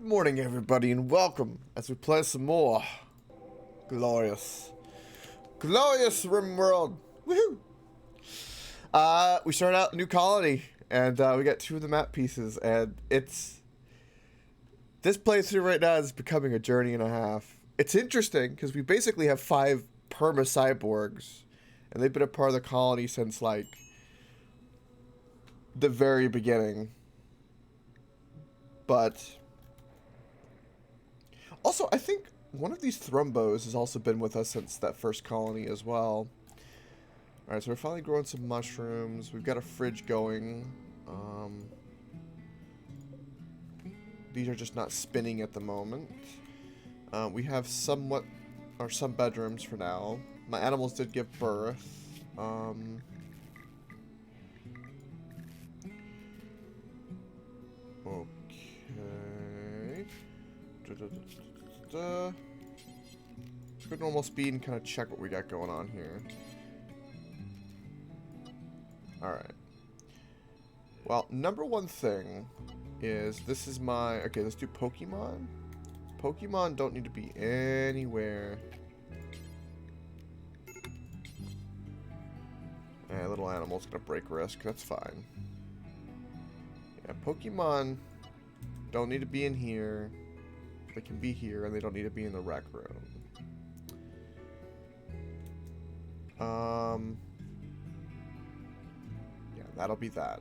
morning, everybody, and welcome as we play some more glorious RimWorld. Woohoo! We started out a new colony, and we got 2 of the map pieces, and this playthrough right now is becoming a journey and a half. It's interesting because we basically have 5 perma cyborgs, and they've been a part of the colony since like the very beginning. But also, I think one of these thrumbos has also been with us since that first colony as well. Alright, so we're finally growing some mushrooms. We've got a fridge going. These are just not spinning at the moment. We have some bedrooms for now. My animals did give birth. Okay. Let's go normal speed and kind of check what we got going on here. Alright. Well, number one thing is this is my... Okay, let's do Pokemon. Pokemon don't need to be anywhere. Little animal's gonna break risk. That's fine. Yeah, Pokemon don't need to be in here. They can be here, and they don't need to be in the rec room. Yeah, that'll be that.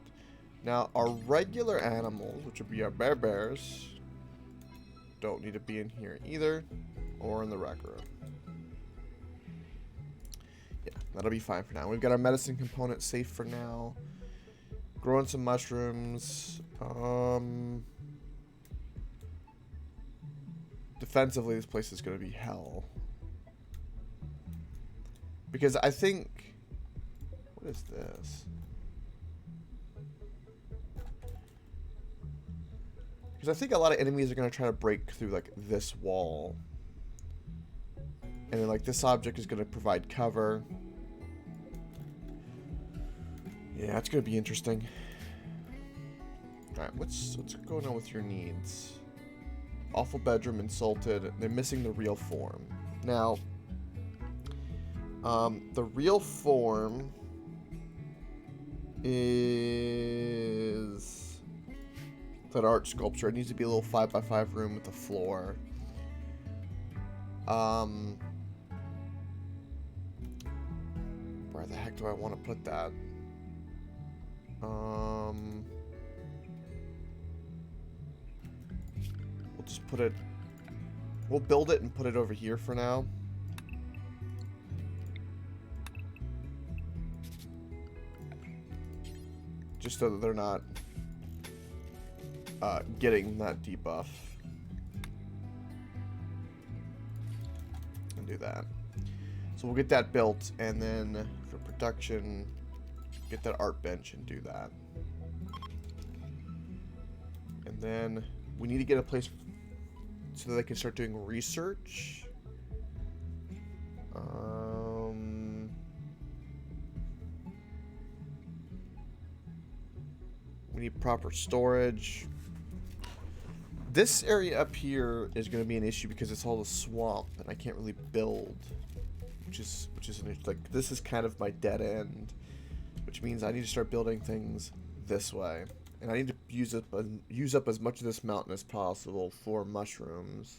Now, our regular animals, which would be our bears, don't need to be in here either, or in the rec room. Yeah, that'll be fine for now. We've got our medicine component safe for now. Growing some mushrooms. Defensively, this place is going to be hell. Because I think... What is this? Because I think a lot of enemies are going to try to break through, like, this wall. And then, like, this object is going to provide cover. Yeah, it's going to be interesting. Alright, what's going on with your needs? Awful bedroom, insulted. They're missing the real form. Now, the real form is that art sculpture. It needs to be a little 5x5 room with a floor. Where the heck do I want to put that? We'll just put it... We'll build it and put it over here for now. Just so that they're not getting that debuff. And do that. So we'll get that built, and then for production, get that art bench and do that. And then we need to get a place so that they can start doing research. We need proper storage. This area up here is going to be an issue because it's all the swamp, and I can't really build, which is like, this is kind of my dead end, which means I need to start building things this way, and I need to use up as much of this mountain as possible for mushrooms.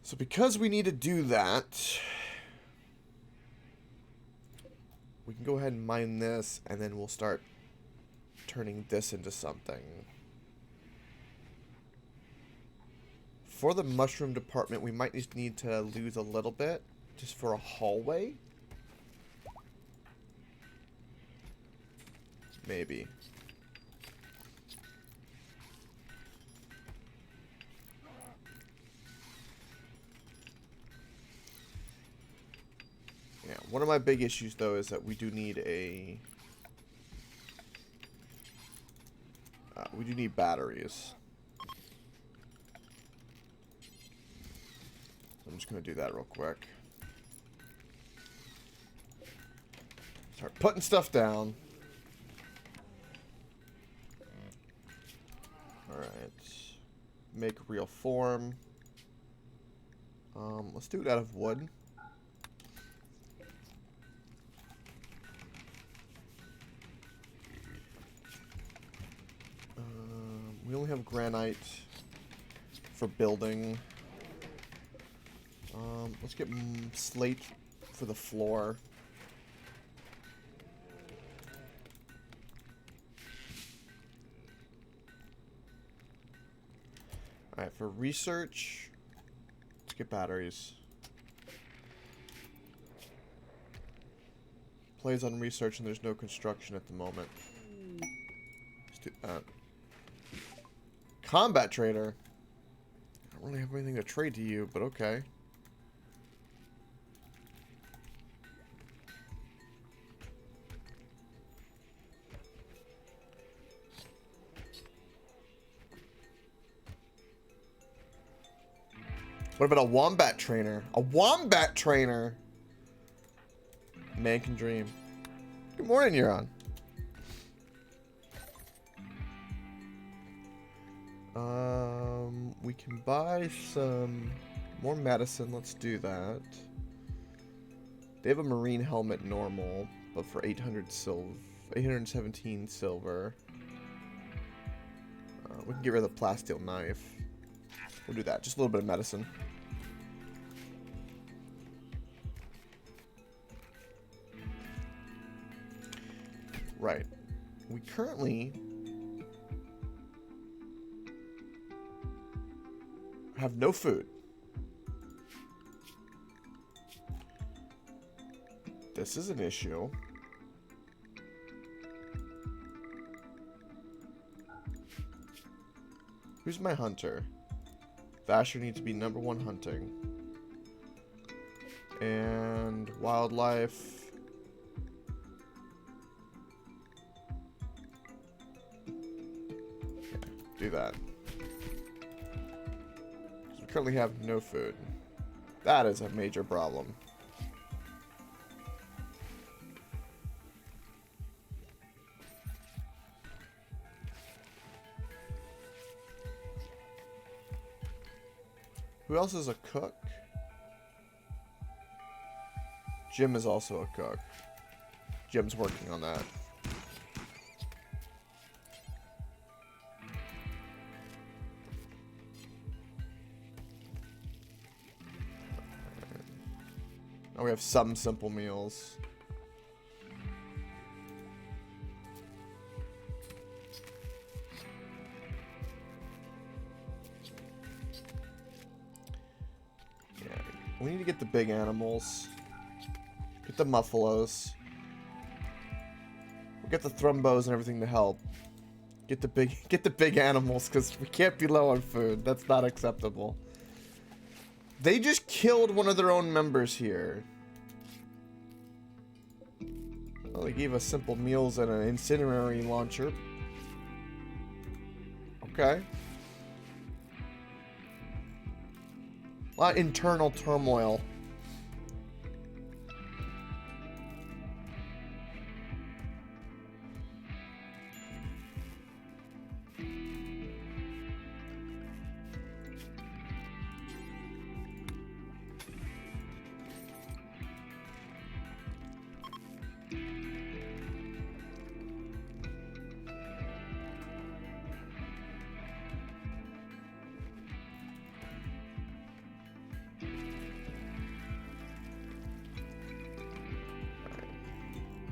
So because we need to do that, we can go ahead and mine this, and then we'll start turning this into something. For the mushroom department, we might just need to lose a little bit just for a hallway. Maybe. Yeah, one of my big issues though is that we do need a... we do need batteries. I'm just going to do that real quick. Start putting stuff down. Alright. make real form. Let's do it out of wood. We only have granite for building. Let's get slate for the floor. Alright, for research, let's get batteries. Plays on research and there's no construction at the moment. Let's do that. Combat trader. I don't really have anything to trade to you, but okay. What about a wombat trainer? A wombat trainer! Man can dream. Good morning, Euron. We can buy some more medicine. Let's do that. They have a marine helmet normal, but for 817 silver. We can get rid of the plasteel knife. We'll do that. Just a little bit of medicine. Right. We currently have no food. This is an issue. Who's my hunter? Vasher needs to be #1 hunting. And wildlife. Yeah, do that. We currently have no food. That is a major problem. Who else is a cook? Jim is also a cook. Jim's working on that. Now we have some simple meals. We need to get the big animals. Get the muffalos. We'll get the thrumbos and everything to help. Get the big animals, because we can't be low on food. That's not acceptable. They just killed one of their own members here. Well, they gave us simple meals and an incinerary launcher. Okay. A lot of internal turmoil.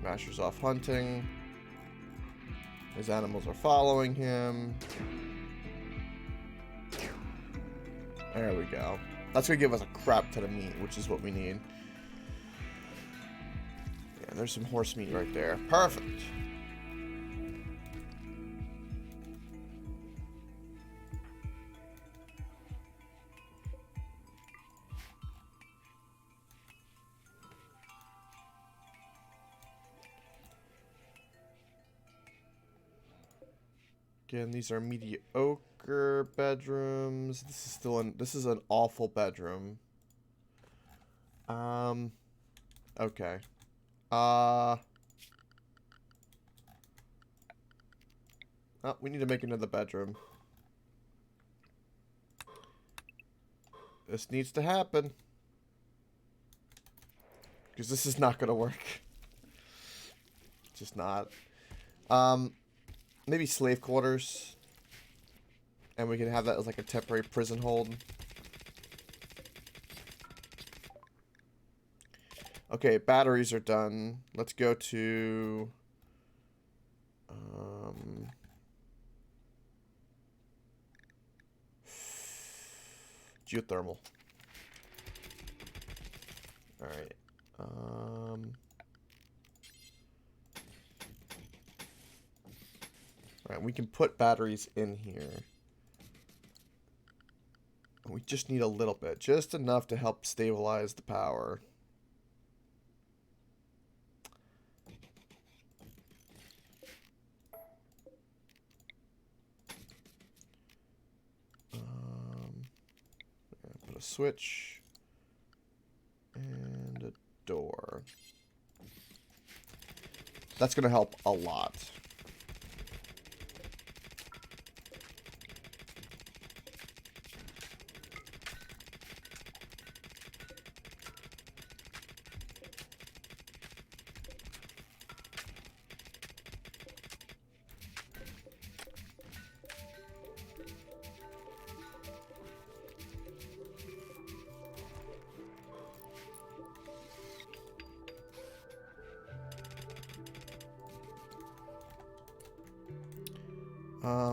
Masher's off hunting. His animals are following him. There we go. That's gonna give us a crap ton of meat, which is what we need. Yeah, there's some horse meat right there. Perfect. Again, these are mediocre bedrooms. This is an awful bedroom. Okay. Oh, we need to make another bedroom. This needs to happen. Because this is not going to work. Just not. Maybe slave quarters. And we can have that as like a temporary prison hold. Okay, batteries are done. Let's go to... geothermal. Alright. Alright, we can put batteries in here. We just need a little bit. Just enough to help stabilize the power. Put a switch. And a door. That's going to help a lot.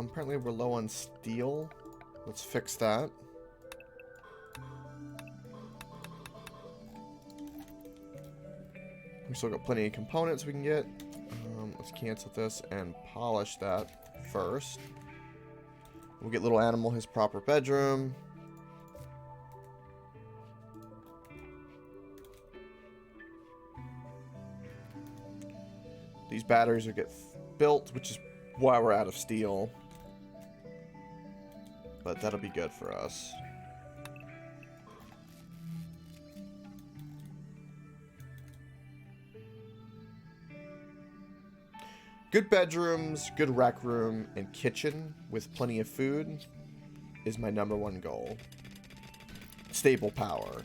Apparently we're low on steel. Let's fix that. We still got plenty of components we can get. Let's cancel this and polish that first. We'll get little animal his proper bedroom. These batteries will get built, which is why we're out of steel. But that'll be good for us. Good bedrooms, good rec room, and kitchen with plenty of food is my #1 goal. Stable power.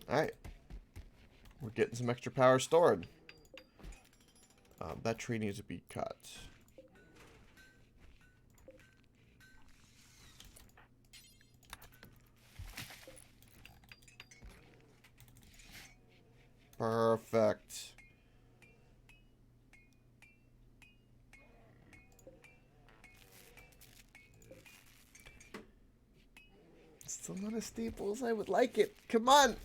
Alright. We're getting some extra power stored. That tree needs to be cut. Perfect. Still not as stable as I would like it. Come on.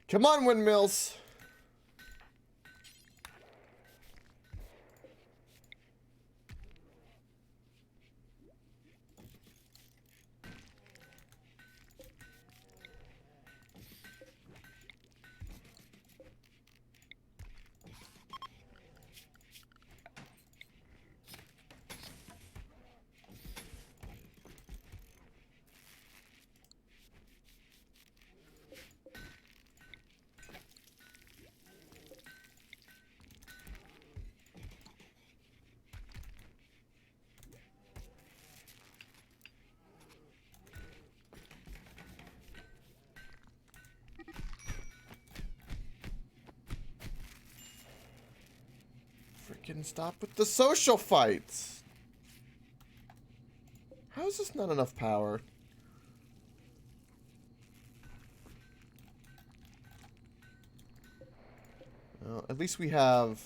Come on, windmills. Freaking stop with the social fights. How is this not enough power? Well, at least we have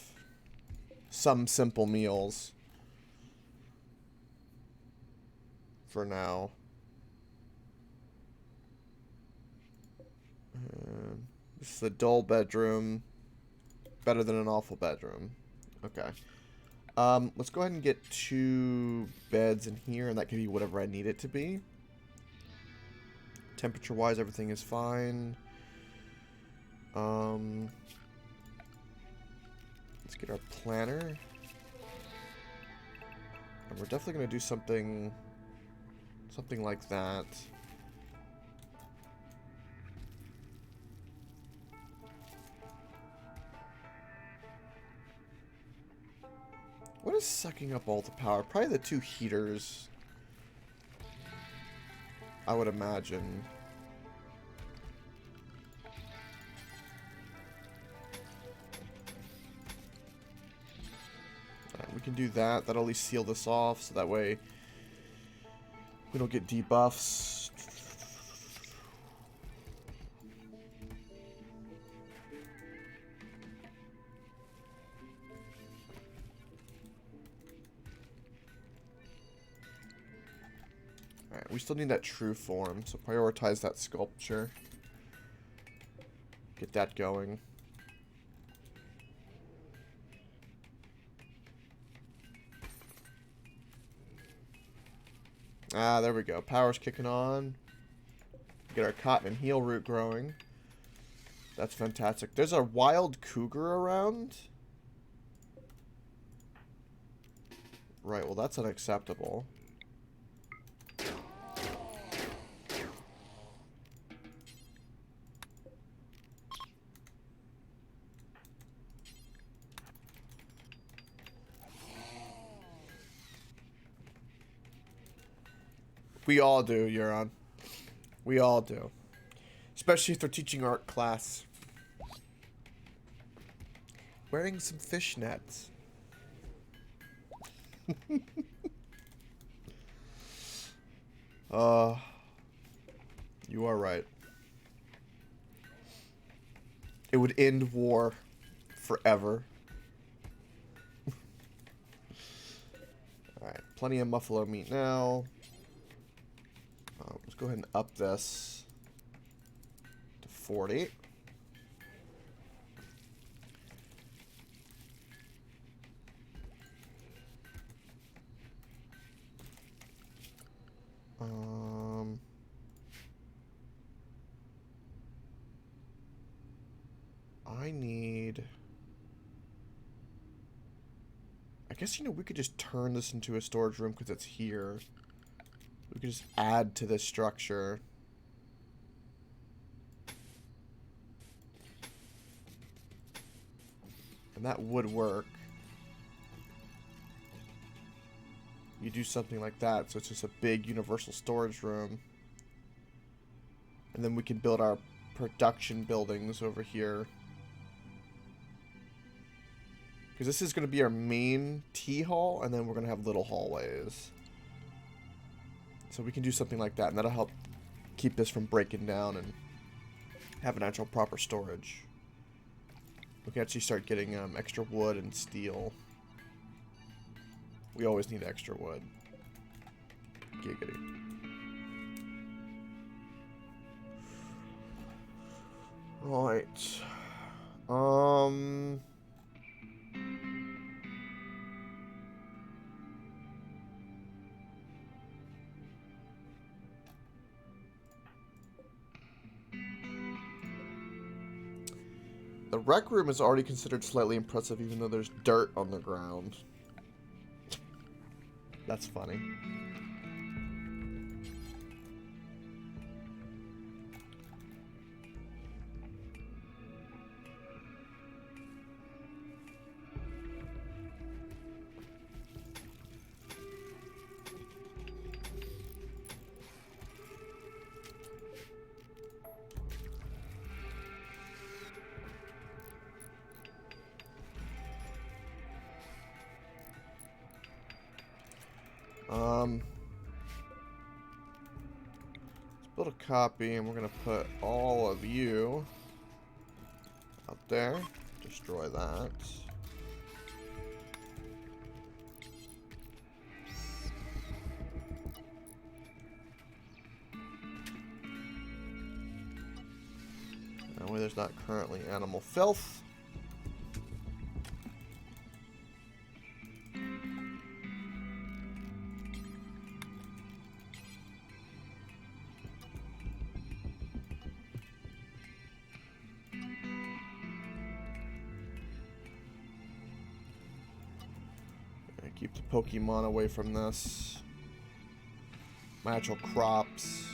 some simple meals for now. This is a dull bedroom. Better than an awful bedroom. Okay. Let's go ahead and get 2 beds in here, and that can be whatever I need it to be. Temperature-wise, everything is fine. Let's get our planner. And we're definitely going to do something like that. What is sucking up all the power? Probably the two heaters, I would imagine. Alright, we can do that. That'll at least seal this off, so that way we don't get debuffs. Alright, we still need that true form, so prioritize that sculpture. Get that going. Ah, there we go. Power's kicking on. Get our cotton and heel root growing. That's fantastic. There's a wild cougar around. Right, well that's unacceptable. We all do, Euron. We all do. Especially if they're teaching art class. Wearing some fishnets. You are right. It would end war forever. Alright, plenty of buffalo meat now. Let's go ahead and up this to 40. I need... I guess, you know, we could just turn this into a storage room because it's here. We could just add to this structure. And that would work. You do something like that, so it's just a big universal storage room. And then we can build our production buildings over here. Because this is going to be our main tea hall, and then we're going to have little hallways. So we can do something like that, and that'll help keep this from breaking down and have an actual proper storage. We can actually start getting extra wood and steel. We always need extra wood. Giggity. Right. The rec room is already considered slightly impressive, even though there's dirt on the ground. That's funny. Let's build a copy, and we're gonna put all of you out there. Destroy that. That way there's not currently animal filth. Keep the Pokemon away from this. My actual crops.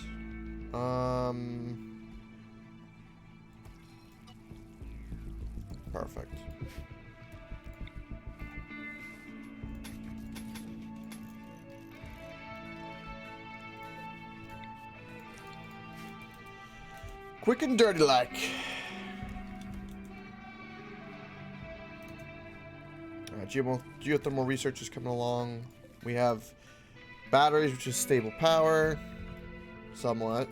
Perfect. Quick and dirty like. Geothermal research is coming along. We have batteries, which is stable power. Somewhat.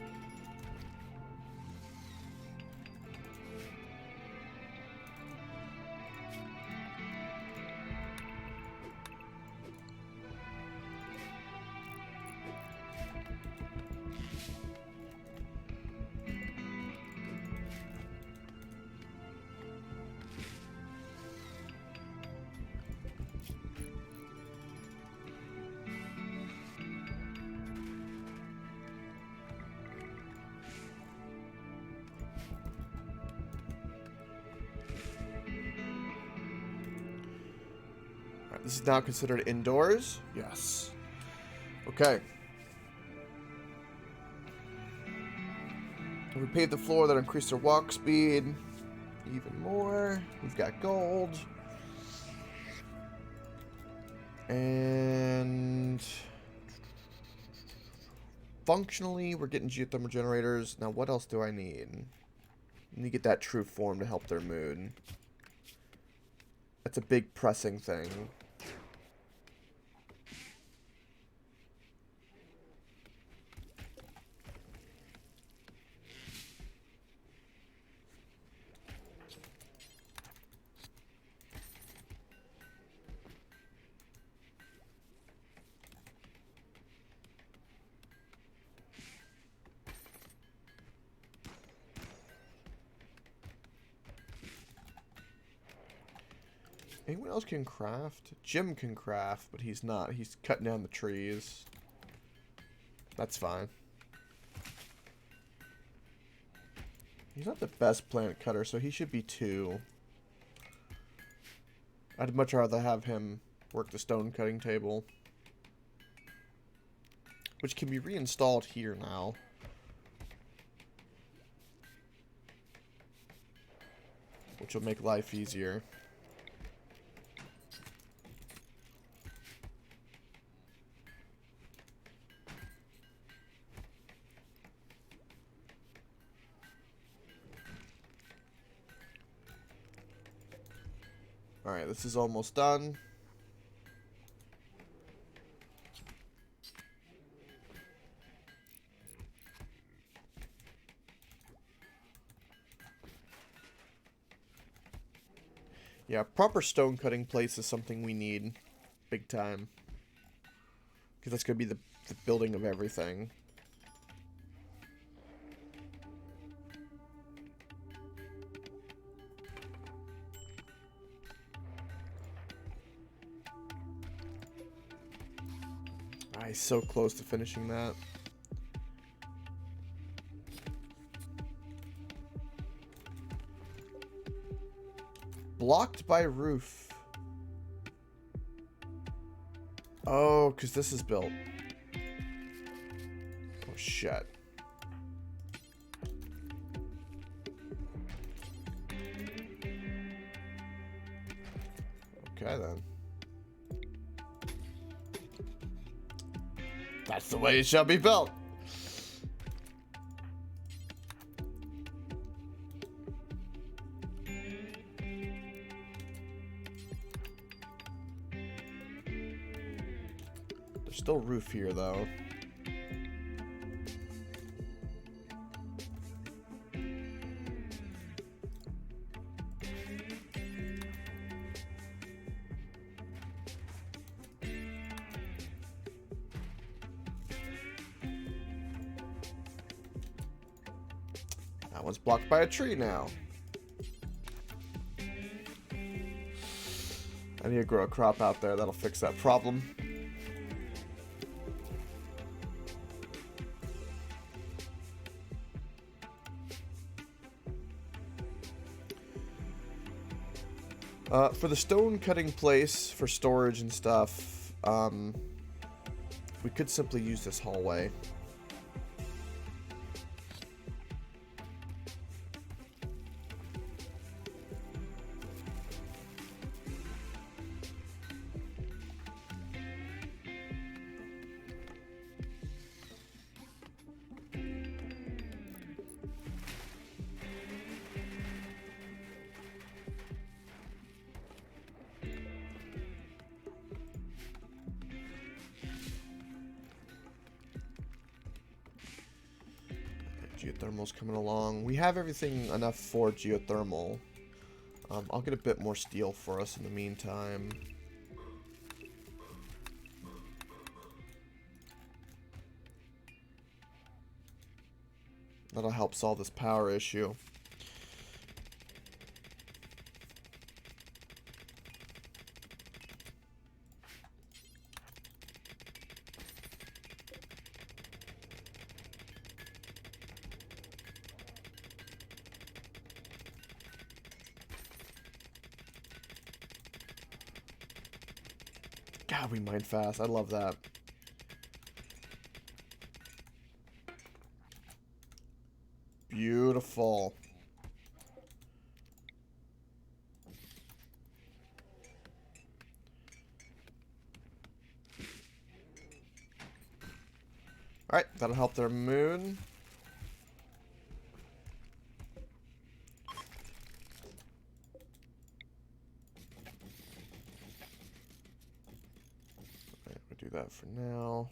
This is now considered indoors? Yes. Okay. We paved the floor that increased their walk speed even more. We've got gold. And functionally, we're getting geothermal generators. Now, what else do I need? I need to get that true form to help their mood. That's a big pressing thing. Anyone else can craft? Jim can craft, but he's not. He's cutting down the trees. That's fine. He's not the best plant cutter, so he should be 2. I'd much rather have him work the stone cutting table. Which can be reinstalled here now. Which will make life easier. Alright, this is almost done. Yeah, proper stone cutting place is something we need. Big time. Because that's going to be the building of everything. He's so close to finishing that. Blocked by roof. Oh, because this is built. Oh, shit. Okay, then. That's the way it shall be built. There's still roof here, though. That one's blocked by a tree now. I need to grow a crop out there. That'll fix that problem. For the stone cutting place for storage and stuff, we could simply use this hallway. Geothermal's coming along. We have everything enough for geothermal. I'll get a bit more steel for us in the meantime. That'll help solve this power issue. God, we mine fast. I love that. Beautiful. Alright, that'll help their moon. Alright, we'll do that for now.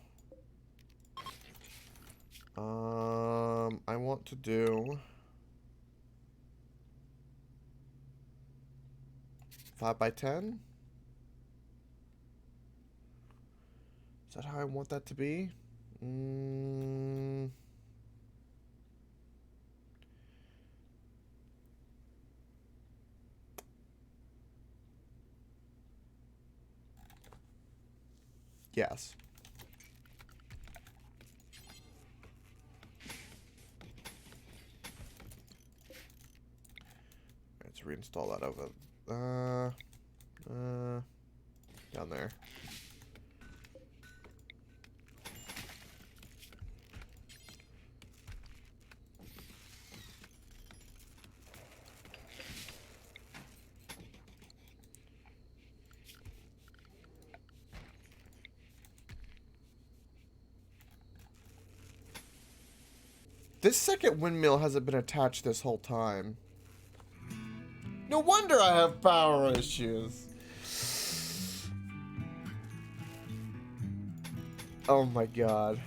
I want to do 5 by 10. Is that how I want that to be? Yes. Let's reinstall that over down there. This second windmill hasn't been attached this whole time. No wonder I have power issues. Oh my god.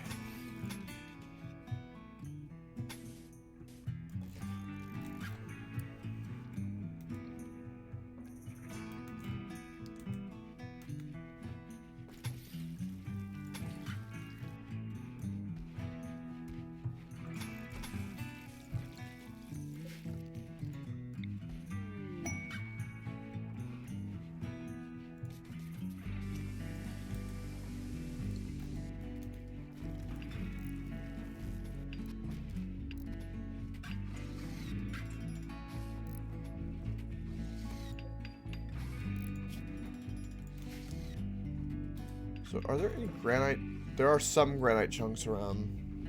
So are there any granite? There are some granite chunks around,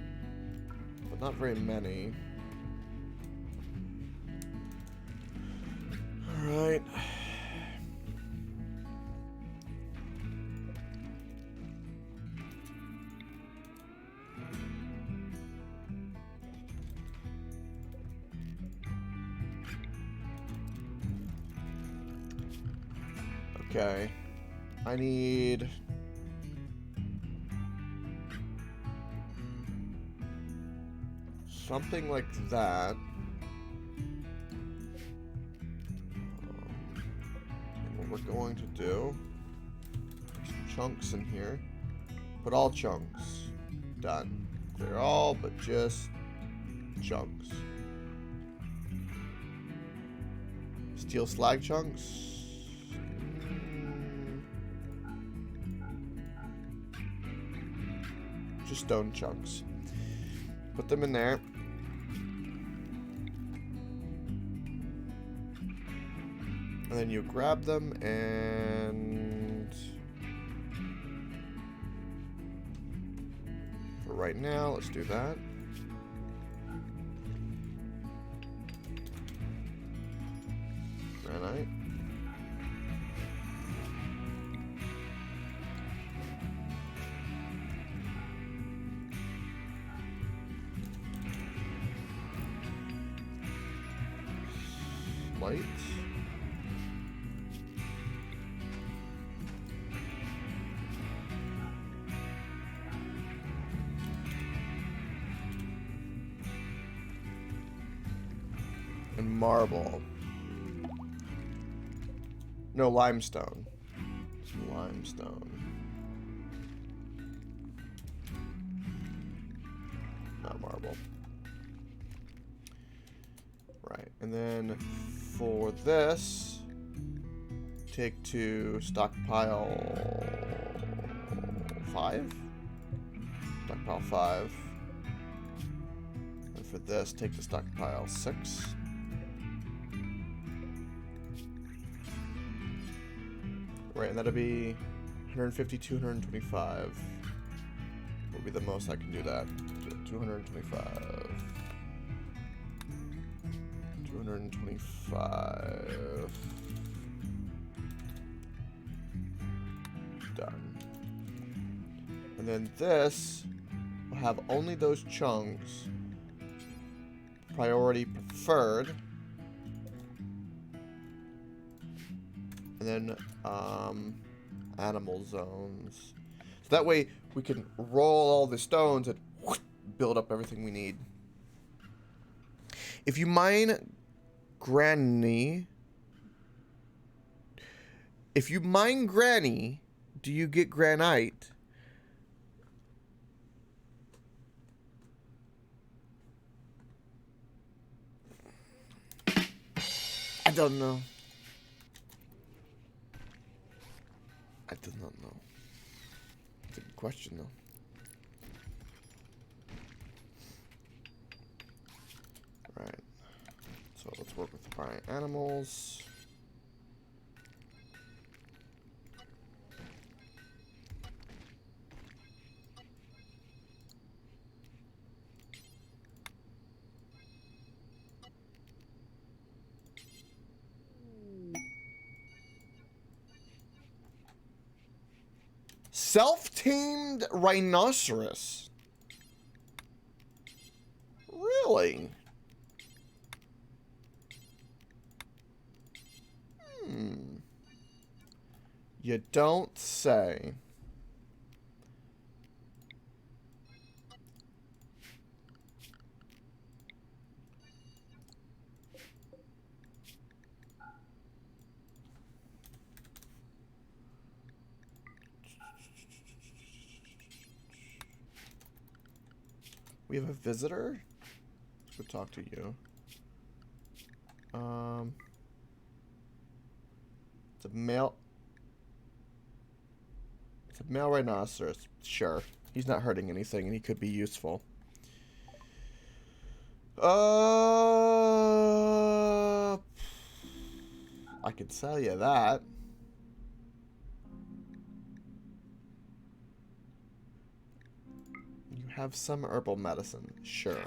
but not very many. Alright. Okay. I need... something like that. And what we're going to do, some chunks in here. Put all chunks. Done. Clear all, but just chunks. Steel slag chunks. Just stone chunks. Put them in there. And then you grab them and right now. Let's do that. Granite. Light. And marble. No, limestone. Some limestone. Not marble. Right, and then for this, take to stockpile 5? Stockpile 5. And for this, take to stockpile 6. Right, and that'll be 150, 225. Will be the most I can do that. 225. 225. Done. And then this will have only those chunks. Priority preferred. And then animal zones. So that way we can roll all the stones and build up everything we need. If you mine Granny, do you get granite? I don't know. I do not know. It's a good question, though. Right. So let's work with the giant animals. Self-tamed rhinoceros. Really? You don't say. We have a visitor? Let's go talk to you. It's a male. It's a male rhinoceros. Sure. He's not hurting anything and he could be useful. I could sell you that. You have some herbal medicine. Sure.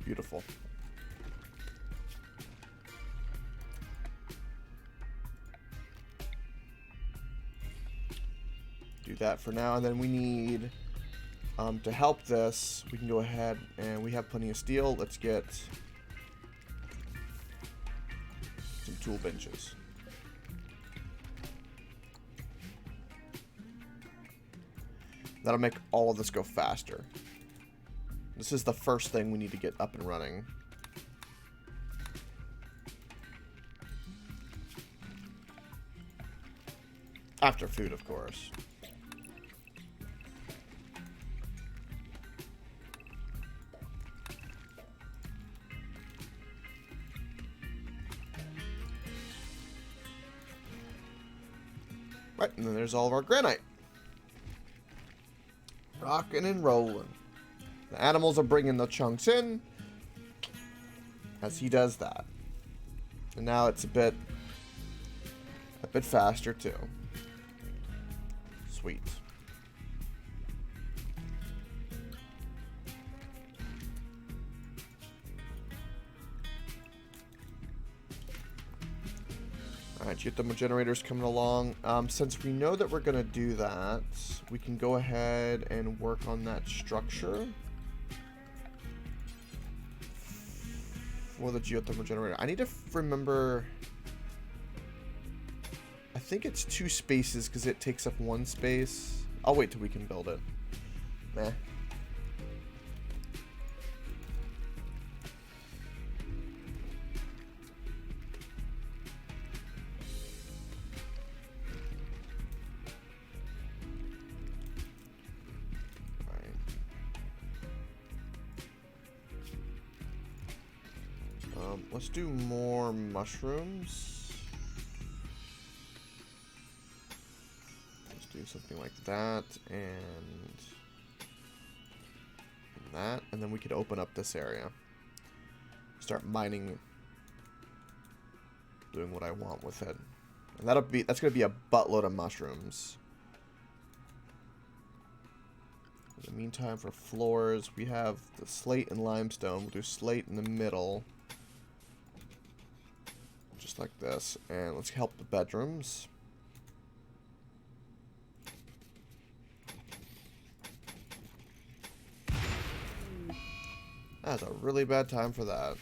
Beautiful. Do that for now, and then we need To help this, we can go ahead and we have plenty of steel. Let's get some tool benches. That'll make all of this go faster. This is the first thing we need to get up and running. After food, of course. Right, and then there's all of our granite. Rocking and rolling. The animals are bringing the chunks in as he does that. And now it's a bit faster too. Sweet. Alright, Geothermal Generator's coming along. Since we know that we're going to do that, we can go ahead and work on that structure for the Geothermal Generator. I need to remember... I think it's 2 spaces because it takes up 1 space. I'll wait till we can build it. Meh. Let's do more mushrooms. Let's do something like that and that, and then we could open up this area. Start mining, doing what I want with it. And that's gonna be a buttload of mushrooms. In the meantime, for floors, we have the slate and limestone. We'll do slate in the middle. Just like this. And let's help the bedrooms. That's a really bad time for that.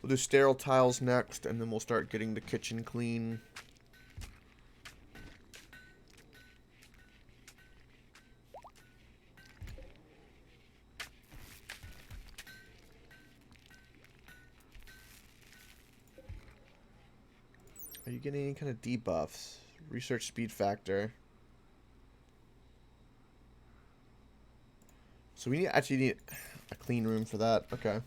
We'll do sterile tiles next, and then we'll start getting the kitchen clean. Are you getting any kind of debuffs? Research speed factor. So we actually need a clean room for that. Okay.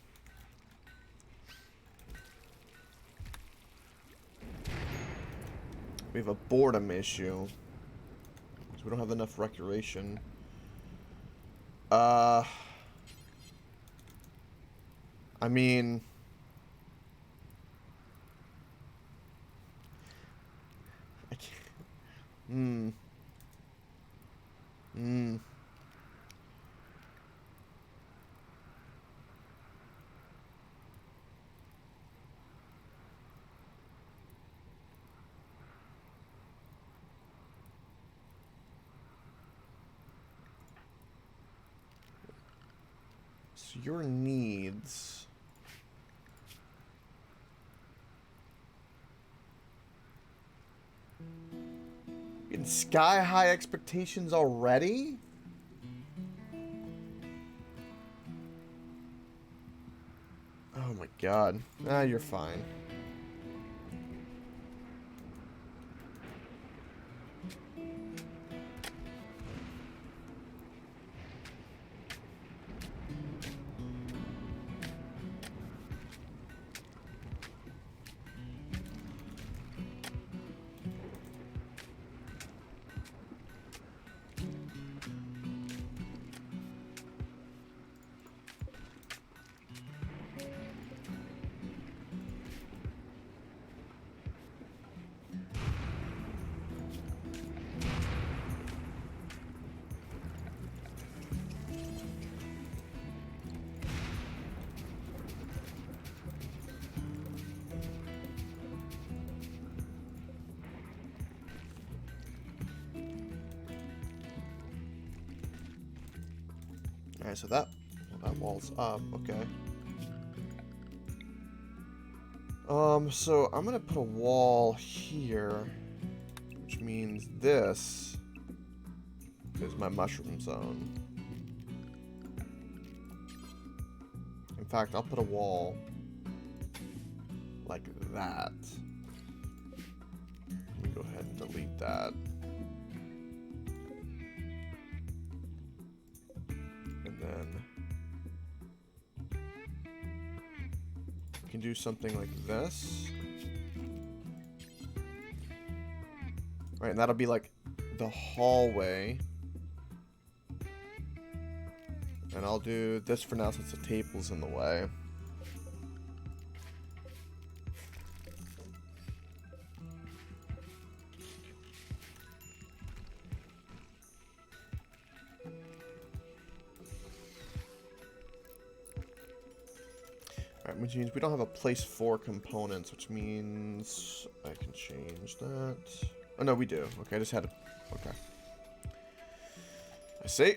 We have a boredom issue. So we don't have enough recreation. I mean... I can't... So your needs... In sky-high expectations already? Oh my god. Ah, you're fine. Alright, so that wall's up. Okay. So I'm gonna put a wall here, which means this is my mushroom zone. In fact, I'll put a wall like that. Let me go ahead and delete that. And then we can do something like this. Right, and that'll be like the hallway. And I'll do this for now since the table's in the way. Alright, which means we don't have a place for components, which means I can change that. Oh no, we do. Okay, I just had to... Okay. I see.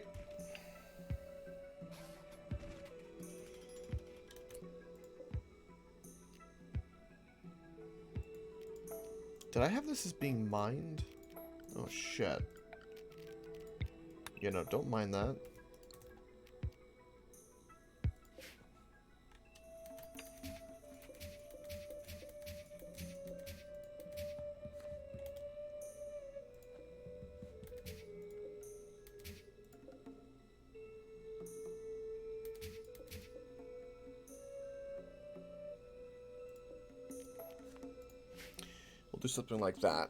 Did I have this as being mined? Oh shit. Yeah, no, don't mind that. We'll do something like that.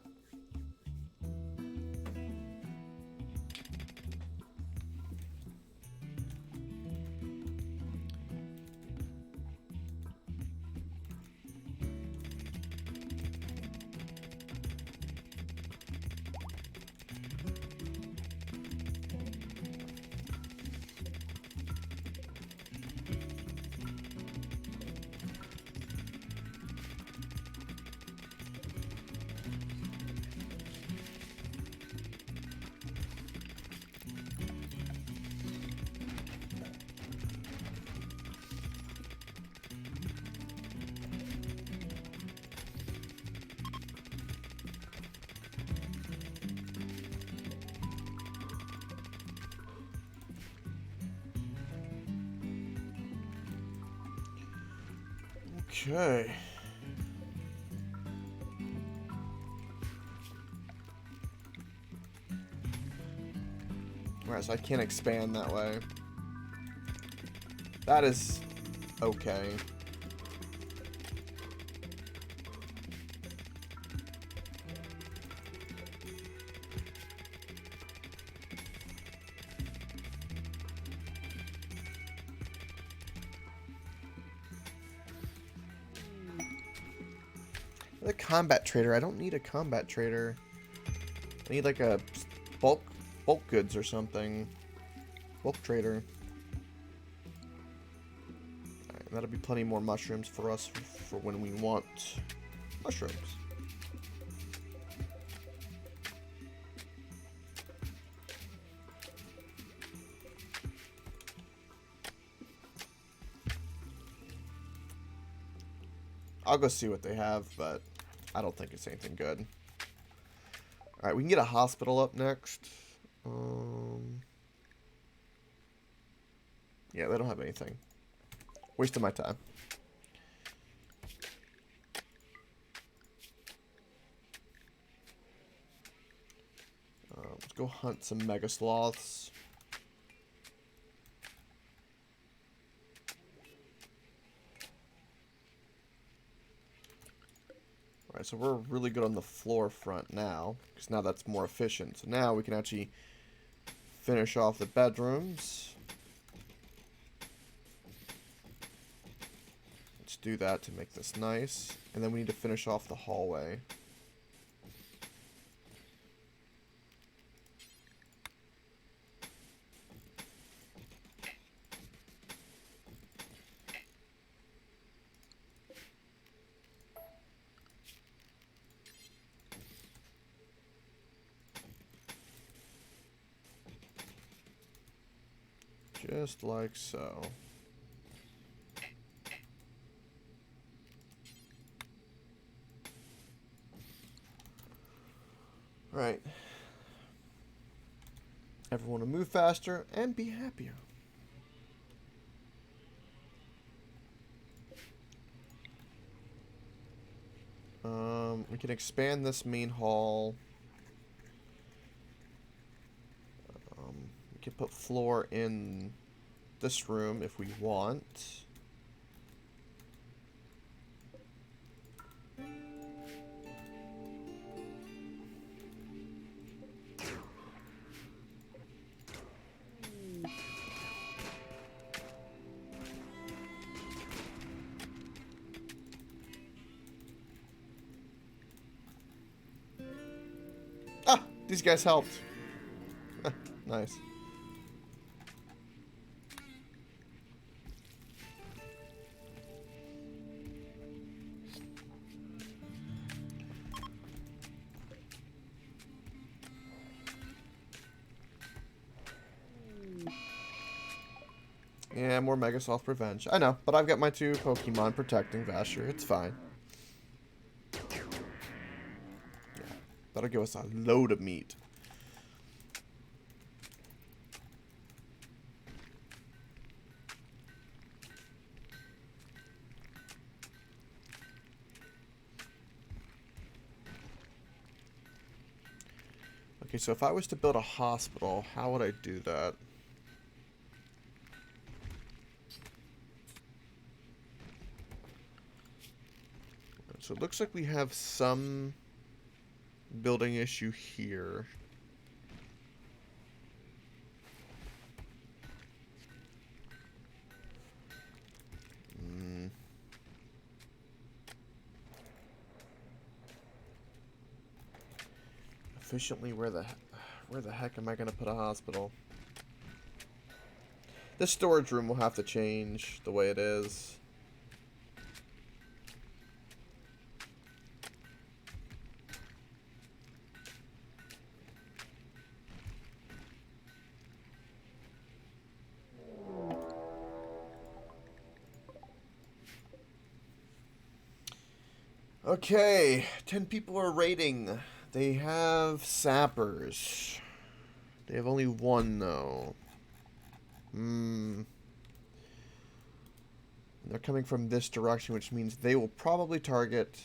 Okay. Alright, so I can't expand that way. That is okay. The combat trader. I don't need a combat trader. I need like a bulk goods or something. Bulk trader. Alright, that'll be plenty more mushrooms for us for when we want mushrooms. I'll go see what they have, but I don't think it's anything good. Alright, we can get a hospital up next. Yeah, they don't have anything. Wasting my time. Let's go hunt some mega sloths. Alright, so we're really good on the floor front now, because now that's more efficient. So now we can actually finish off the bedrooms. Let's do that to make this nice. And then we need to finish off the hallway. Just like so. Right. Everyone to move faster and be happier. We can expand this main hall. We can put floor in this room if we want. Ah, these guys helped. Nice. Yeah, more Megasoft Revenge. I know, but I've got my 2 Pokemon protecting Vasher. It's fine. Yeah, that'll give us a load of meat. Okay, so if I was to build a hospital, how would I do that? So it looks like we have some building issue here. Efficiently, where the heck am I going to put a hospital? This storage room will have to change the way it is. Okay, 10 people are raiding. They have sappers. They have only 1 though. They're coming from this direction, which means they will probably target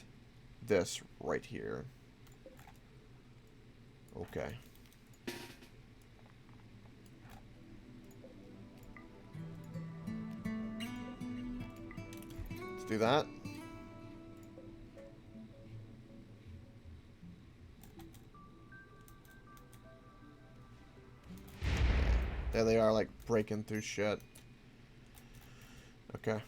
this right here. Okay. Let's do that. There they are, like, breaking through shit. Okay.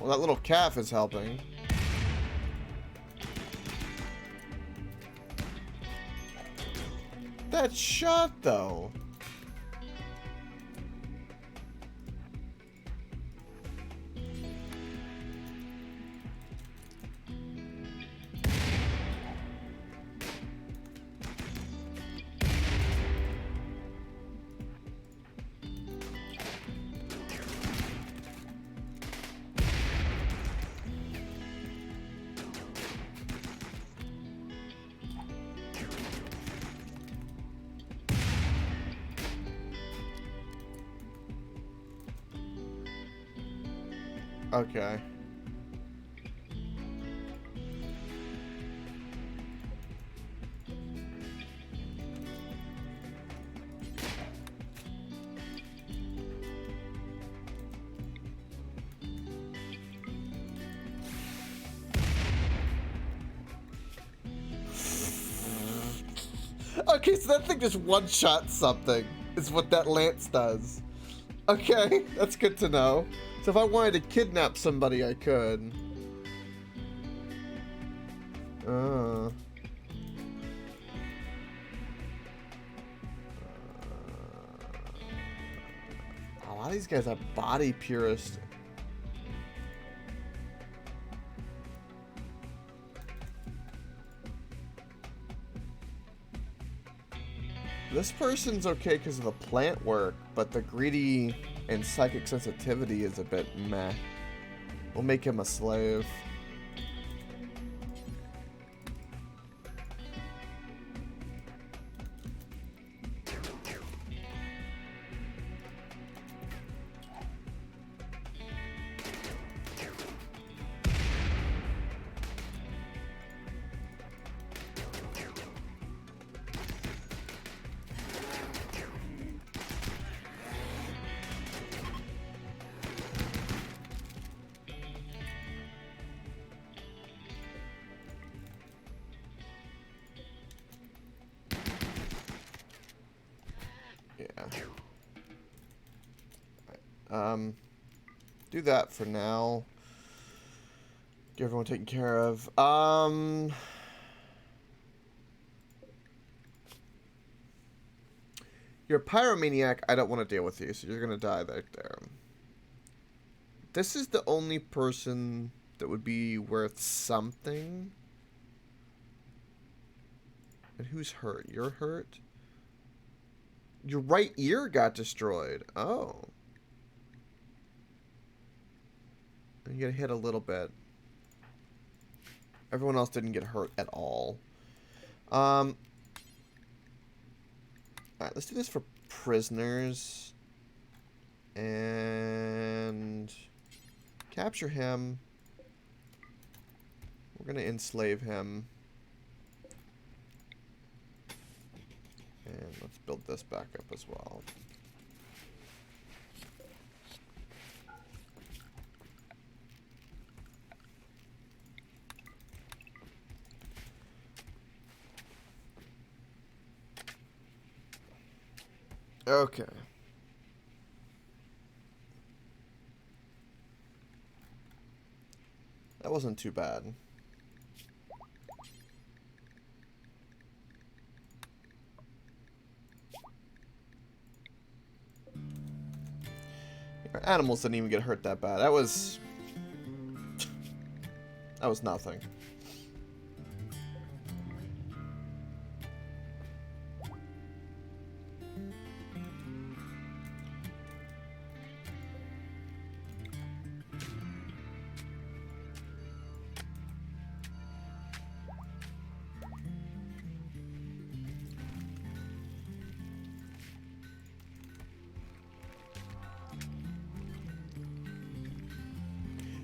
Well, that little calf is helping. That shot, though. Okay. Okay, so that thing just one-shots something, is what that lance does. Okay, that's good to know. So if I wanted to kidnap somebody, I could. A lot of these guys are body purists. This person's okay because of the plant work, but the greedy and psychic sensitivity is a bit meh. We'll make him a slave. Do that for now. Get everyone taken care of. You're a pyromaniac. I don't want to deal with you, so you're gonna die right there. This is the only person that would be worth something. And who's hurt? You're hurt? Your right ear got destroyed. Oh. You got hit a little bit. Everyone else didn't get hurt at all. Alright, let's do this for prisoners. And capture him. We're gonna enslave him. And let's build this back up as well. Okay. That wasn't too bad. Our animals didn't even get hurt that bad. That was nothing.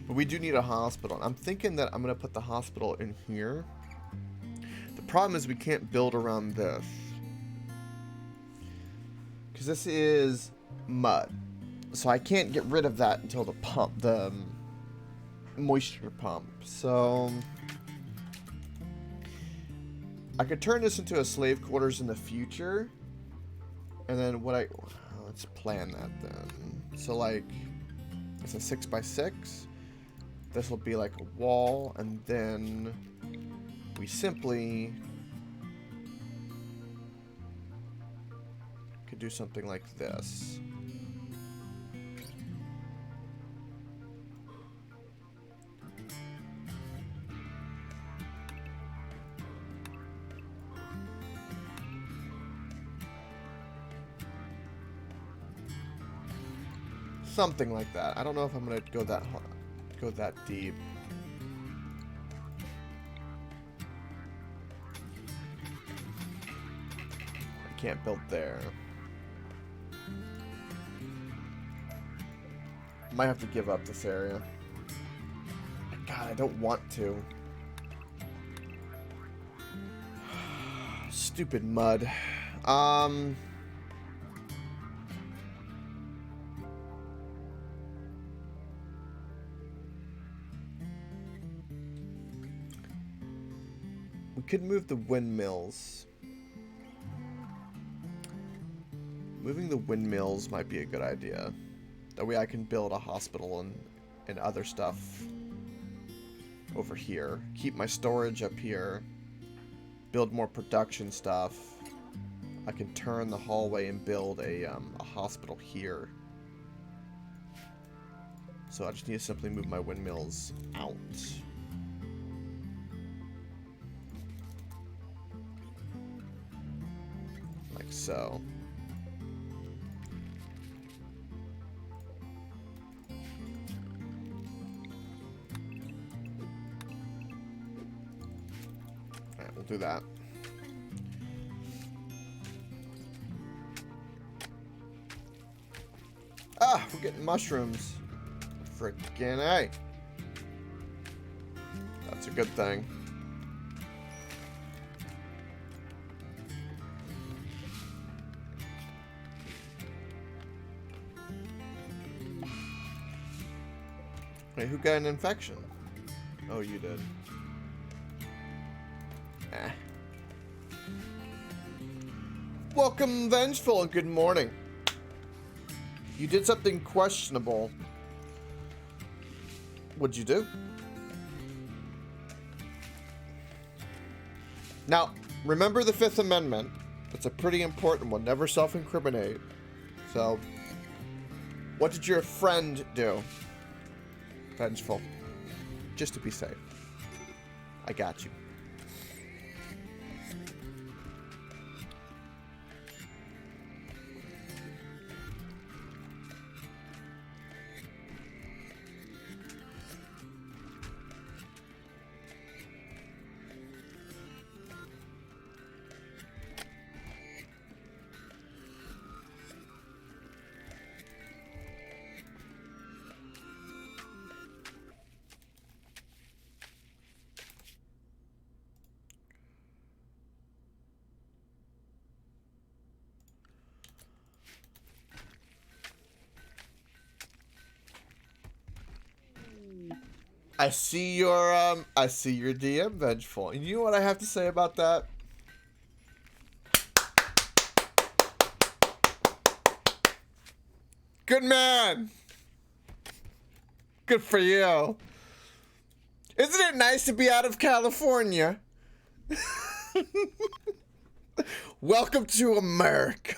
But we do need a hospital. I'm thinking that I'm going to put the hospital in here. The problem is we can't build around this. Because this is mud. So I can't get rid of that until the pump, the moisture pump. So I could turn this into a slave quarters in the future. And then let's plan that then. So like, it's a 6x6. This will be like a wall, and then we simply could do something like this. Something like that. I don't know if I'm gonna go that deep. I can't build there. Might have to give up this area. God, I don't want to. Stupid mud. We could move the windmills. Moving the windmills might be a good idea. That way I can build a hospital and other stuff over here. Keep my storage up here. Build more production stuff. I can turn the hallway and build a hospital here. So I just need to simply move my windmills out. Like so. Alright, we'll do that. Ah, we're getting mushrooms. Frickin' A. That's a good thing. Wait, who got an infection? Oh, you did. Eh. Welcome, Vengeful, and good morning. You did something questionable. What'd you do? Now, remember the Fifth Amendment. It's a pretty important one. Never self-incriminate. So, what did your friend do? Vengeful. Just to be safe. I got you. I see your DM, Vengeful. And you know what I have to say about that? Good man! Good for you. Isn't it nice to be out of California? Welcome to America.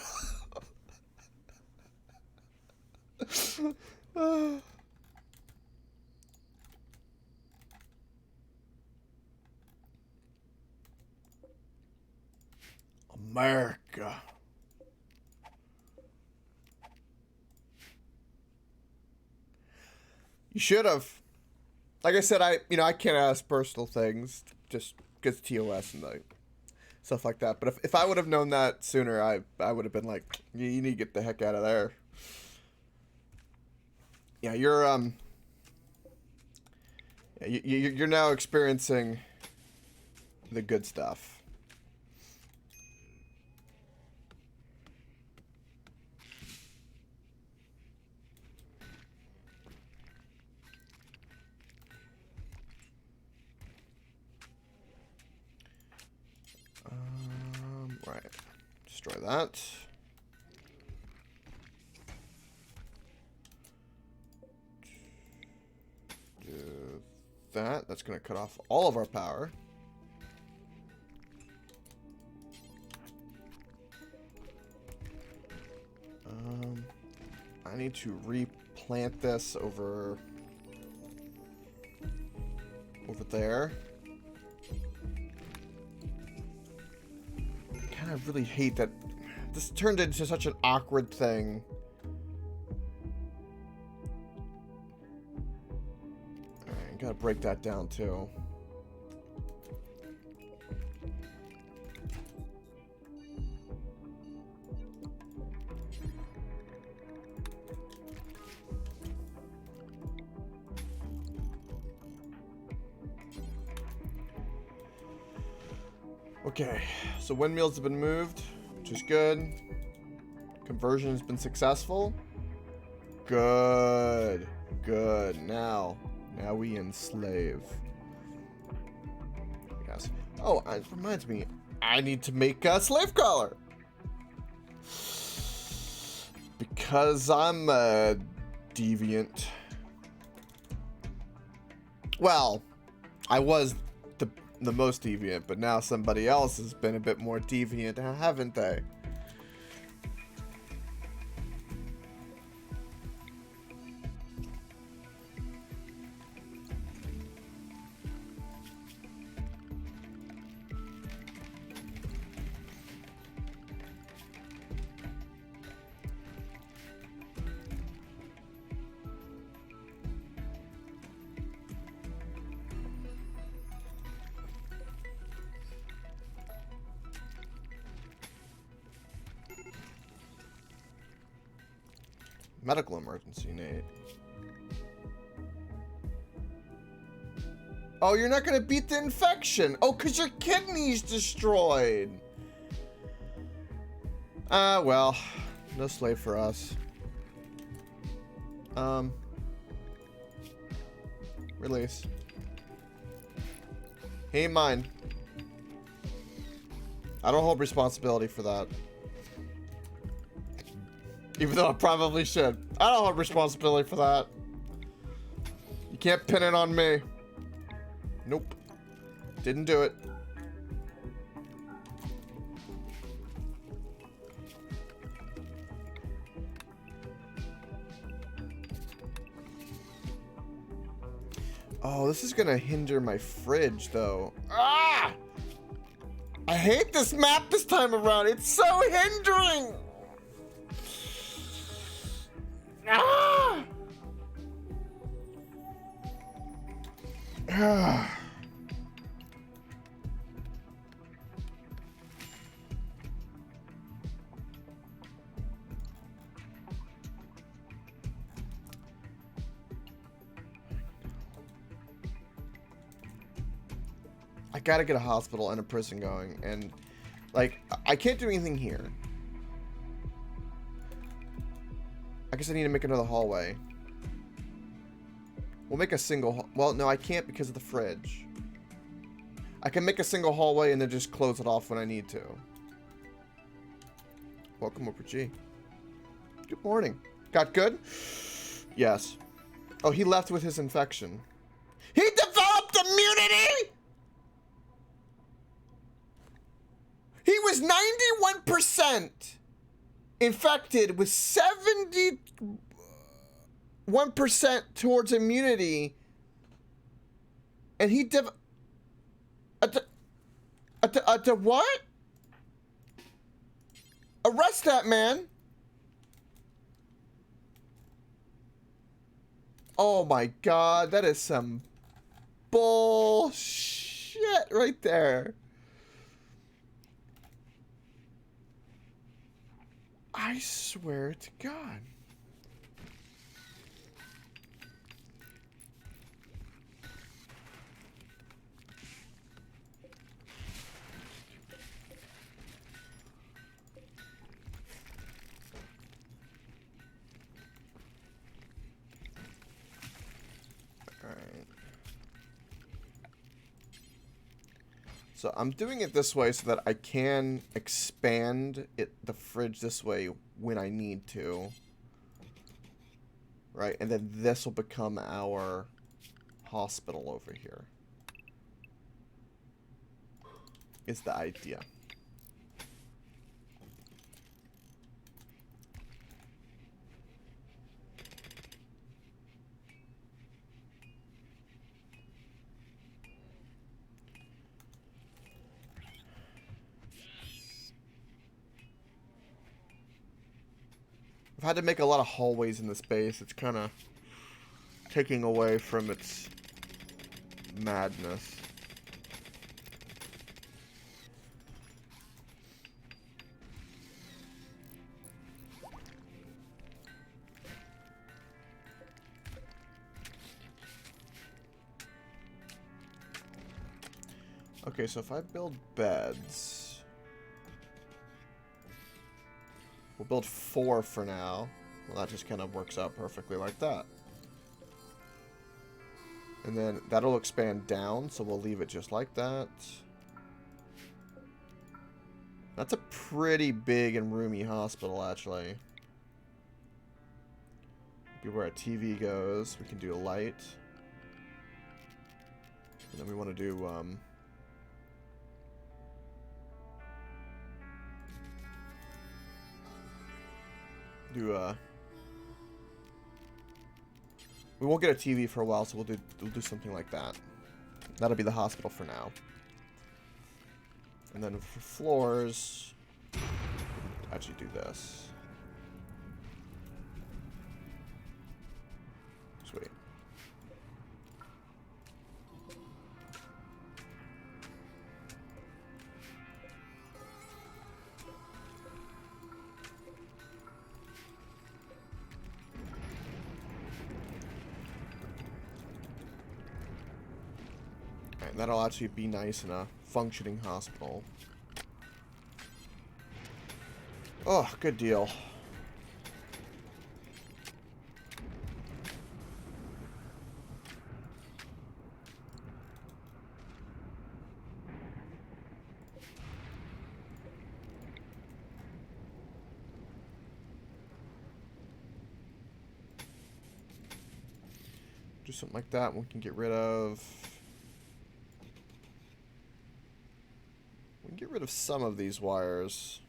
America. You should have. Like I said, I can't ask personal things, just because TOS and like stuff like that. But if I would have known that sooner, I would have been like, you need to get the heck out of there. Yeah, you're now experiencing the good stuff. Right. Destroy that. Do that. That's going to cut off all of our power. I need to replant this over there. I really hate that this turned into such an awkward thing. Alright, gotta break that down too. Okay, so windmills have been moved, which is good. Conversion has been successful. Good, good. Now we enslave. Yes. Oh, it reminds me, I need to make a slave collar. Because I'm a deviant. Well, I was the most deviant, but now somebody else has been a bit more deviant, haven't they? Medical emergency, Nate. Oh, you're not gonna beat the infection. Oh, because your kidney's destroyed. Well, no slave for us. Release. He ain't mine. I don't hold responsibility for that. Even though I probably should. I don't have responsibility for that. You can't pin it on me. Nope. Didn't do it. Oh, this is gonna hinder my fridge, though. Ah! I hate this map this time around. It's so hindering! Ah! I gotta get a hospital and a prison going, and like I can't do anything here. I guess I need to make another hallway. We'll make a single. Well, no, I can't because of the fridge. I can make a single hallway and then just close it off when I need to. Welcome over, G. Good morning. Got good? Yes. Oh, he left with his infection. He developed immunity? He was 91% infected with 71% towards immunity. And he what? Arrest that man. Oh my god, that is some bullshit right there. I swear to God. So I'm doing it this way so that I can expand the fridge this way when I need to. Right? And then this will become our hospital over here. Is the idea. I've had to make a lot of hallways in this base. It's kind of taking away from its madness. Okay, so if I build beds... We'll build 4 for now. Well, that just kind of works out perfectly like that. And then that'll expand down, so we'll leave it just like that. That's a pretty big and roomy hospital, actually. Be where a TV goes. We can do a light. And then we want to do, we won't get a TV for a while, so we'll do something like that. That'll be the hospital for now. And then for floors, actually do this. Sweet. Alright, that'll actually be nice in a functioning hospital. Oh, good deal. Do something like that. We can get rid of... We can get rid of some of these wires.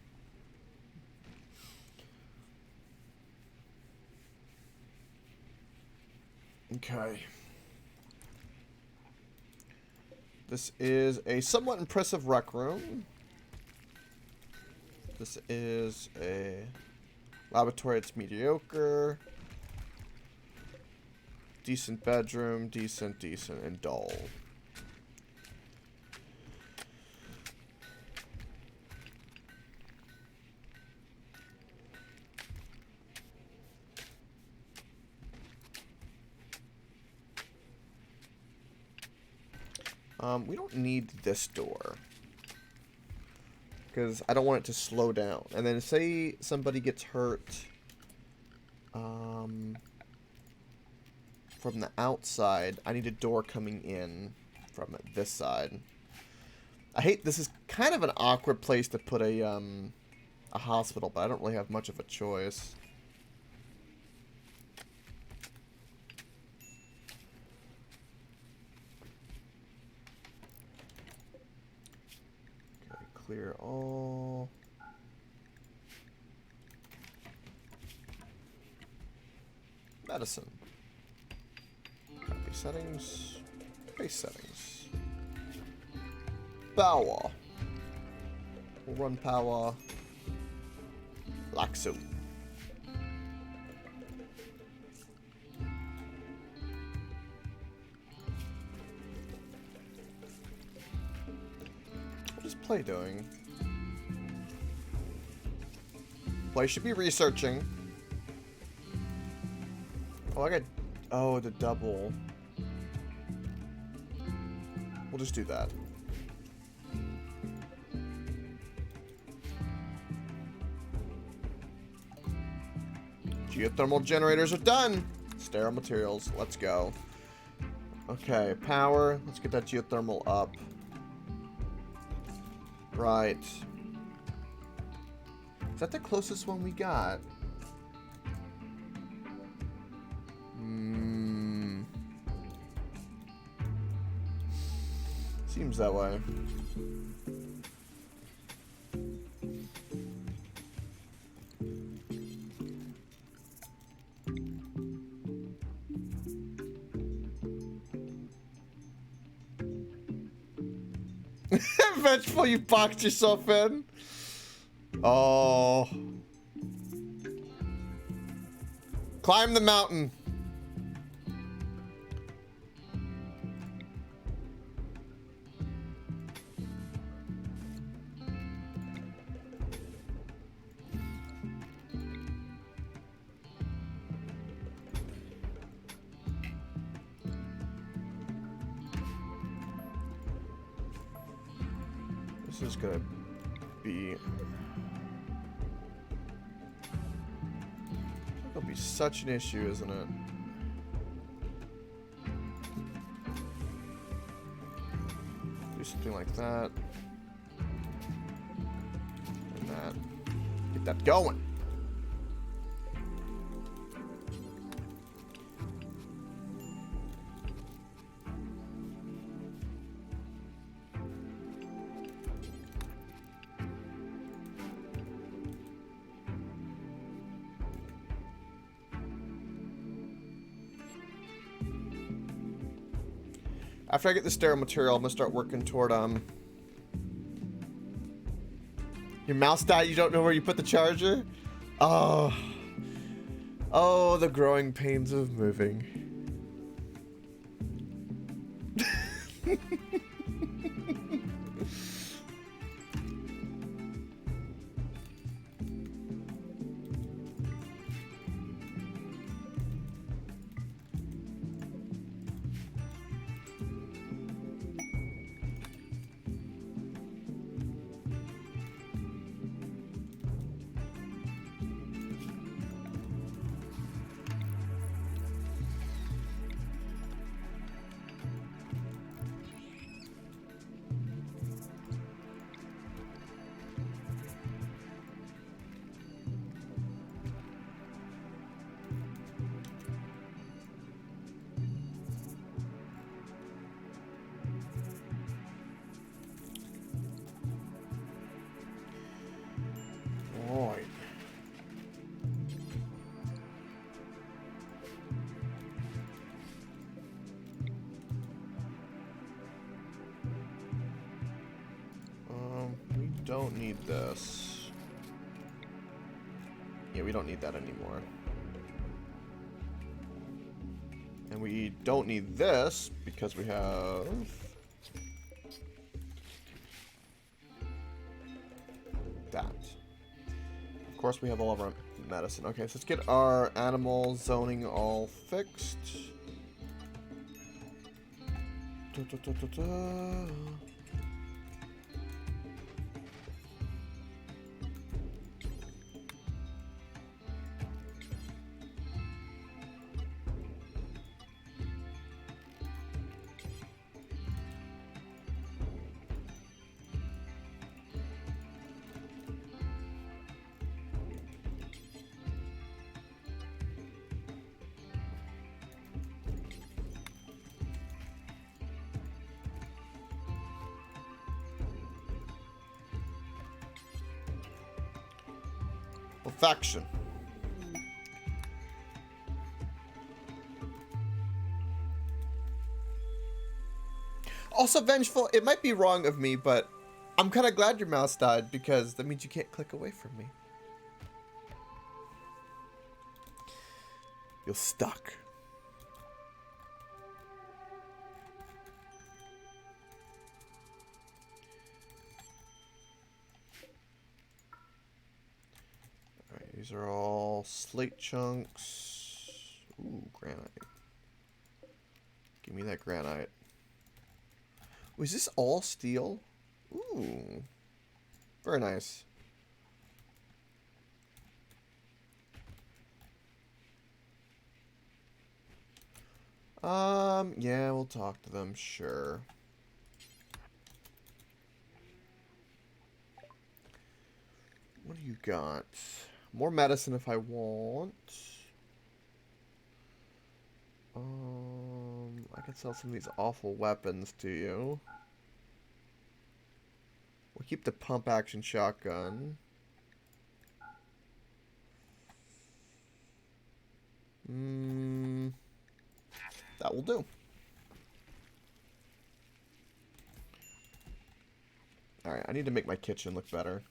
Okay. This is a somewhat impressive rec room. This is a laboratory. It's mediocre. Decent bedroom. Decent, decent, and dull. We don't need this door. Because I don't want it to slow down. And then say somebody gets hurt from the outside. I need a door coming in from this side. I hate, this is kind of an awkward place to put a hospital, but I don't really have much of a choice. Clear all. Medicine. Copy settings. Base settings. Power. We'll run power like so. Play doing? Play should be researching. Oh, I got... Oh, the double. We'll just do that. Geothermal generators are done! Sterile materials. Let's go. Okay, power. Let's get that geothermal up. Right. Is that the closest one we got? Seems that way. Vengeful, you boxed yourself in. Oh. Climb the mountain. This is gonna be... It'll be such an issue, isn't it? Do something like that. And that. Get that going. After I get the sterile material, I'm gonna start working toward Your mouse died. You don't know where you put the charger. Oh, oh, the growing pains of moving. Right. We don't need this. Yeah, we don't need that anymore. And we don't need this because we have that. Of course, we have all of our medicine. Okay, so let's get our animal zoning all fixed. Da, da, da, da, da. Faction. Also vengeful. It might be wrong of me, but I'm kind of glad your mouse died because that means you can't click away from me. You're stuck. These are all slate chunks. Ooh, granite. Give me that granite. Was this all steel? Ooh. Very nice. Yeah, we'll talk to them, sure. What do you got? More medicine if I want. I could sell some of these awful weapons to you. We'll keep the pump action shotgun. That will do. Alright, I need to make my kitchen look better.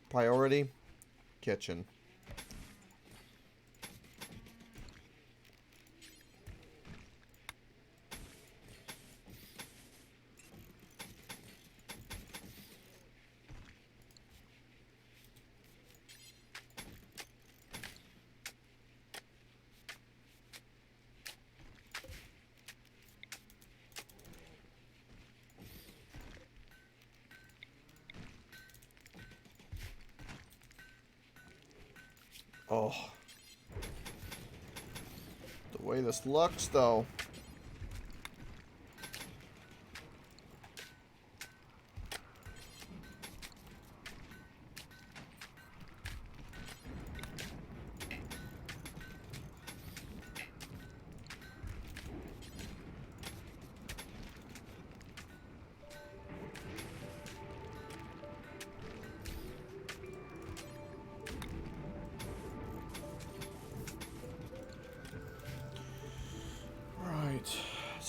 Priority, kitchen. Oh. The way this looks, though.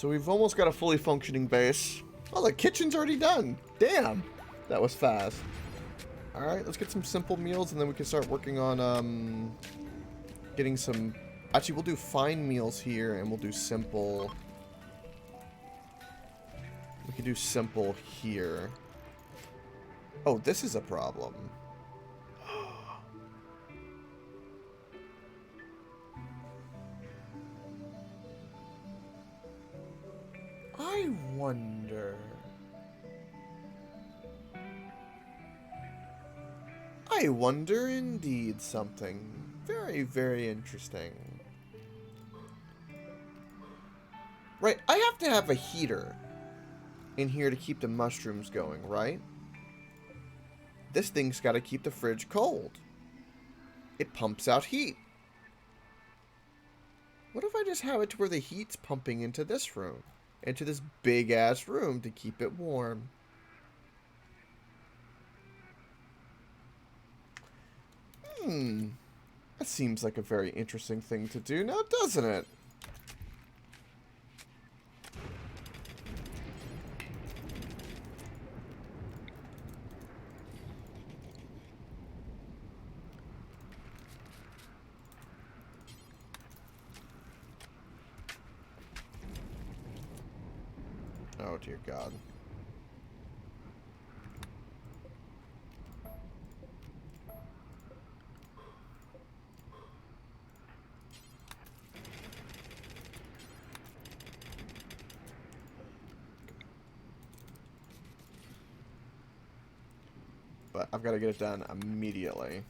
So we've almost got a fully functioning base. Oh, the kitchen's already done. Damn. That was fast. Alright, let's get some simple meals and then we can start working on getting some... Actually, we'll do fine meals here and we'll do simple... We can do simple here. Oh, this is a problem. I wonder... I wonder indeed something very, very interesting. Right, I have to have a heater in here to keep the mushrooms going, right? This thing's got to keep the fridge cold. It pumps out heat. What if I just have it to where the heat's pumping into this room? Into this big-ass room to keep it warm? That seems like a very interesting thing to do now, doesn't it? Oh, dear God. But I've got to get it done immediately.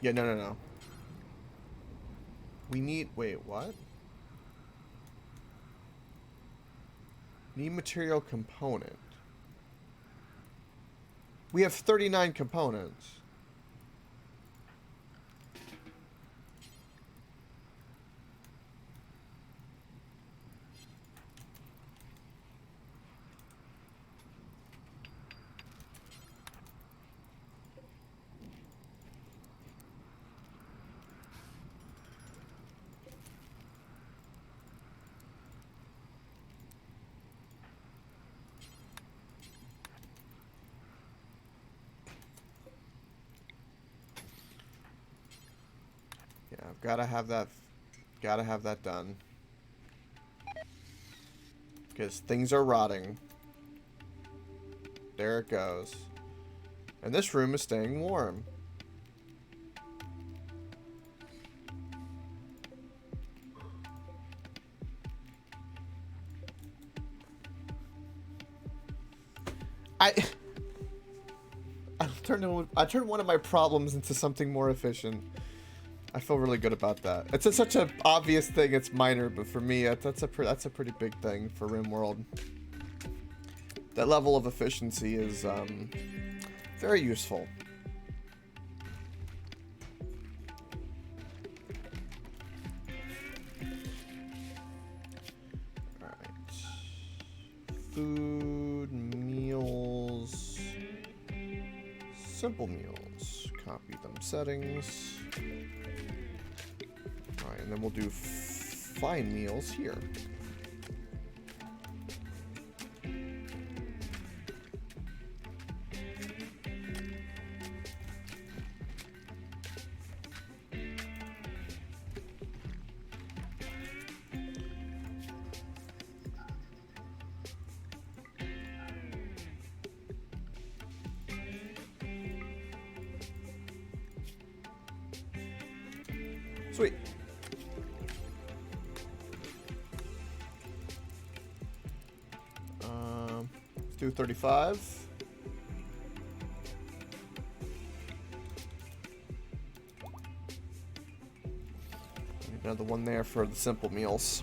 Yeah, no. We need... Wait, what? Need material component. We have 39 components. Yeah, I've gotta have that done. Because things are rotting. There it goes. And this room is staying warm. I turned one of my problems into something more efficient. I feel really good about that. It's such an obvious thing. It's minor, but for me, that's a pretty big thing for RimWorld. That level of efficiency is very useful. All right. Food, meals, simple meals. Copy them settings. Alright, and then we'll do fine meals here. Sweet. Let's do 35. Another one there for the simple meals.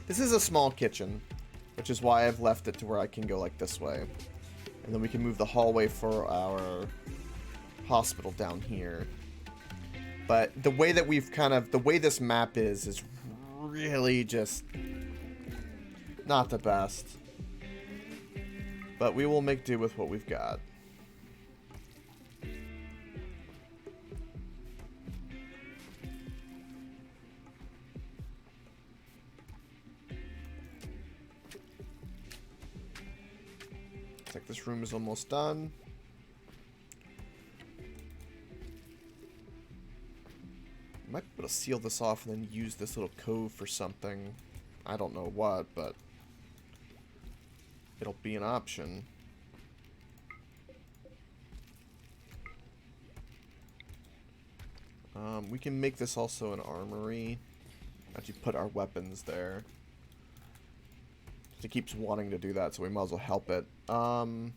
This is a small kitchen, which is why I've left it to where I can go like this way. And then we can move the hallway for our hospital down here. But the way that we've the way this map is really just not the best. But we will make do with what we've got. Looks like this room is almost done. Might be able to seal this off and then use this little cove for something. I don't know what, but it'll be an option. We can make this also an armory. Actually put our weapons there. It keeps wanting to do that, so we might as well help it. I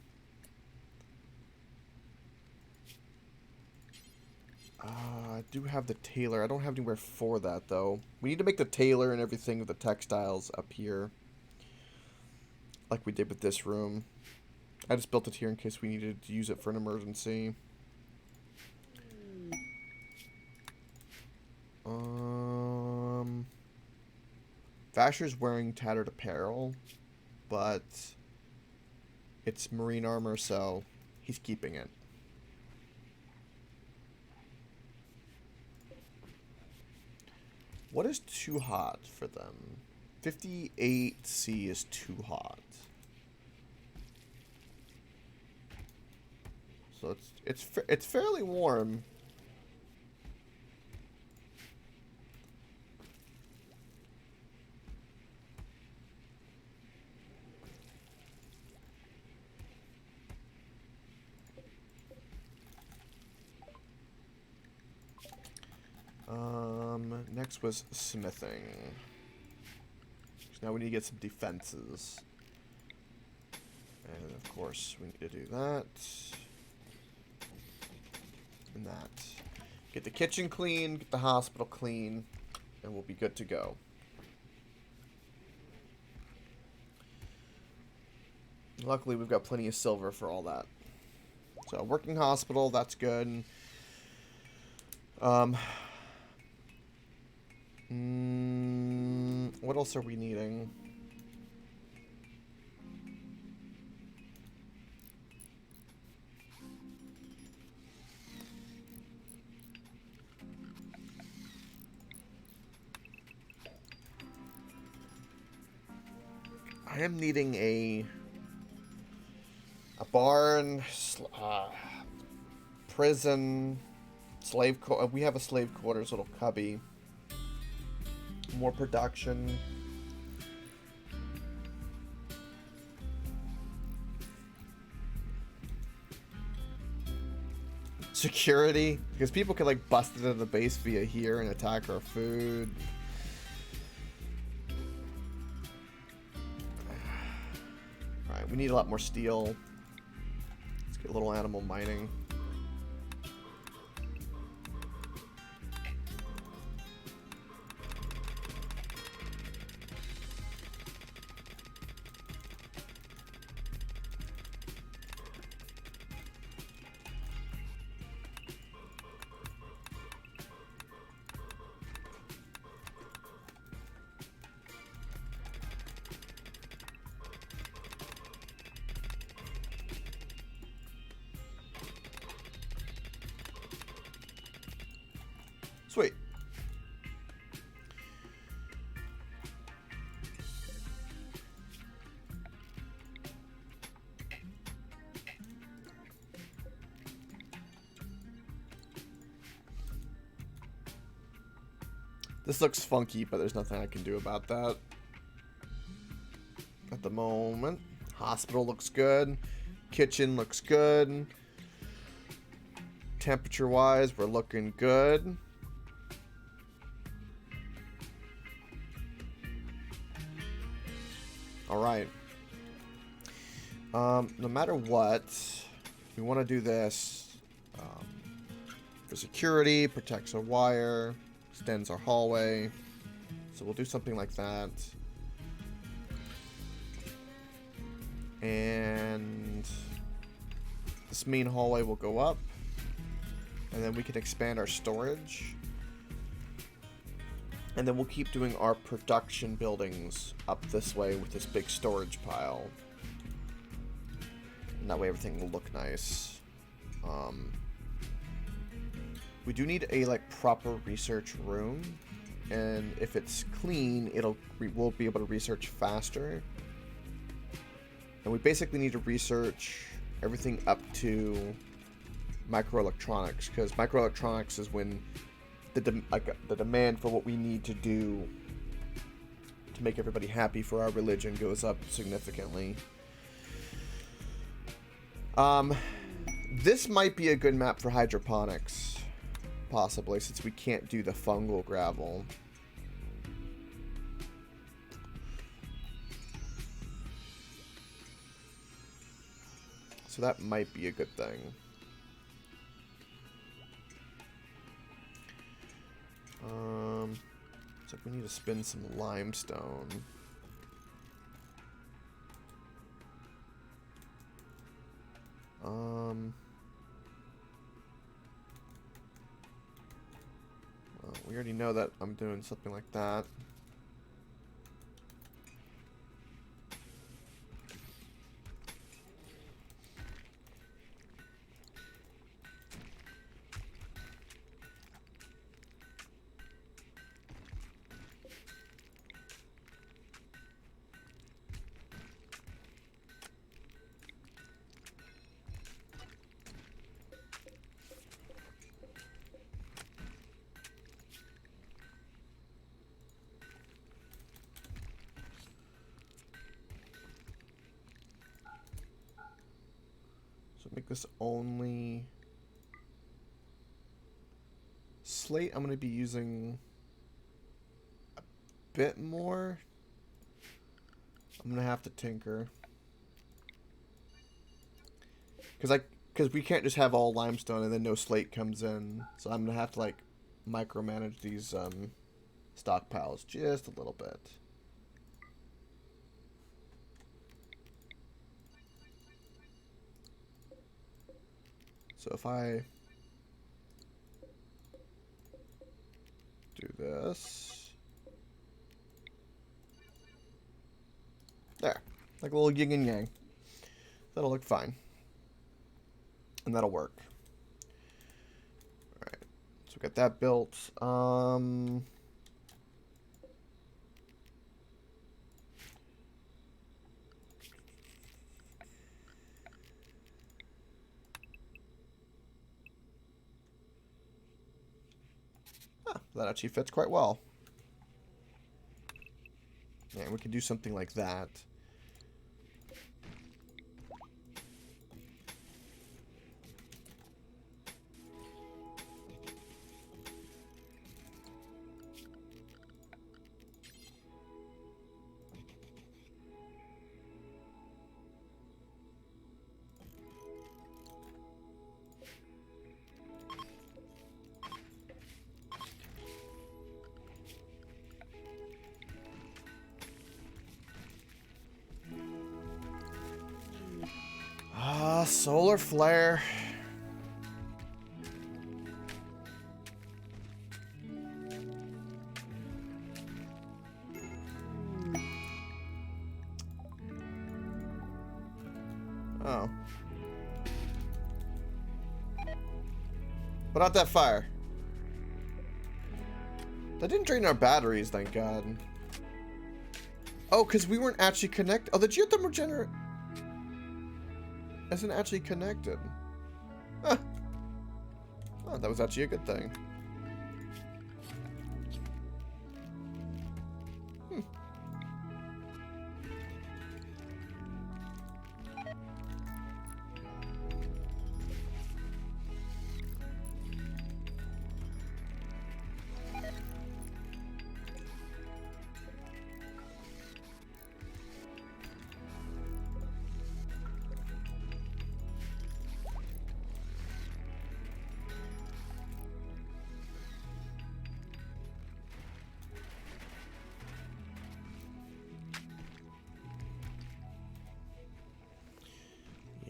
do have the tailor. I don't have anywhere for that, though. We need to make the tailor and everything with the textiles up here. Like we did with this room. I just built it here in case we needed to use it for an emergency. Vasher's wearing tattered apparel, but it's marine armor, so he's keeping it. What is too hot for them? 58C is too hot. So it's fairly warm. Next was smithing. So now we need to get some defenses. And of course we need to do that. And that. Get the kitchen clean, get the hospital clean, and we'll be good to go. Luckily we've got plenty of silver for all that. So working hospital, that's good. What else are we needing? I am needing a barn, prison, slave. We have a slave quarters, little cubby. More production. Security, because people can like bust into the base via here and attack our food. Alright, we need a lot more steel. Let's get a little animal mining. Sweet. This looks funky, but there's nothing I can do about that at the moment. Hospital looks good. Kitchen looks good. Temperature-wise, we're looking good. Alright. No matter what, we want to do this for security, protects our wire, extends our hallway. So we'll do something like that. And this main hallway will go up. And then we can expand our storage. And then we'll keep doing our production buildings up this way with this big storage pile. And that way everything will look nice. We do need a proper research room, and if it's clean, we'll be able to research faster. And we basically need to research everything up to microelectronics, because microelectronics is when the demand for what we need to do to make everybody happy for our religion goes up significantly. This might be a good map for hydroponics, possibly, since we can't do the fungal gravel. So that might be a good thing. Looks like we need to spin some limestone. Well, we already know that I'm doing something like that. Make this only slate. I'm going to be using a bit more. I'm going to have to tinker. Because we can't just have all limestone and then no slate comes in. So I'm going to have to micromanage these stockpiles just a little bit. So if I do this, there, like a little yin and yang, that'll look fine, and that'll work. All right, so we got that built. That actually fits quite well. Yeah, we can do something like that. Solar flare. Oh. Put out that fire. That didn't drain our batteries, thank God. Oh, because we weren't actually connected. Oh, the geothermal generator isn't actually connected. Huh. Oh, that was actually a good thing.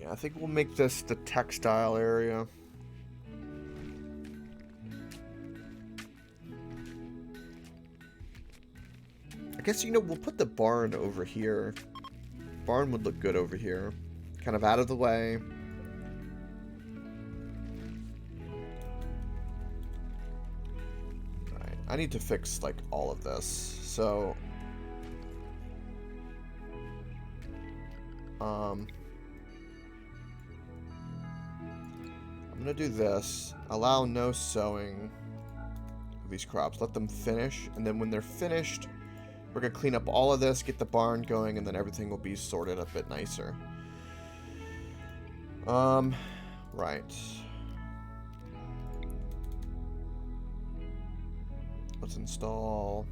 I think we'll make this the textile area. guess, you know, we'll put the barn over here. Barn would look good over here. Kind of out of the way. Alright, I need to fix, like, all of this. So... I'm gonna do this. Allow no sowing of these crops. Let them finish, and then when they're finished, we're gonna clean up all of this, get the barn going, and then everything will be sorted a bit nicer. Right. Let's install...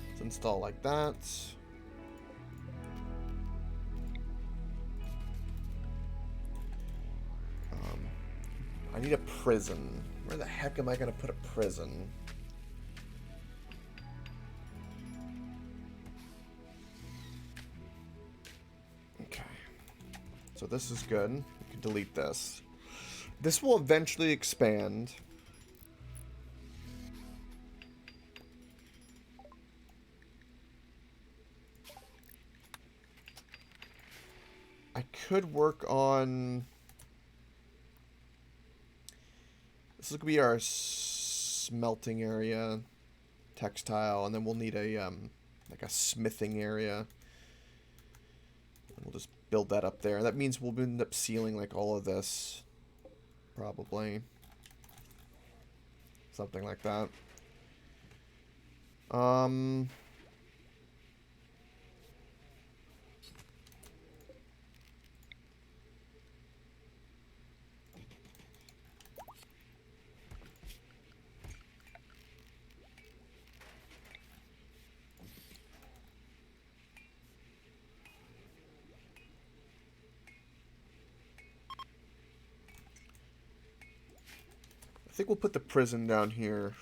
Let's install like that. I need a prison. Where the heck am I going to put a prison? Okay. So this is good. We can delete this. This will eventually expand. I could work on... This is going to be our smelting area, textile, and then we'll need a, like a smithing area. And we'll just build that up there. That means we'll end up sealing, like, all of this. Probably. Something like that. I think we'll put the prison down here.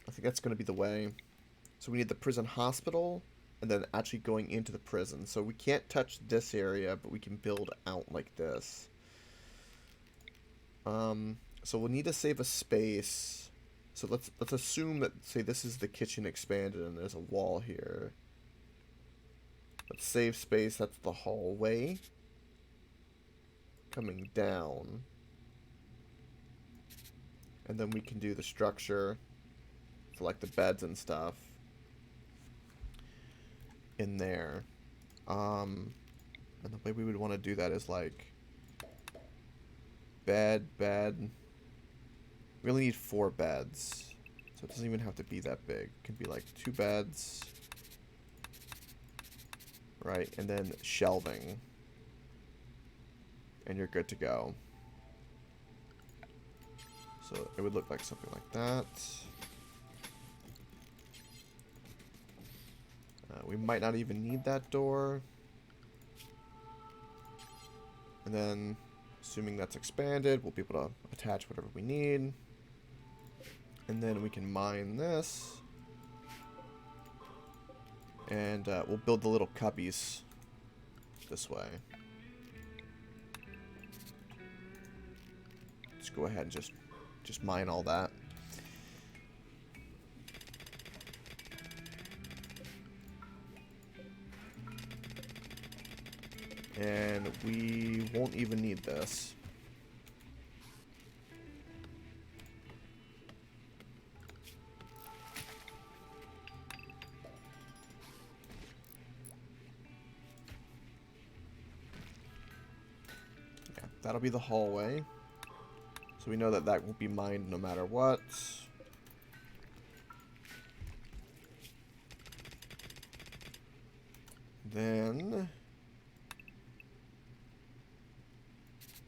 I think that's going to be the way. So we need the prison hospital, and then actually going into the prison. So we can't touch this area, but we can build out like this. So we'll need to save a space. So let's assume that, say, this is the kitchen expanded, and there's a wall here. Let's save space. That's the hallway coming down. And then we can do the structure for, like, the beds and stuff in there. And the way we would want to do that is, like, bed. We only need 4 beds. So it doesn't even have to be that big. It can be, like, 2 beds. Right, and then shelving. And you're good to go. So it would look like something like that. We might not even need that door. And then, assuming that's expanded, we'll be able to attach whatever we need. And then we can mine this. And we'll build the little cubbies this way. Let's go ahead and just mine all that. And we won't even need this. Yeah, that'll be the hallway. So we know that that will be mined no matter what. Then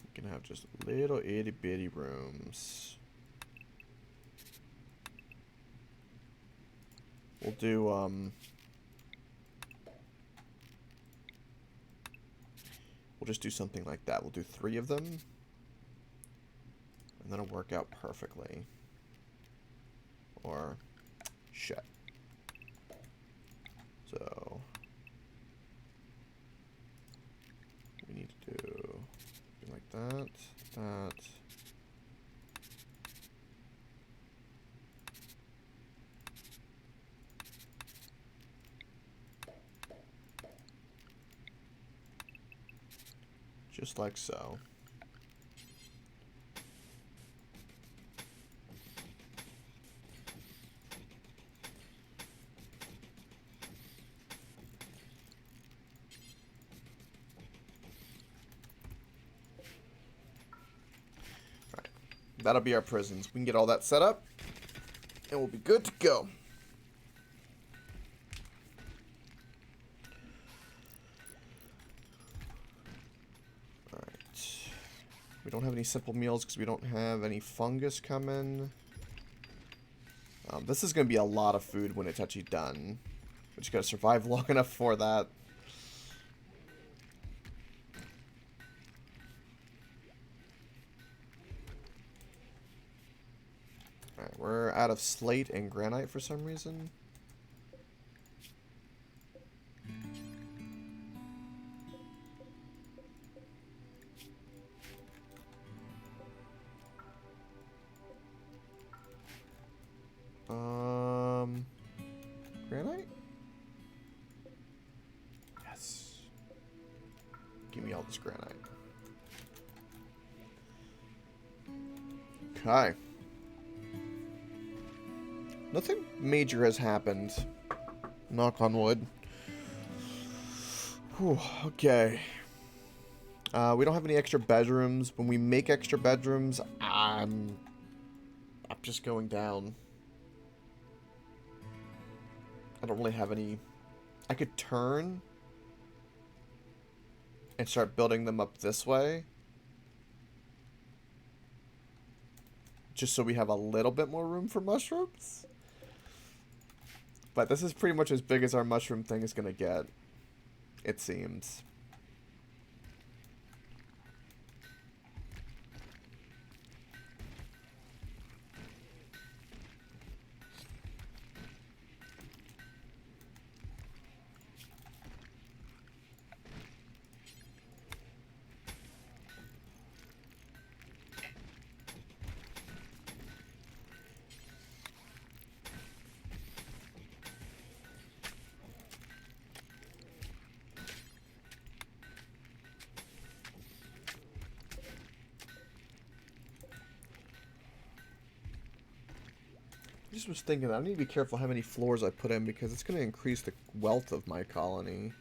we can have just little itty bitty rooms. We'll do we'll just do something like that. We'll do 3 of them. And that'll work out perfectly. Or, shit. So, we need to do something like that, Just like so. Alright. That'll be our prisons. We can get all that set up, and we'll be good to go. We don't have any simple meals because we don't have any fungus coming. This is going to be a lot of food when it's actually done. We just got to survive long enough for that. Alright, we're out of slate and granite for some reason. Granite? Yes. Give me all this granite. Okay. Nothing major has happened. Knock on wood. Whew, okay. We don't have any extra bedrooms. When we make extra bedrooms, I'm just going down. I don't really have any. I could turn and start building them up this way. Just so we have a little bit more room for mushrooms. But this is pretty much as big as our mushroom thing is going to get. It seems. I just was thinking I need to be careful how many floors I put in because it's going to increase the wealth of my colony.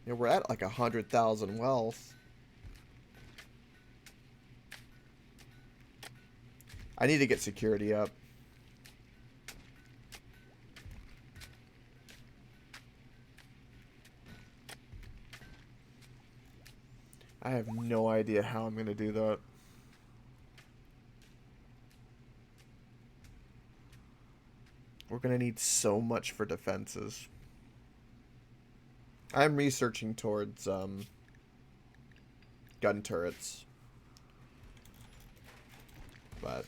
You know, we're at like 100,000 wealth. I need to get security up. I have no idea how I'm going to do that. We're going to need so much for defenses. I'm researching towards gun turrets. But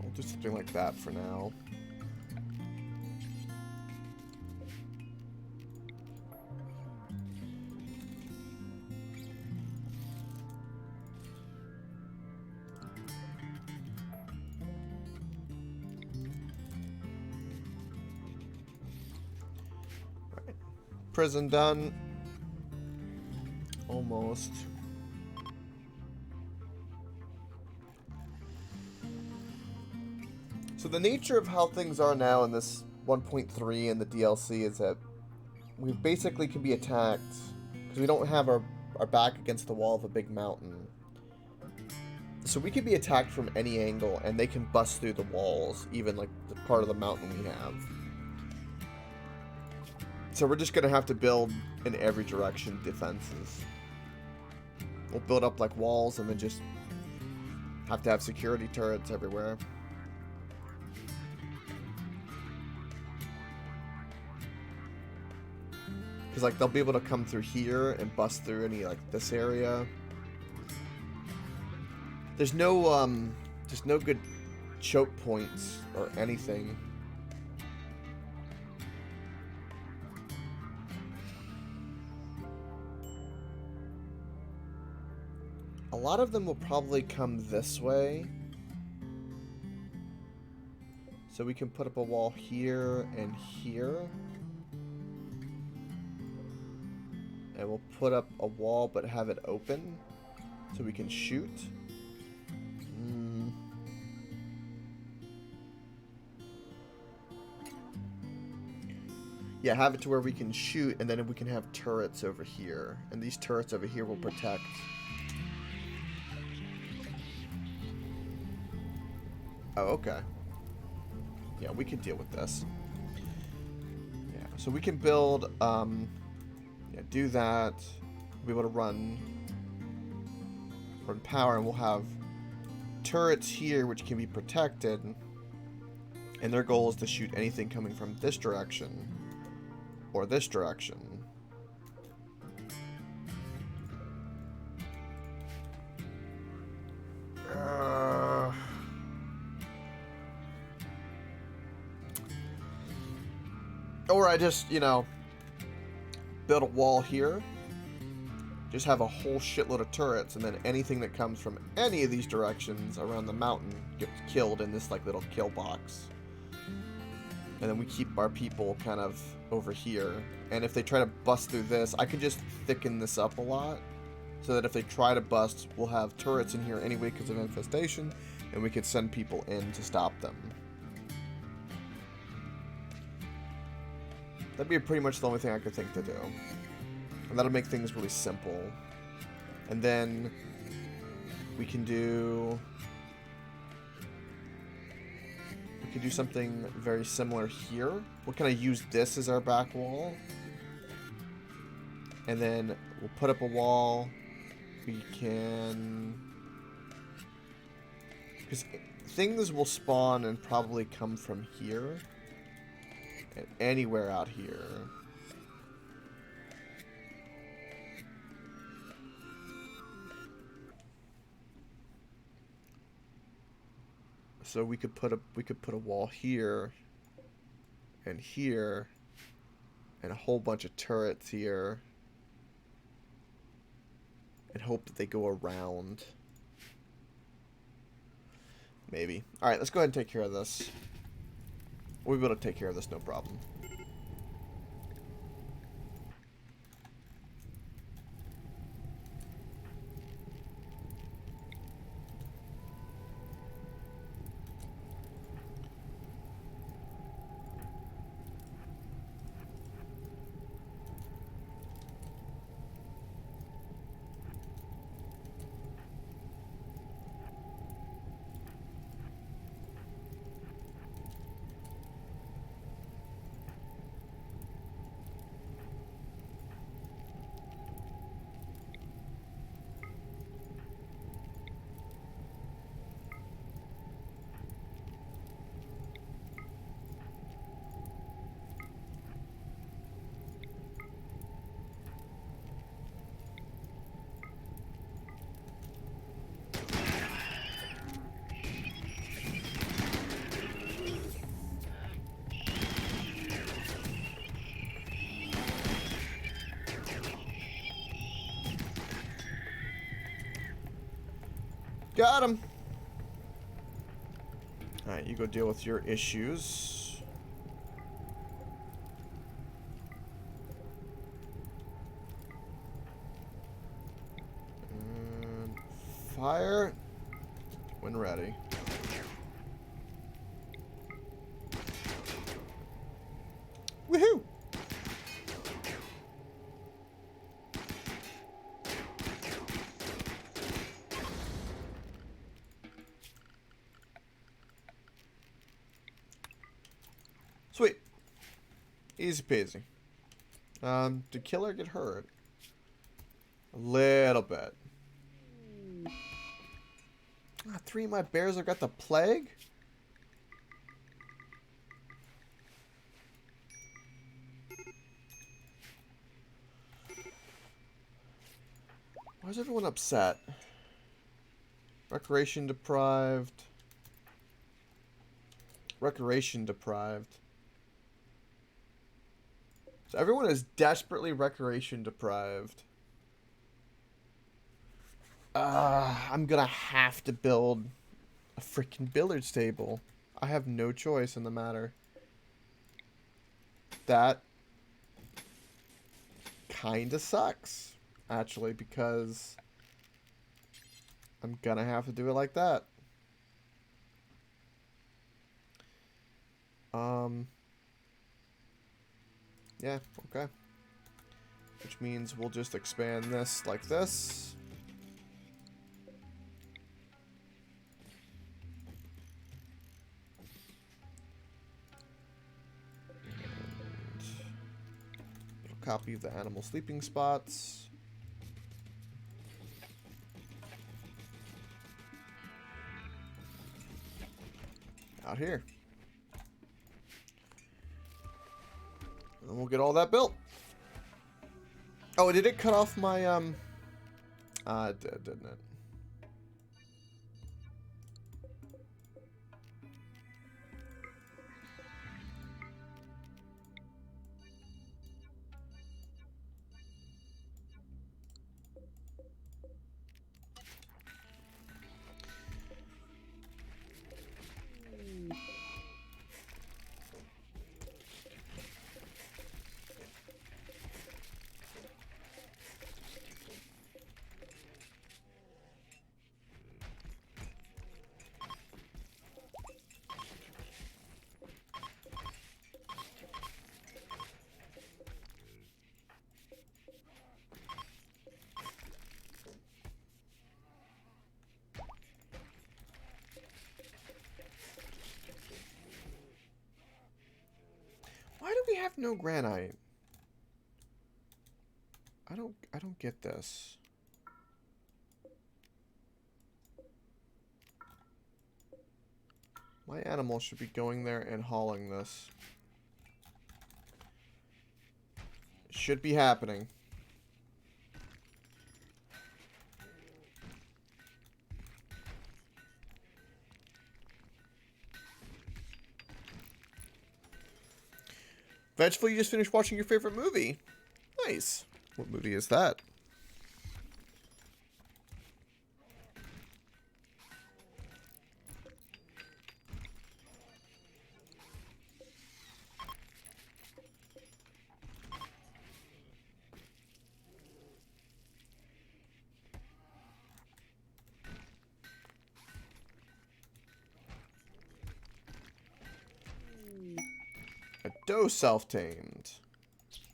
we'll do something like that for now. Right. Prison done. Almost. So the nature of how things are now in this 1.3 and the DLC is that we basically can be attacked because we don't have our back against the wall of a big mountain. So we can be attacked from any angle and they can bust through the walls, even like the part of the mountain we have. So we're just going to have to build in every direction defenses. We'll build up like walls and then just Have to have security turrets everywhere. Because, like, they'll be able to come through here and bust through any, like, this area. There's no good choke points or anything. A lot of them will probably come this way. So we can put up a wall here and here. And we'll put up a wall but have it open so we can shoot. Yeah, have it to where we can shoot, and then we can have turrets over here. And these turrets over here will protect. Oh, okay. Yeah, we can deal with this. Yeah, so we can build, do that. We'll be able to run power, and we'll have turrets here which can be protected. And their goal is to shoot anything coming from this direction or this direction. Or I just, build a wall here. Just have a whole shitload of turrets, and then anything that comes from any of these directions around the mountain gets killed in this, like, little kill box. And then we keep our people kind of over here. And if they try to bust through this, I can just thicken this up a lot. So that if they try to bust, we'll have turrets in here anyway because of infestation. And we could send people in to stop them. That'd be pretty much the only thing I could think to do. And that'll make things really simple. And then we can do... We could do something very similar here. We'll kind of use this as our back wall. And then we'll put up a wall. We can... Because things will spawn and probably come from here. And anywhere out here. So we could put a wall here and here and a whole bunch of turrets here and hope that they go around. Maybe. Alright, let's go ahead and take care of this. We'll be able to take care of this, no problem. Got him. Alright, you go deal with your issues. And fire when ready. Woohoo! Sweet. Easy peasy. Did Killer get hurt? A little bit. Ah, 3 of my bears have got the plague? Why is everyone upset? Recreation deprived. Recreation deprived. So everyone is desperately recreation deprived. I'm gonna have to build a freaking billiards table. I have no choice in the matter. That kinda sucks, actually, because I'm gonna have to do it like that. Yeah, okay. Which means we'll just expand this like this. And copy the animal sleeping spots. Out here. And then we'll get all that built. Oh, did it cut off my, it did, didn't it? Why do we have no granite? I don't get this. My animal should be going there and hauling this. It should be happening. Vengeful, you just finished watching your favorite movie. Nice. What movie is that? A doe self-tamed.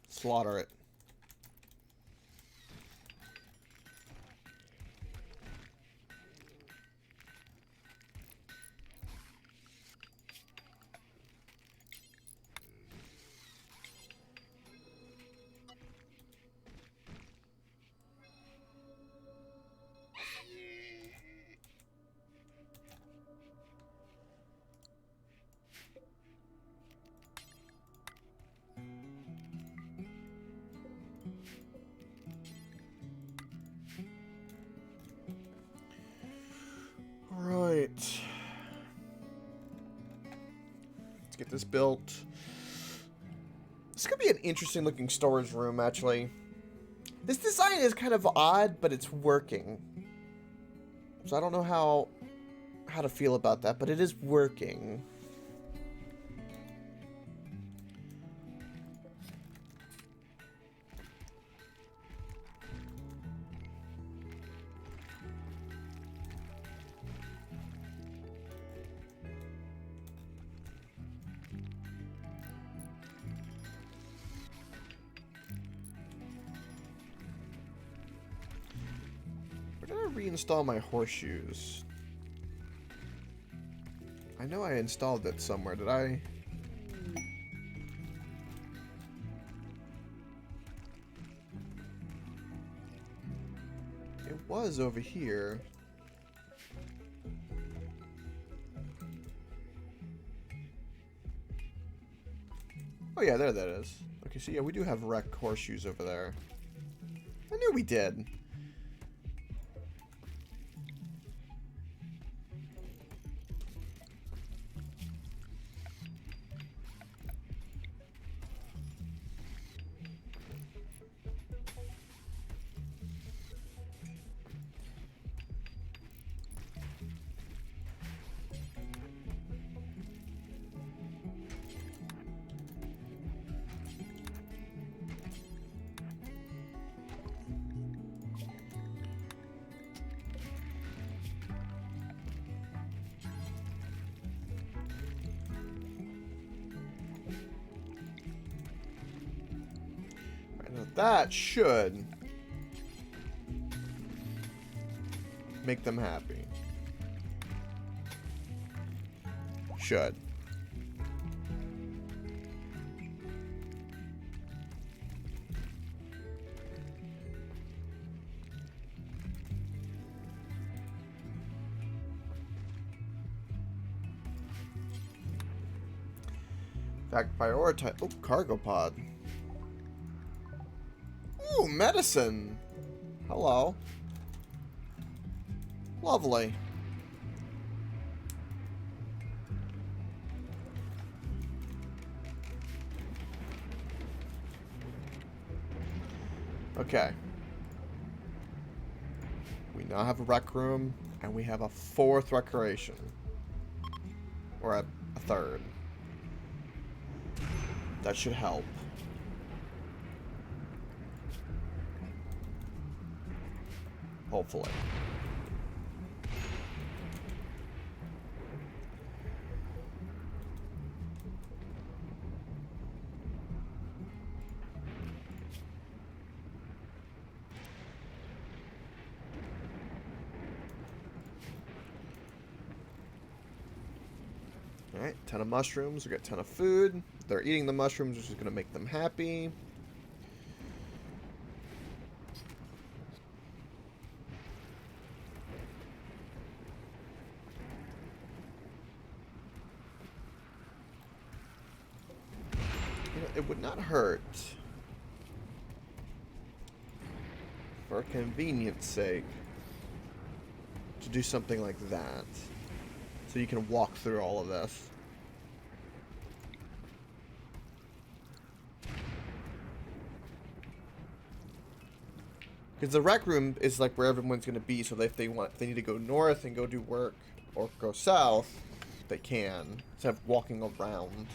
Slaughter it. Right. Let's get this built. This could be an interesting looking storage room, actually. This design is kind of odd, but it's working. So I don't know how to feel about that, but it is working. Where did I reinstall my horseshoes? I know I installed it somewhere. Did I? It was over here. Oh yeah, there that is. Okay, so yeah, we do have wreck horseshoes over there. I knew we did. Now that should make them happy. Should. In fact, prioritize. Oh, cargo pod. Ooh, medicine. Hello. Lovely. Okay. We now have a rec room, and we have a fourth recreation. Or a third. That should help. Hopefully. Alright, 10 of mushrooms. We got 10 of food. They're eating the mushrooms, which is going to make them happy. You know, it would not hurt, for convenience sake, to do something like that. So you can walk through all of this. Because the rec room is like where everyone's going to be, so if they need to go north and go do work, or go south, they can, instead of walking around.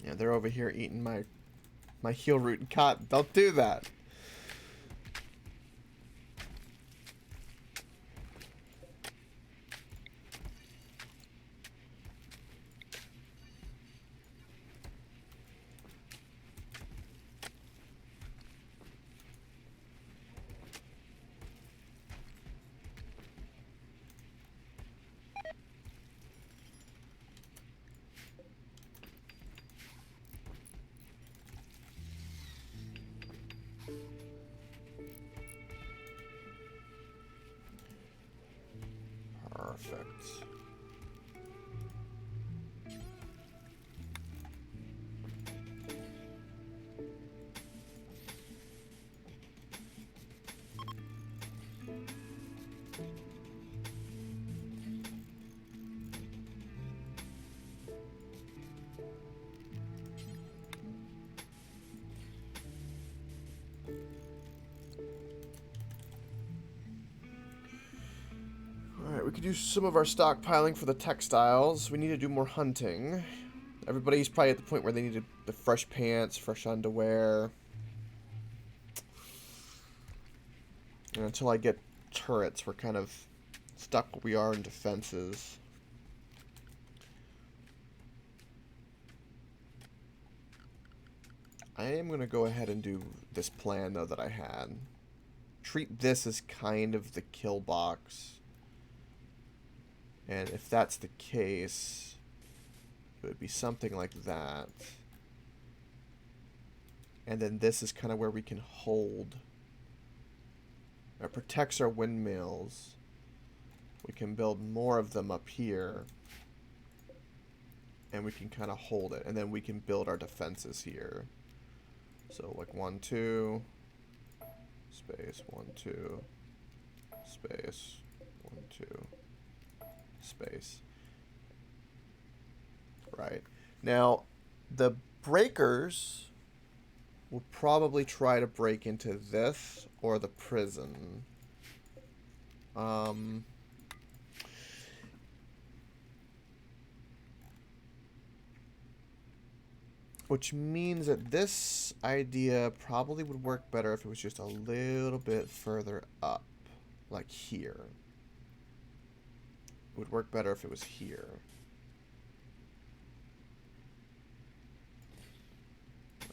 Yeah, they're over here eating my heel root and cotton. Don't do that. Perfect. Alright, we could use some of our stockpiling for the textiles. We need to do more hunting. Everybody's probably at the point where they need the fresh pants, fresh underwear. And until I get turrets, we're kind of stuck where we are in defenses. I am going to go ahead and do this plan, though, that I had. treat this as kind of the kill box. And if that's the case, it would be something like that. And then this is kind of where we can hold. It protects our windmills. We can build more of them up here. And we can kind of hold it. And then we can build our defenses here. So like 1, 2, space, 1, 2, space, 1, 2, space. Right. Now, the breakers will probably try to break into this or the prison. Which means that this idea probably would work better if it was just a little bit further up, like here. It would work better if it was here.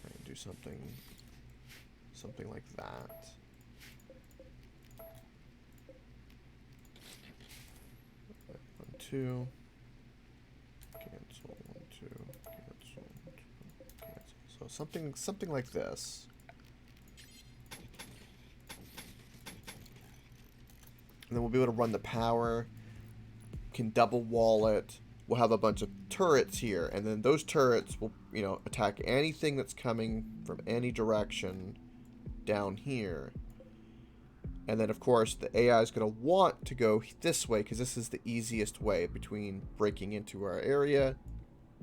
Right, do something like that. Right, 1, 2. Cancel 1, 2. Cancel 1, 2. So something like this. And then we'll be able to run the power. Can double wall it. We'll have a bunch of turrets here, and then those turrets will, you know, attack anything that's coming from any direction down here. And then of course the AI is going to want to go this way because this is the easiest way between breaking into our area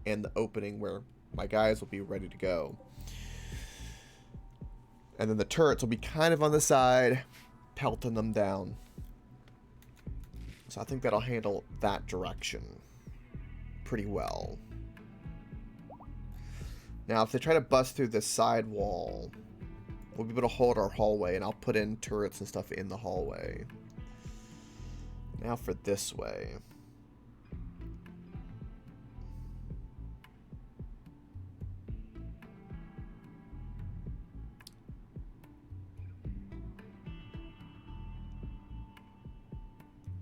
and the opening where my guys will be ready to go. And then the turrets will be kind of on the side, pelting them down. So I think that'll handle that direction pretty well. Now, if they try to bust through this side wall, we'll be able to hold our hallway, and I'll put in turrets and stuff in the hallway. Now for this way.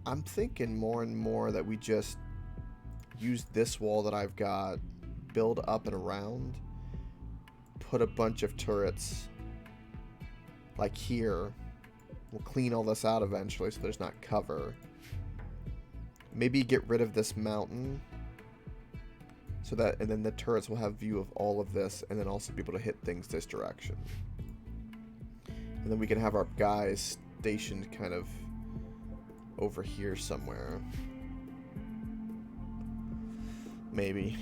I'm thinking more and more that we just use this wall that I've got, build up and around, put a bunch of turrets like here. We'll clean all this out eventually so there's not cover. Maybe get rid of this mountain so that, and then the turrets will have view of all of this and then also be able to hit things this direction. And then we can have our guys stationed kind of over here somewhere. Maybe.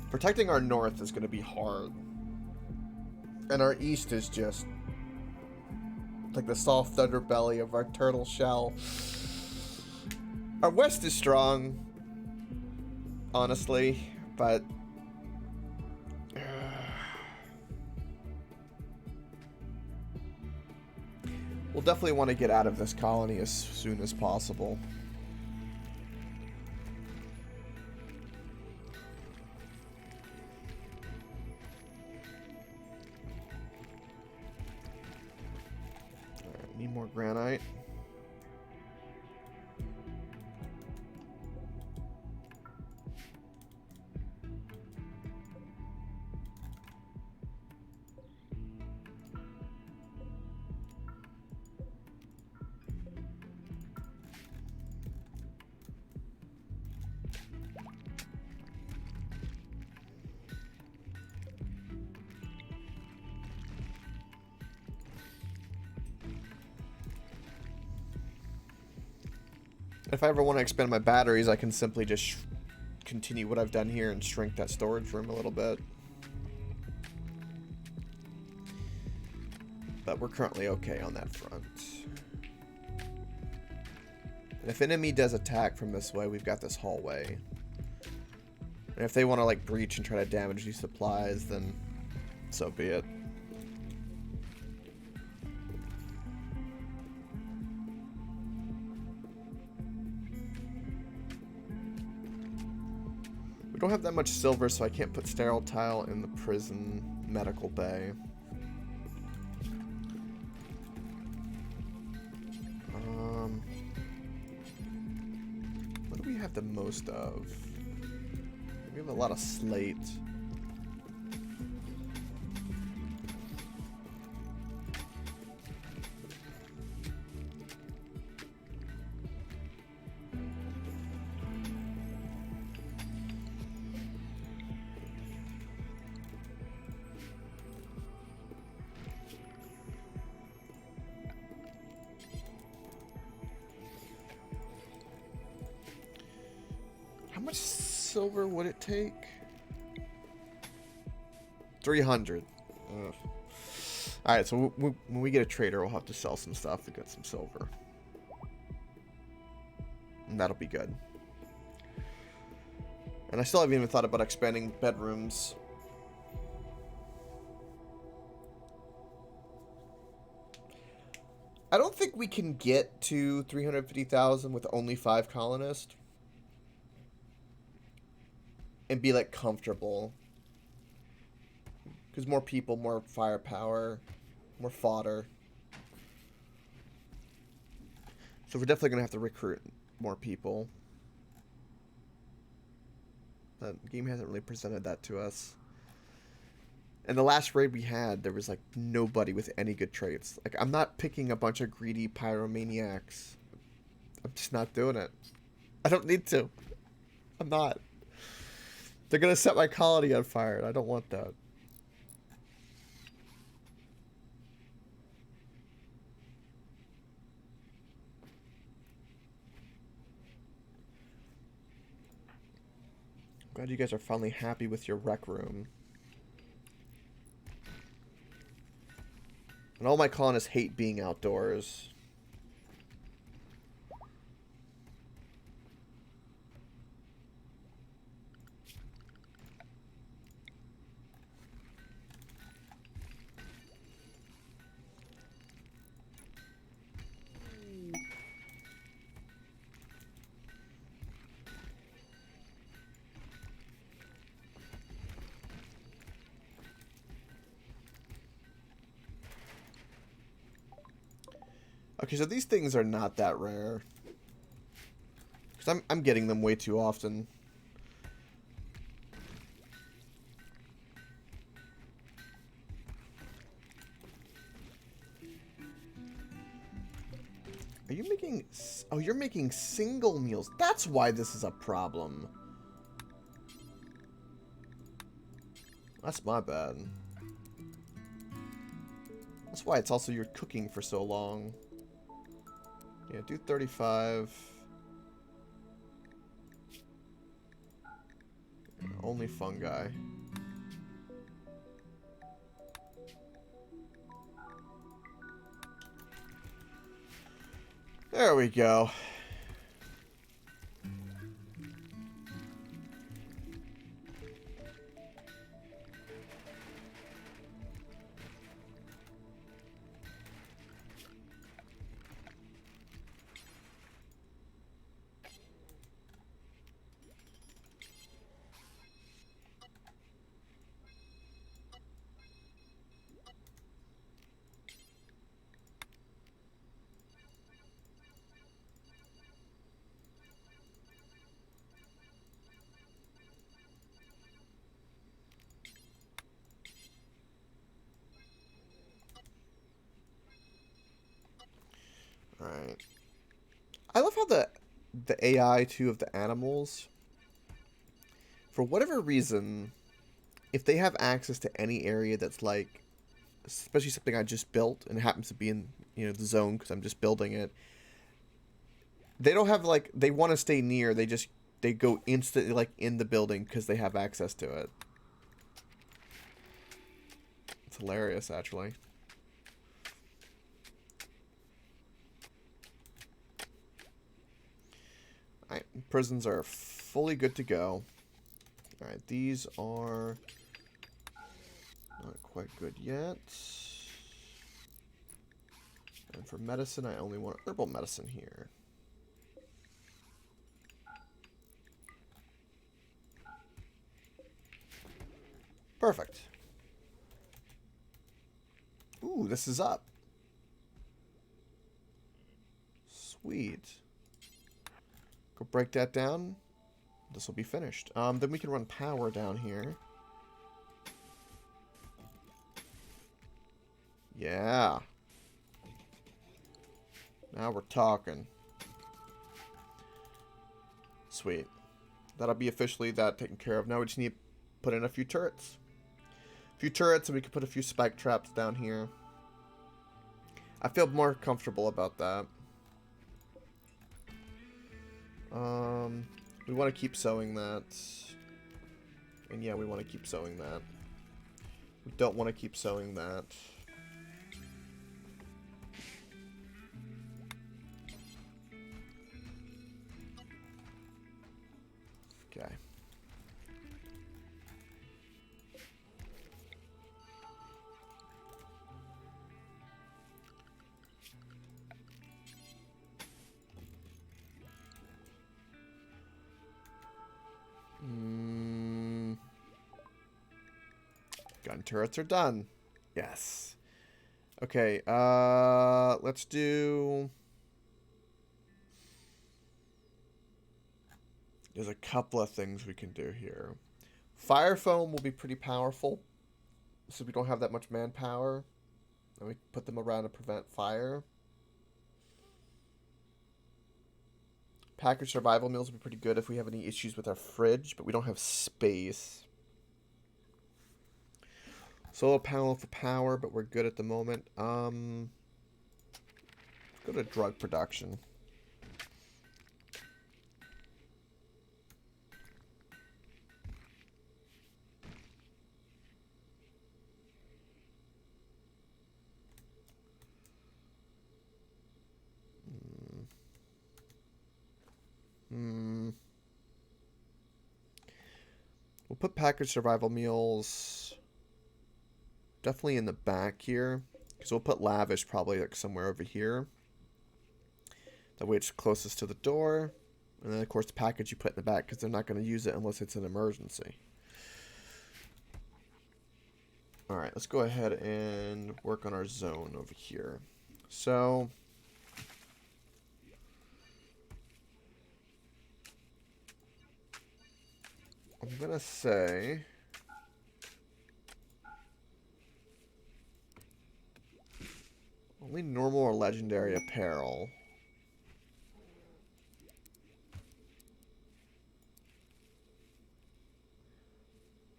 Protecting our north is going to be hard. And our east is just like the soft underbelly of our turtle shell. Our west is strong, honestly, but we'll definitely want to get out of this colony as soon as possible. Alright, need more granite. If I ever want to expand my batteries, I can simply just continue what I've done here and shrink that storage room a little bit. But we're currently okay on that front. And if an enemy does attack from this way, we've got this hallway. And if they want to like breach and try to damage these supplies, then so be it. don't have that much silver, so I can't put sterile tile in the prison medical bay. What do we have the most of? We have a lot of slate. How much silver would it take? 300. Ugh. Alright, so when we get a trader, we'll have to sell some stuff to get some silver. And that'll be good. And I still haven't even thought about expanding bedrooms. I don't think we can get to 350,000 with only 5 colonists. And be, like, comfortable. Because more people, more firepower, more fodder. So we're definitely going to have to recruit more people. The game hasn't really presented that to us. And the last raid we had, there was, like, nobody with any good traits. Like, I'm not picking a bunch of greedy pyromaniacs. I'm just not doing it. I don't need to. I'm not. They're going to set my colony on fire, and I don't want that. Glad you guys are finally happy with your rec room. And all my colonists hate being outdoors. Okay, so these things are not that rare. Because I'm getting them way too often. Are you making... Oh, you're making single meals. That's why this is a problem. That's my bad. That's why it's also you're cooking for so long. Yeah, do 35. Only fungi. There we go. Alright. I love how the AI too of the animals, for whatever reason, if they have access to any area that's like, especially something I just built and it happens to be in, you know, the zone because I'm just building it, they don't have like, they want to stay near, they go instantly like in the building because they have access to it. It's hilarious, actually. Alright, prisons are fully good to go. Alright, these are not quite good yet. And for medicine, I only want herbal medicine here. Perfect. Ooh, this is up. Sweet. Go break that down. This will be finished. Then we can run power down here. Yeah. Now we're talking. Sweet. That'll be officially that taken care of. Now we just need to put in a few turrets. A few turrets, and we can put a few spike traps down here. I feel more comfortable about that. We want to keep sewing that. And yeah, we want to keep sewing that. We don't want to keep sewing that. Okay. Gun turrets are done. Yes. Okay, let's do... There's a couple of things we can do here. Fire foam will be pretty powerful, so we don't have that much manpower. And we put them around to prevent fire. Packaged survival meals will be pretty good if we have any issues with our fridge, but we don't have space. Solar panel for power, but we're good at the moment. Go to drug production. We'll put packaged survival meals definitely in the back here, because we'll put lavish probably like somewhere over here. That way it's closest to the door. And then of course the package you put in the back, because they're not going to use it unless it's an emergency. Alright, let's go ahead and work on our zone over here. So... I'm going to say... only normal or legendary apparel.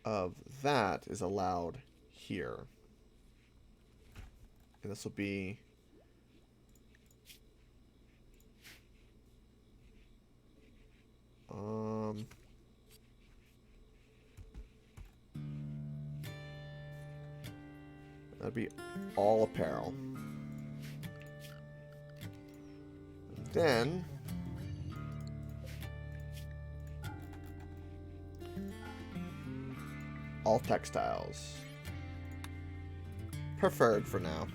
Of that is allowed here. And this will be... that'd be all apparel. And then... all textiles. Preferred for now.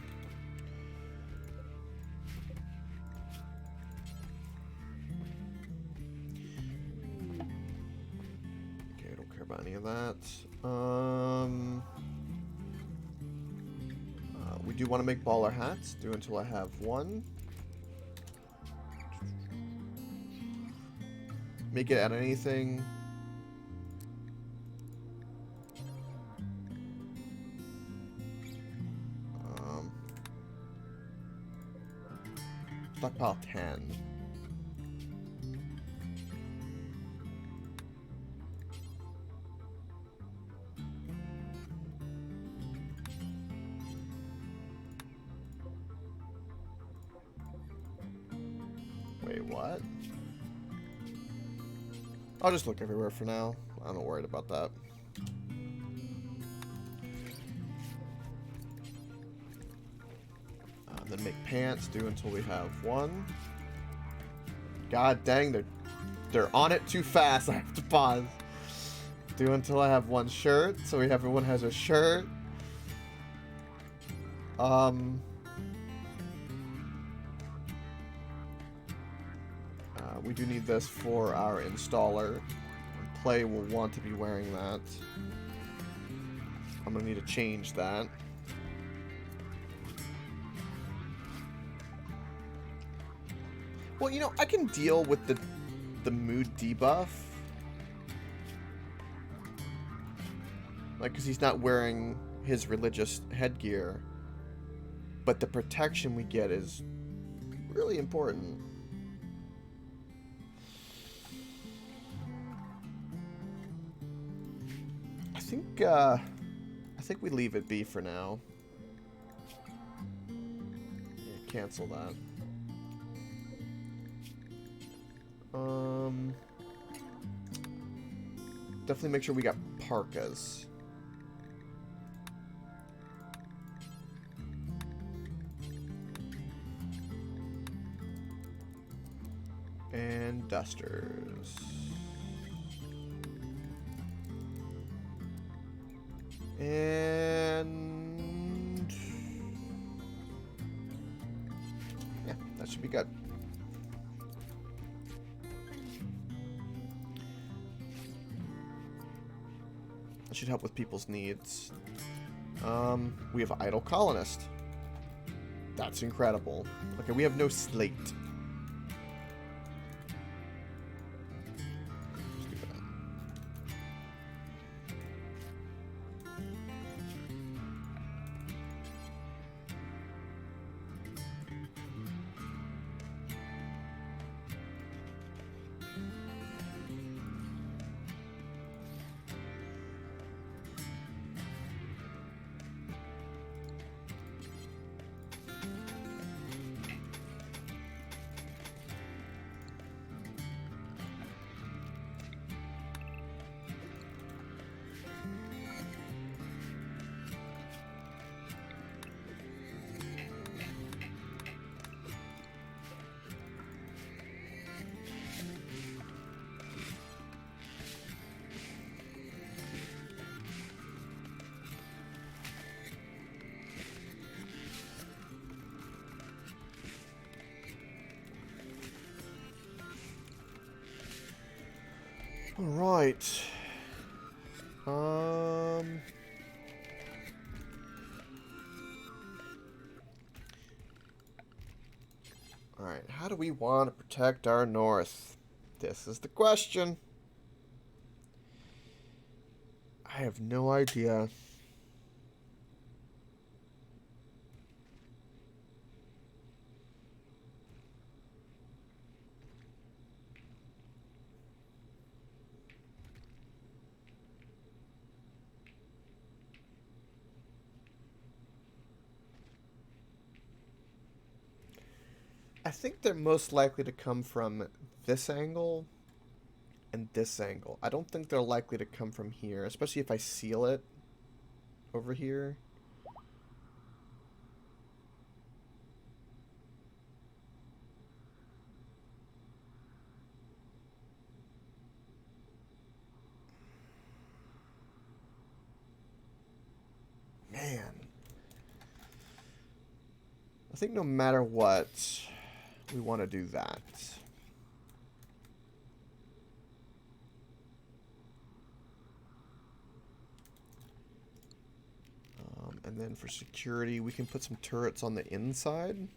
Okay, I don't care about any of that. We do want to make baller hats. Do until I have one. Make it out of anything. Stockpile 10. Wait, what? I'll just look everywhere for now. I'm not worried about that. Then make pants, do until we have one. God dang, they're on it too fast. I have to pause. Do until I have one shirt, so everyone has a shirt. We do need this for our installer. Play will want to be wearing that. I'm gonna need to change that. Well, you know, I can deal with the mood debuff. Like, because he's not wearing his religious headgear. But the protection we get is really important. I think we leave it be for now. Yeah, cancel that. Definitely make sure we got parkas. And dusters. And yeah, that should be good. That should help with people's needs. We have idle colonist. That's incredible. Okay, we have no slate. Let's do that. All right. All right. How do we want to protect our north? This is the question. I have no idea. I think they're most likely to come from this angle and this angle. I don't think they're likely to come from here, especially if I seal it over here. Man. I think no matter what, we want to do that. And then for security, we can put some turrets on the inside.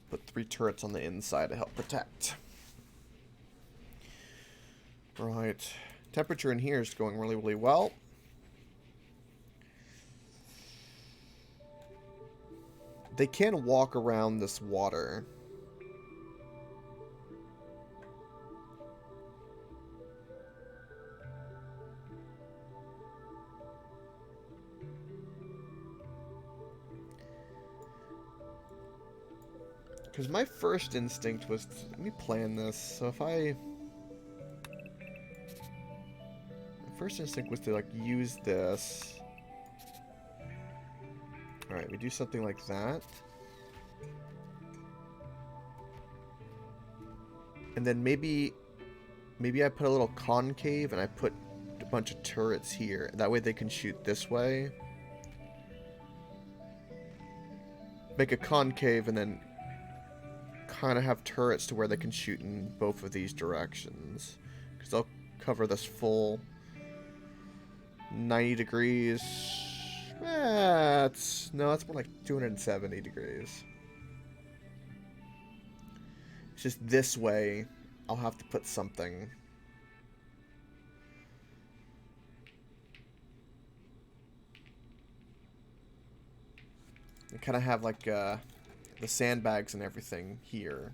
Put 3 turrets on the inside to help protect. Right. Temperature in here is going really, really well. They can walk around this water. Because my first instinct was, let me plan this. So if my first instinct was to like use this. Alright, we do something like that. And then maybe I put a little concave and I put a bunch of turrets here. That way they can shoot this way. Make a concave and then kind of have turrets to where they can shoot in both of these directions. Because they'll cover this full 90 degrees. It's more like 270 degrees. It's just this way, I'll have to put something. And kind of have like the sandbags and everything here.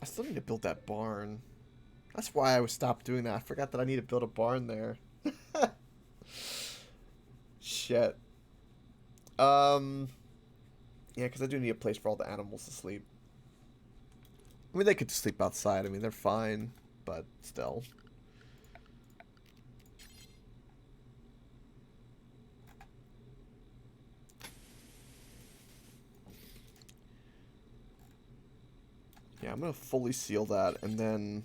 I still need to build that barn. That's why I stopped doing that. I forgot that I need to build a barn there. Shit. Yeah, because I do need a place for all the animals to sleep. I mean, they could sleep outside. I mean, they're fine, but still. Yeah, I'm going to fully seal that, and then...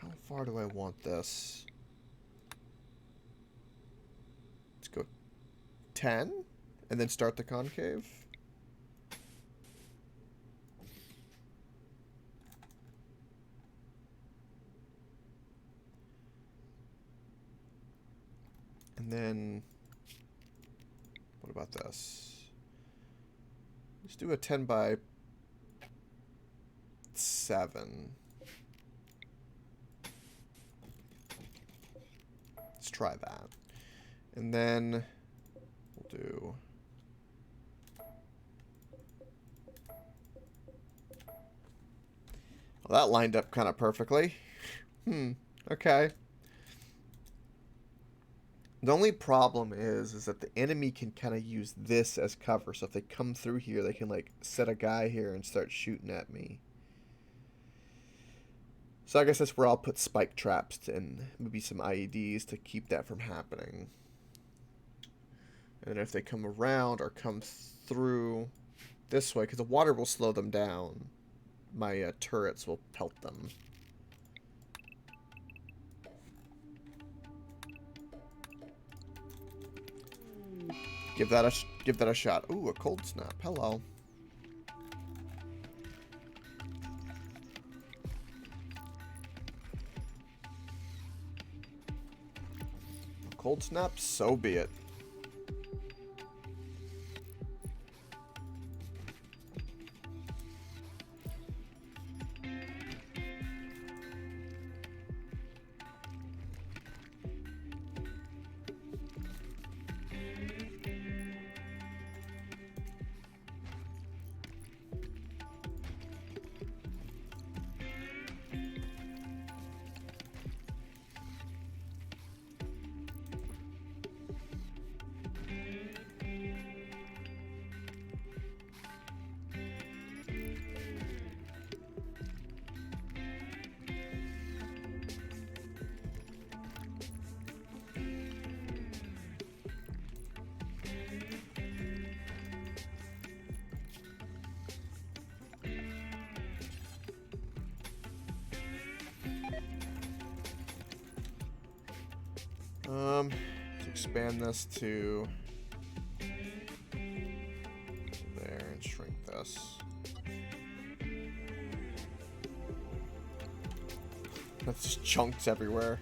How far do I want this? Let's go 10, and then start the concave. And then... What about this? Let's do a 10 by 7. Let's try that. And then we'll do... Well, that lined up kind of perfectly. Okay. The only problem is that the enemy can kind of use this as cover. So if they come through here, they can like set a guy here and start shooting at me. So I guess that's where I'll put spike traps and maybe some IEDs to keep that from happening. And if they come around or come through this way, because the water will slow them down, my turrets will pelt them. Give that a shot. Ooh, a cold snap. Hello. A cold snap, so be it. Let's expand this to there and shrink this. That's just chunks everywhere.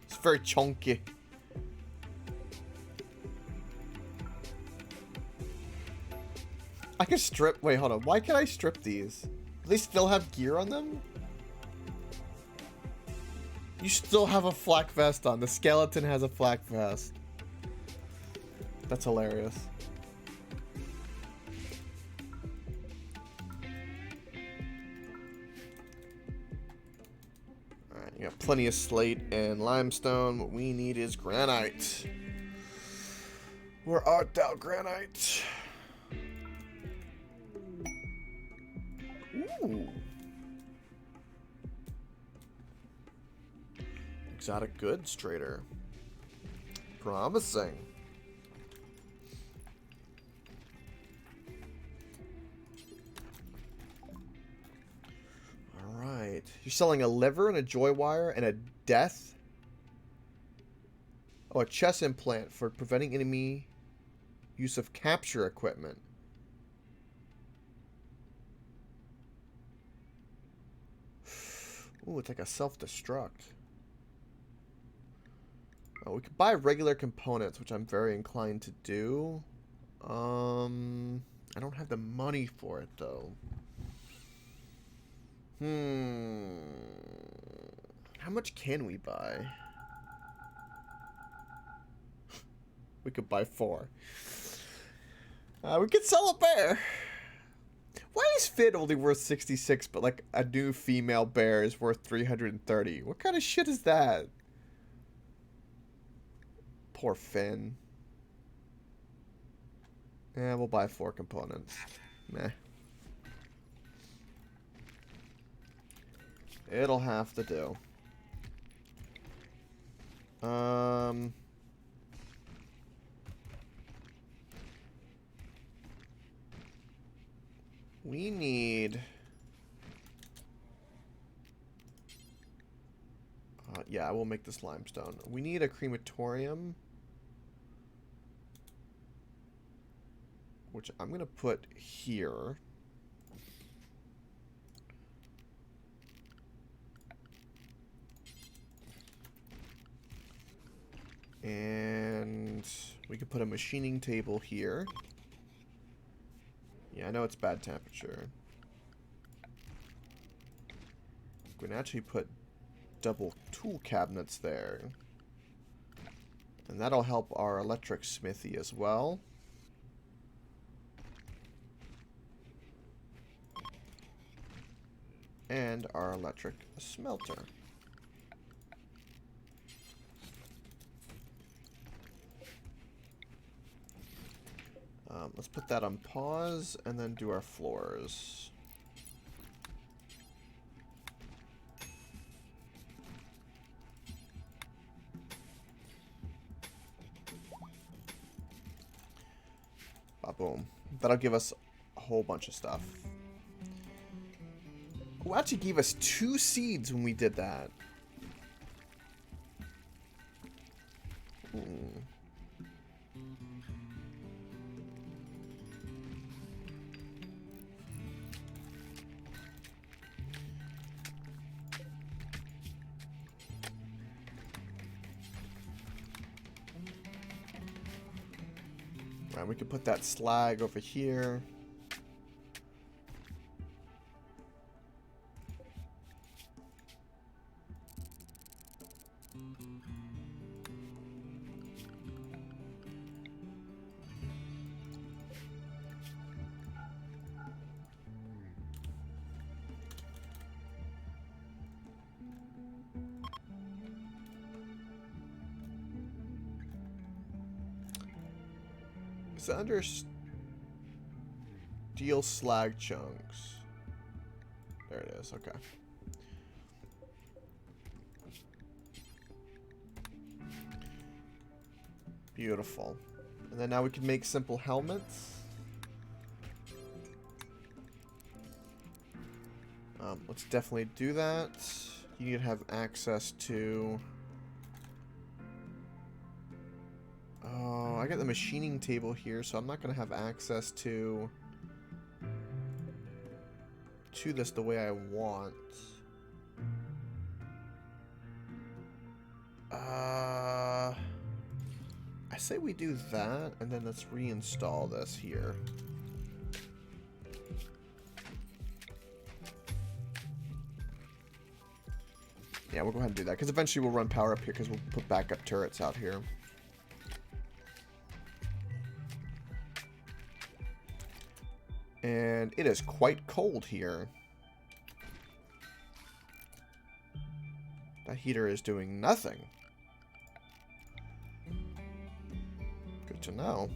It's very chunky. I can strip. Wait, hold on. Why can I strip these? Do they still have gear on them? You still have a flak vest on. The skeleton has a flak vest. That's hilarious. Alright, you got plenty of slate and limestone. What we need is granite. Where art thou, granite? Ooh. Exotic goods trader. Promising. Alright. You're selling a liver and a joy wire and a death. Oh, a chest implant for preventing enemy use of capture equipment. Ooh, it's like a self-destruct. Oh, we could buy regular components, which I'm very inclined to do. I don't have the money for it, though. How much can we buy? We could buy 4. We could sell a bear. Why is Finn only worth 66, but like a new female bear is worth 330? What kind of shit is that? Poor Finn. Yeah, we'll buy 4 components. Meh. It'll have to do. We need... yeah, I will make this limestone. We need a crematorium. Which I'm going to put here. And we could put a machining table here. Yeah, I know it's bad temperature. We can actually put double tool cabinets there. And that'll help our electric smithy as well. And our electric smelter. Let's put that on pause and then do our floors. Boom. That'll give us a whole bunch of stuff. Who actually gave us 2 seeds when we did that? Right, we could put that slag over here. Is it under steel slag chunks? There it is, okay. Beautiful. And then now we can make simple helmets. Let's definitely do that. You need to have access to... Oh, I got the machining table here, so I'm not going to have access to this the way I want. I say we do that, and then let's reinstall this here. Yeah, we'll go ahead and do that, because eventually we'll run power up here, because we'll put backup turrets out here. And it is quite cold here. That heater is doing nothing. Good to know.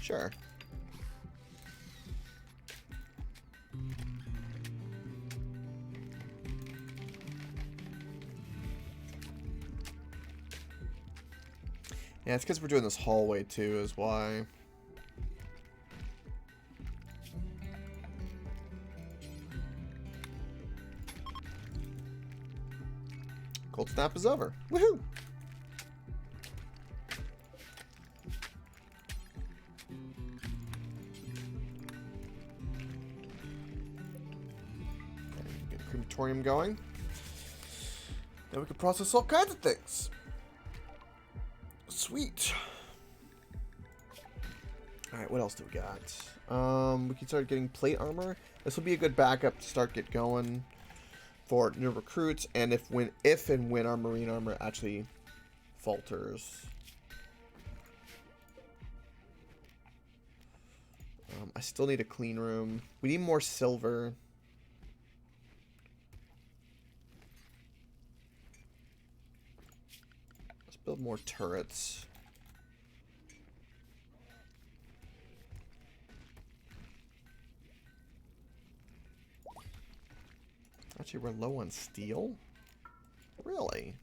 Sure. Yeah, it's because we're doing this hallway too, is why. Cold snap is over. Woohoo! Okay, get a crematorium going. Then we can process all kinds of things. Sweet. Alright, what else do we got? We can start getting plate armor. This will be a good backup to start get going for new recruits, and if and when our marine armor actually falters. I still need a clean room. We need more silver. Let's build more turrets. Actually, we're low on steel? Really?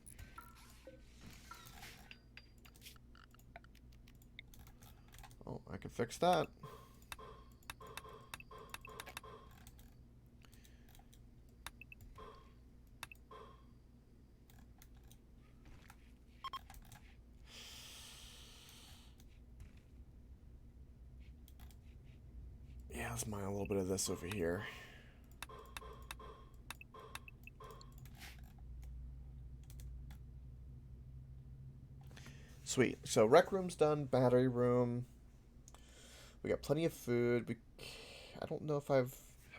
Oh, I can fix that. Yeah, let's mine a little bit of this over here. Sweet. So rec room's done, battery room. We got plenty of food. I don't know if have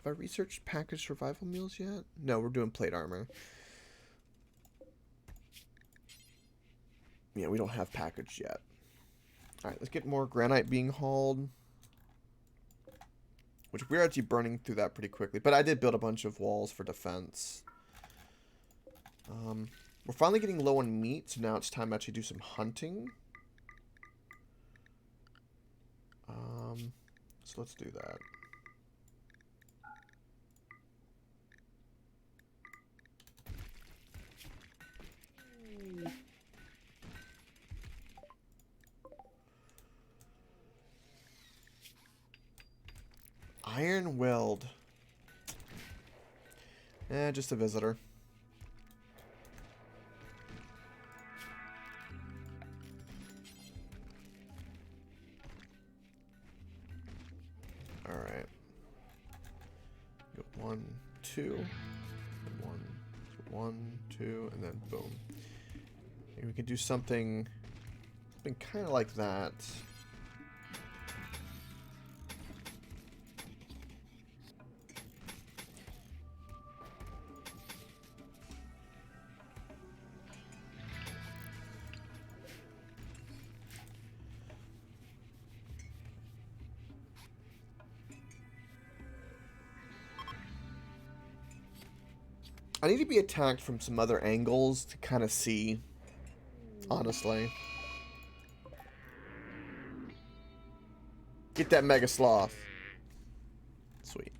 I researched packaged survival meals yet? No, we're doing plate armor. Yeah, we don't have packaged yet. Alright, let's get more granite being hauled. Which we're actually burning through that pretty quickly. But I did build a bunch of walls for defense. We're finally getting low on meat, so now it's time to actually do some hunting. So let's do that. Iron weld. Just a visitor. Alright. Go 1, 2. 1, 2, and then boom. Maybe we can do something kind of like that. I need to be attacked from some other angles to kind of see, honestly. Get that mega sloth. Sweet.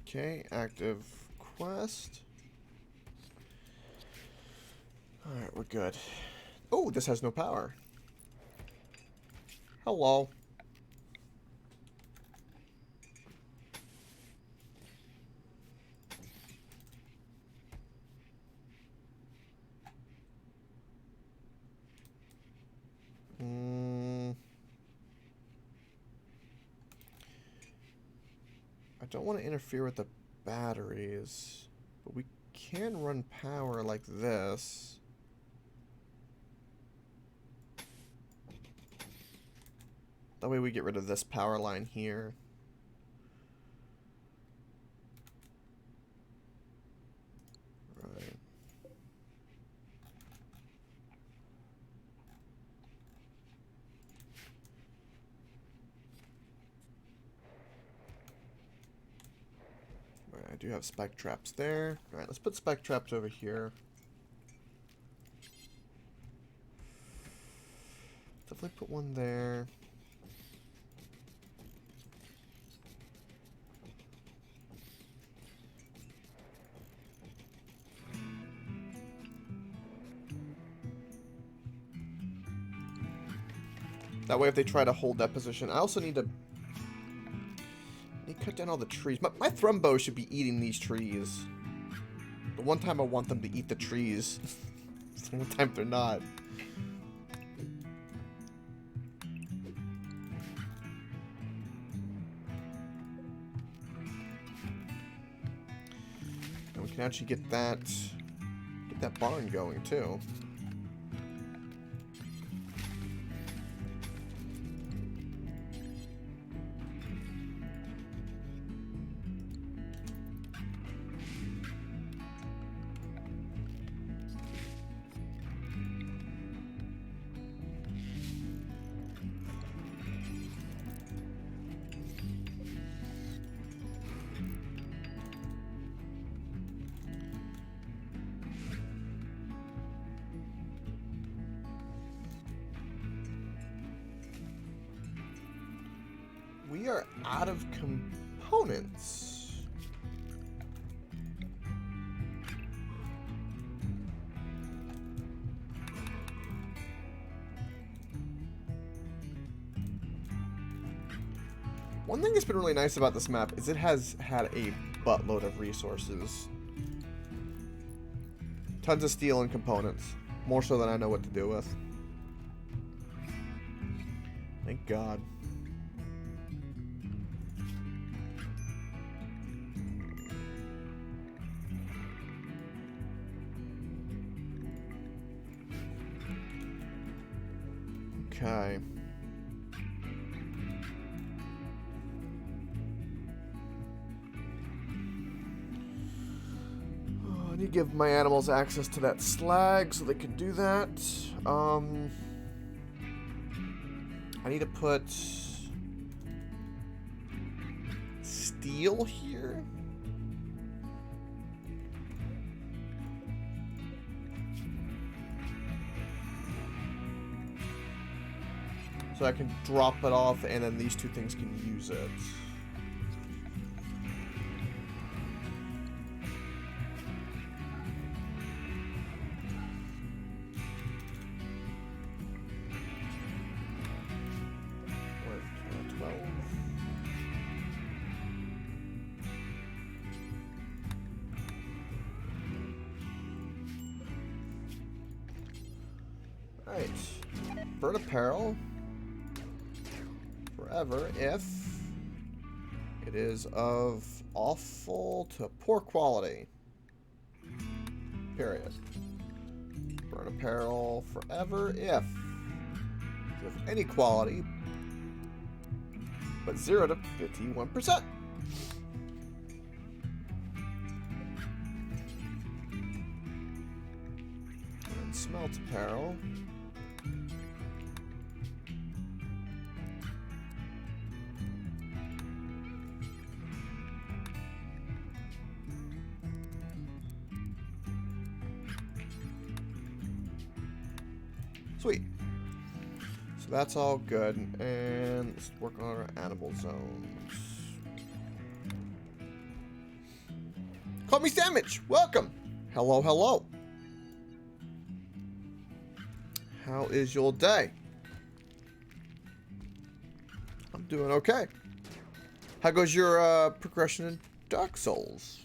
Okay, active quest. Alright, we're good. Oh, this has no power. Hello. I don't want to interfere with the batteries, but we can run power like this. That way we get rid of this power line here. Right. Alright, I do have spike traps there. Alright, let's put spike traps over here. definitely put one there. That way if they try to hold that position, I also need to cut down all the trees. My thrumbo should be eating these trees. The one time I want them to eat the trees. The one time they're not. And we can actually get that barn going too. We are out of components. One thing that's been really nice about this map is it has had a buttload of resources. Tons of steel and components. More so than I know what to do with. Thank God. Okay. Oh, I need to give my animals access to that slag so they can do that. I need to put steel here. So I can drop it off and then these two things can use it. What, 12? Alright. Bird apparel. Forever if it is of awful to poor quality. Period. Burn apparel forever if it's of any quality but 0 to 51%. And smelt apparel. Sweet. So that's all good. And let's work on our animal zones. Call me Sandwich. Welcome. Hello, hello. How is your day? I'm doing okay. How goes your progression in Dark Souls?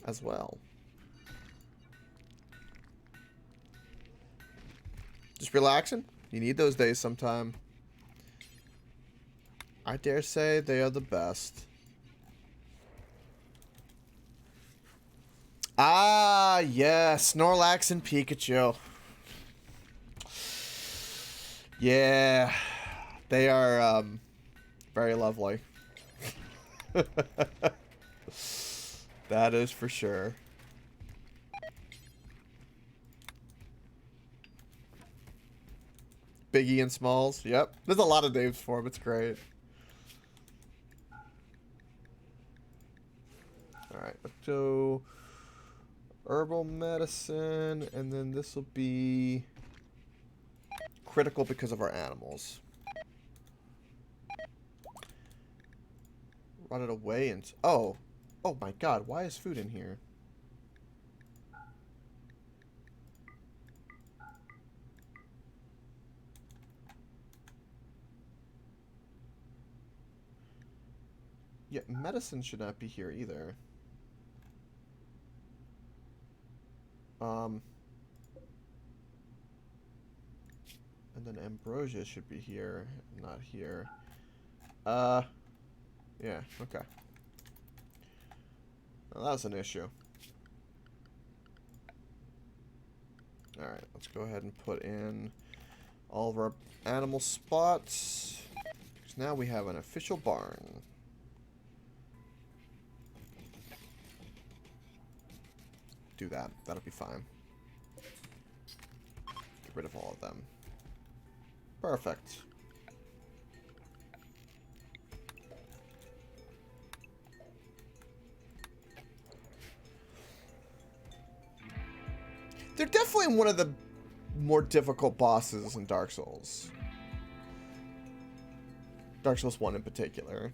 As well. Just relaxing? You need those days sometime. I dare say they are the best. Ah, yes. Snorlax and Pikachu. Yeah. They are very lovely. That is for sure. Biggie and Smalls. Yep. There's a lot of names for them. It's great. Alright, let's go herbal medicine, and then this will be critical because of our animals. Run it away and... Oh. Oh my god, why is food in here? Yeah, medicine should not be here either. And then ambrosia should be here, not here. Yeah, okay. Well, that was an issue. Alright, let's go ahead and put in all of our animal spots. Because now we have an official barn. Do that. That'll be fine. Get rid of all of them. Perfect. They're definitely one of the more difficult bosses in Dark Souls. Dark Souls 1 in particular.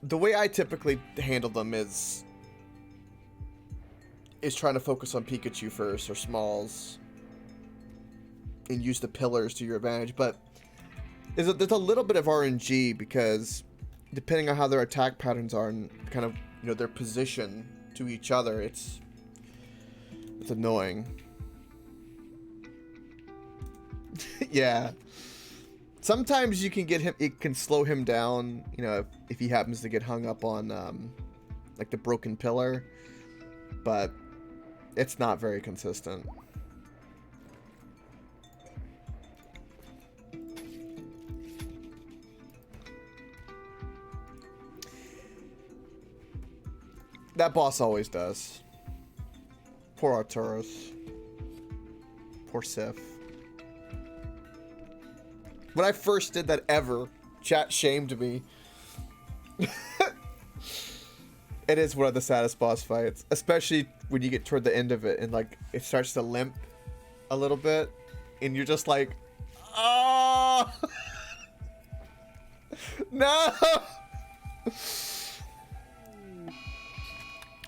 The way I typically handle them is trying to focus on Pikachu first, or Smalls, and use the pillars to your advantage, but there's a little bit of RNG, because depending on how their attack patterns are and kind of, you know, their position to each other, it's annoying. Yeah. Sometimes you can get him, it can slow him down, you know, if he happens to get hung up on, like the broken pillar, but it's not very consistent. That boss always does. Poor Arturus. Poor Sif. When I first did that ever, chat shamed me. It is one of the saddest boss fights, especially when you get toward the end of it and like it starts to limp a little bit, and you're just like, oh no.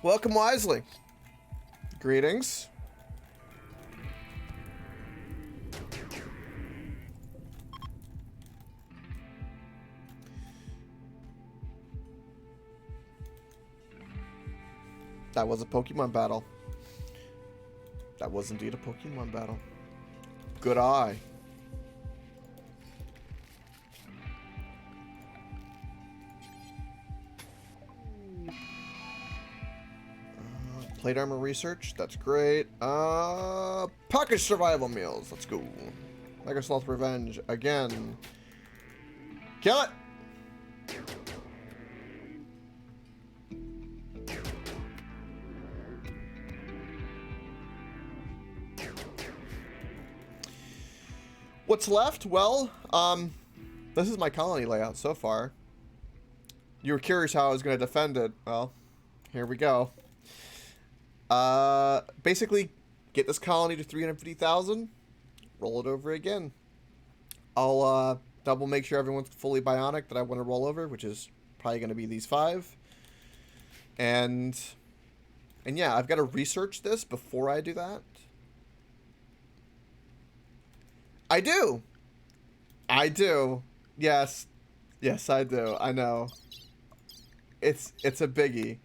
Welcome wisely. Greetings. That was a Pokemon battle. That was indeed a Pokemon battle. Good eye. Plate armor research. That's great. Package survival meals. Let's go. Mega Sloth Revenge again. Kill it. What's left? Well, this is my colony layout so far. You were curious how I was going to defend it. Well, here we go. Basically, get this colony to 350,000. Roll it over again. I'll double make sure everyone's fully bionic that I want to roll over, which is probably going to be these 5. And yeah, I've got to research this before I do that. I do. Yes. Yes, I do. I know. It's a biggie.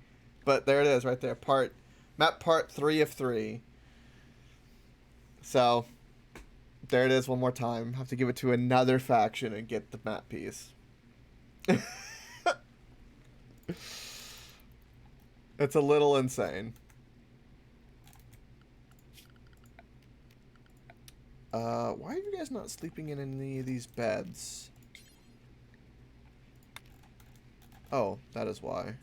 But there it is right there. Map part 3 of 3. So, there it is one more time. Have to give it to another faction and get the map piece. It's a little insane. Why are you guys not sleeping in any of these beds? Oh, that is why.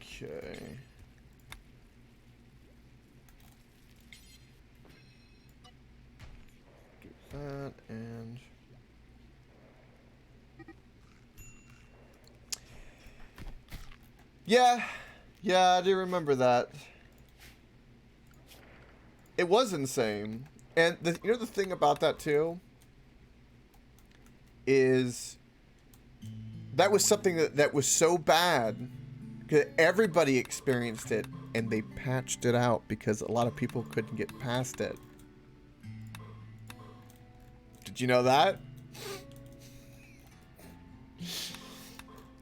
Okay. Yeah. Yeah, I do remember that. It was insane. And you know the thing about that too is that was something that was so bad because everybody experienced it and they patched it out because a lot of people couldn't get past it. Did you know that?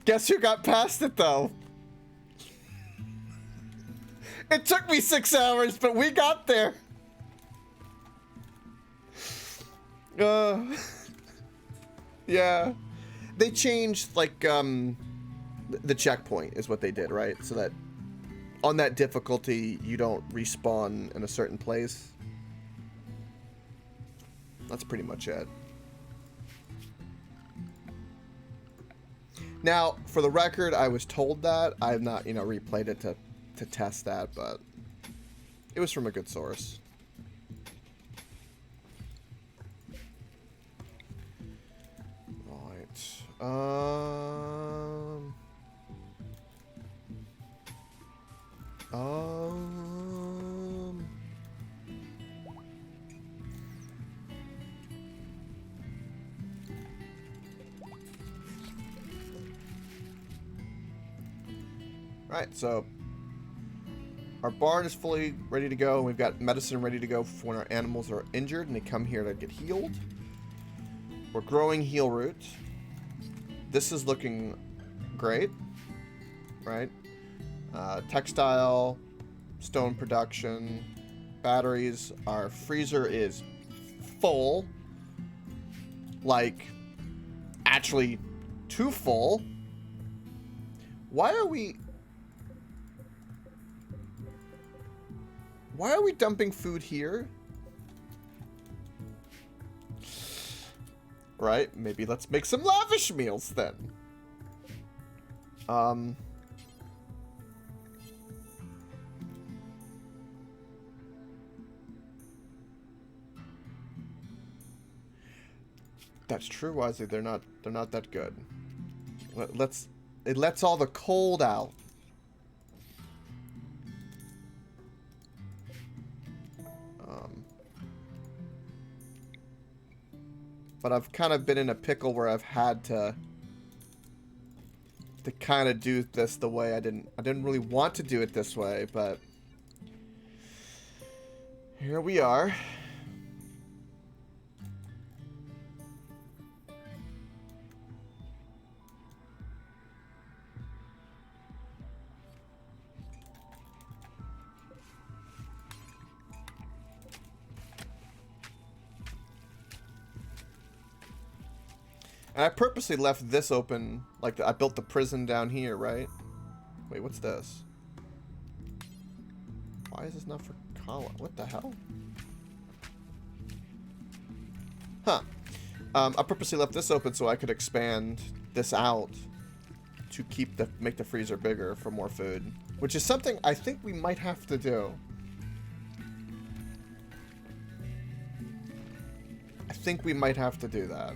Guess who got past it though? It took me 6 hours, but we got there. Yeah. They changed, like, the checkpoint is what they did, right? So that on that difficulty, you don't respawn in a certain place. That's pretty much it. Now, for the record, I was told that. I have not, replayed it to test that, but it was from a good source. Um. Right, so our barn is fully ready to go. We've got medicine ready to go for when our animals are injured and they come here to get healed. We're growing heal root. This is looking great, right? Textile, stone production, batteries. Our freezer is full, like actually too full. Why are we dumping food here? Right, maybe let's make some lavish meals then. That's true, Wisely. They're not that good. It lets all the cold out. But I've kind of been in a pickle where I've had to kind of do this the way I didn't really want to do it this way, but here we are. And I purposely left this open, like I built the prison down here, right? Wait, what's this? Why is this not for Kala? What the hell? Huh. I purposely left this open so I could expand this out to make the freezer bigger for more food, which is something I think we might have to do. I think we might have to do that.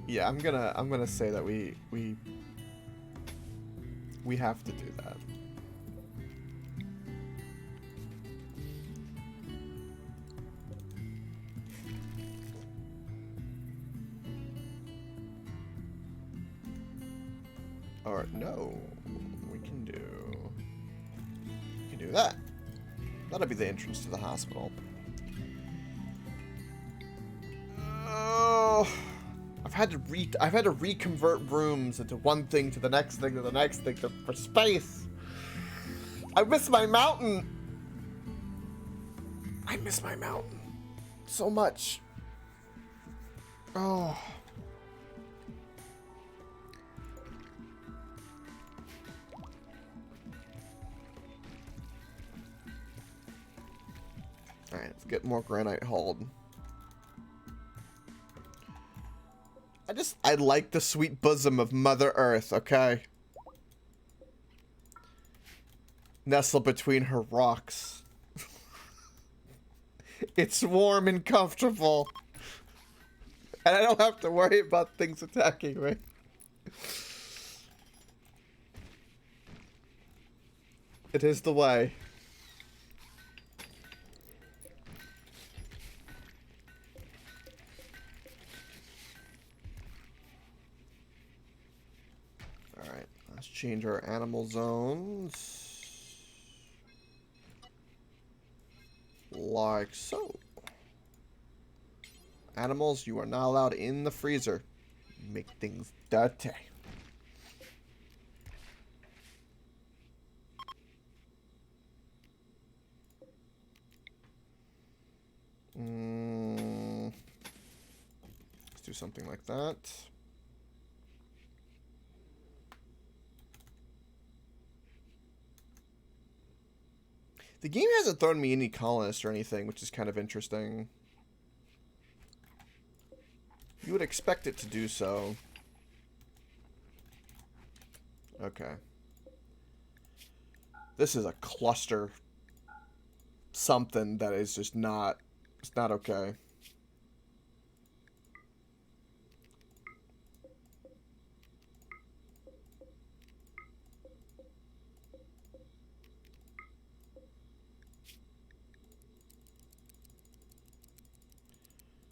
Yeah, I'm gonna say that we have to do that. Or no, we can do that. That'll be the entrance to the hospital. Oh. I've had to reconvert rooms into one thing to the next thing to the next thing for space. I miss my mountain. I miss my mountain so much. Oh. All right, let's get more granite hauled. I like the sweet bosom of Mother Earth, okay? Nestled between her rocks. It's warm and comfortable. And I don't have to worry about things attacking me. It is the way. Alright, let's change our animal zones. Like so. Animals, you are not allowed in the freezer. Make things dirty. Let's do something like that. The game hasn't thrown me any colonists or anything, which is kind of interesting. You would expect it to do so. Okay. This is a cluster something that is just not, it's not okay.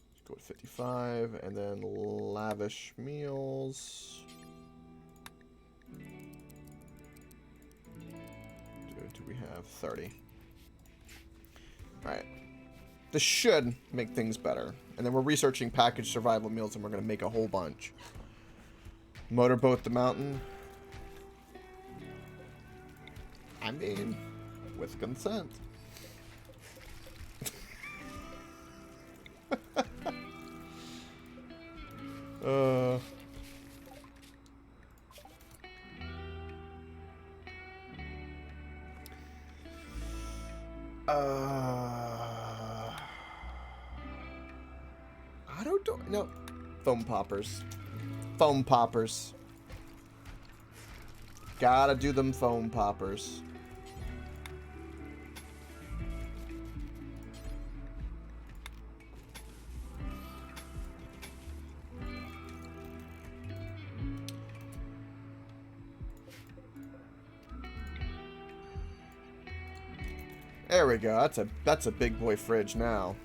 Let's go with 55 and then lavish meals. Do we have 30? Alright. This should make things better. And then we're researching packaged survival meals and we're going to make a whole bunch. Motorboat the mountain. I mean, with consent. I don't know. Foam poppers. Foam poppers. Gotta do them foam poppers. There we go. That's a big boy fridge now.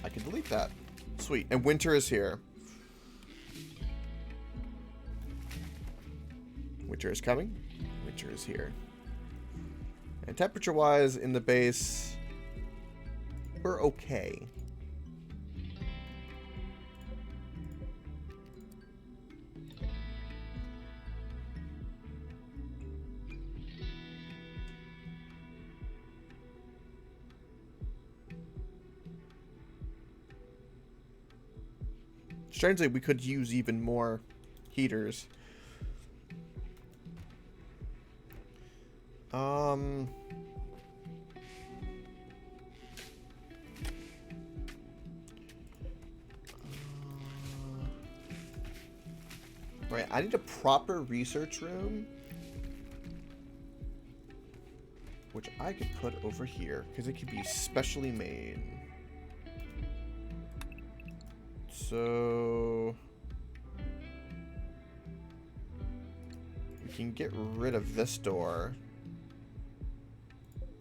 I can delete that. Sweet. And winter is here. Winter is coming. Winter is here. And temperature-wise, in the base, we're okay. Strangely, we could use even more heaters. Right, I need a proper research room, which I could put over here because it could be specially made. So we can get rid of this door.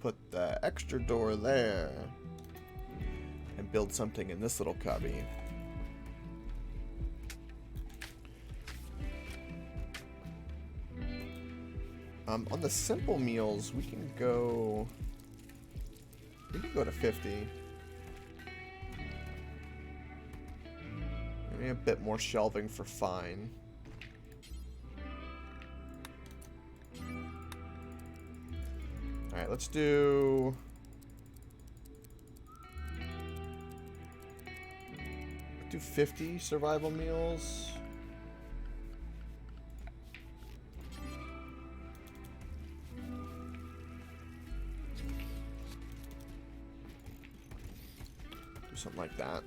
Put the extra door there. And build something in this little cubby. On the simple meals, we can go to 50. Maybe a bit more shelving for fine. Alright, let's do 50 survival meals. Do something like that.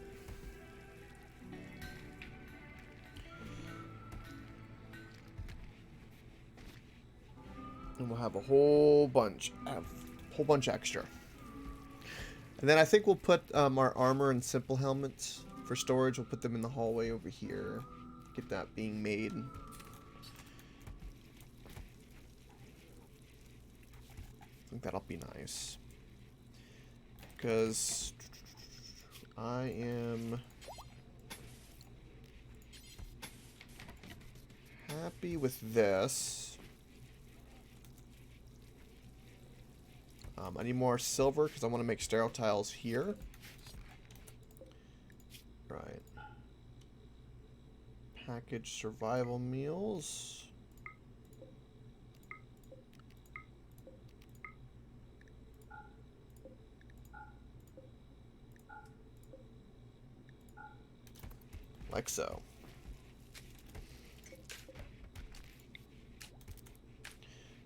And we'll have a whole bunch extra. And then I think we'll put our armor and simple helmets for storage. We'll put them in the hallway over here. Get that being made. I think that'll be nice. Because I am happy with this. I need more silver because I want to make sterile tiles here. Right. Package survival meals. Like so.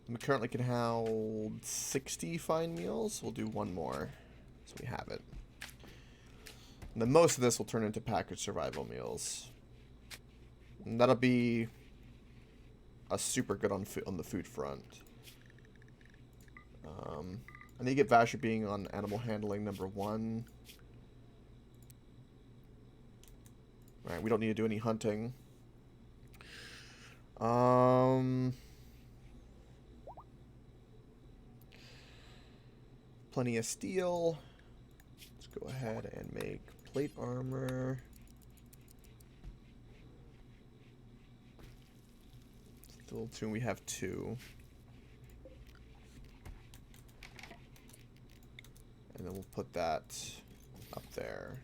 We currently can hold 60 fine meals. We'll do one more, so we have it. And then most of this will turn into packaged survival meals. And that'll be a super good on the food front. I need to get Vasher being on animal handling #1. Alright, we don't need to do any hunting. Plenty of steel. Let's go ahead and make plate armor. Still two, we have 2. And then we'll put that up there.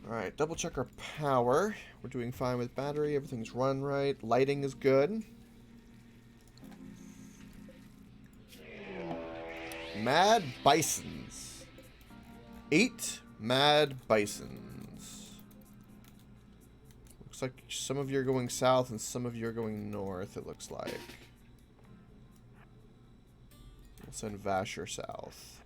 Alright, double check our power. We're doing fine with battery. Everything's run right. Lighting is good. Mad bisons. 8 mad bisons. Looks like some of you are going south and some of you are going north, it looks like. We'll send Vasher south.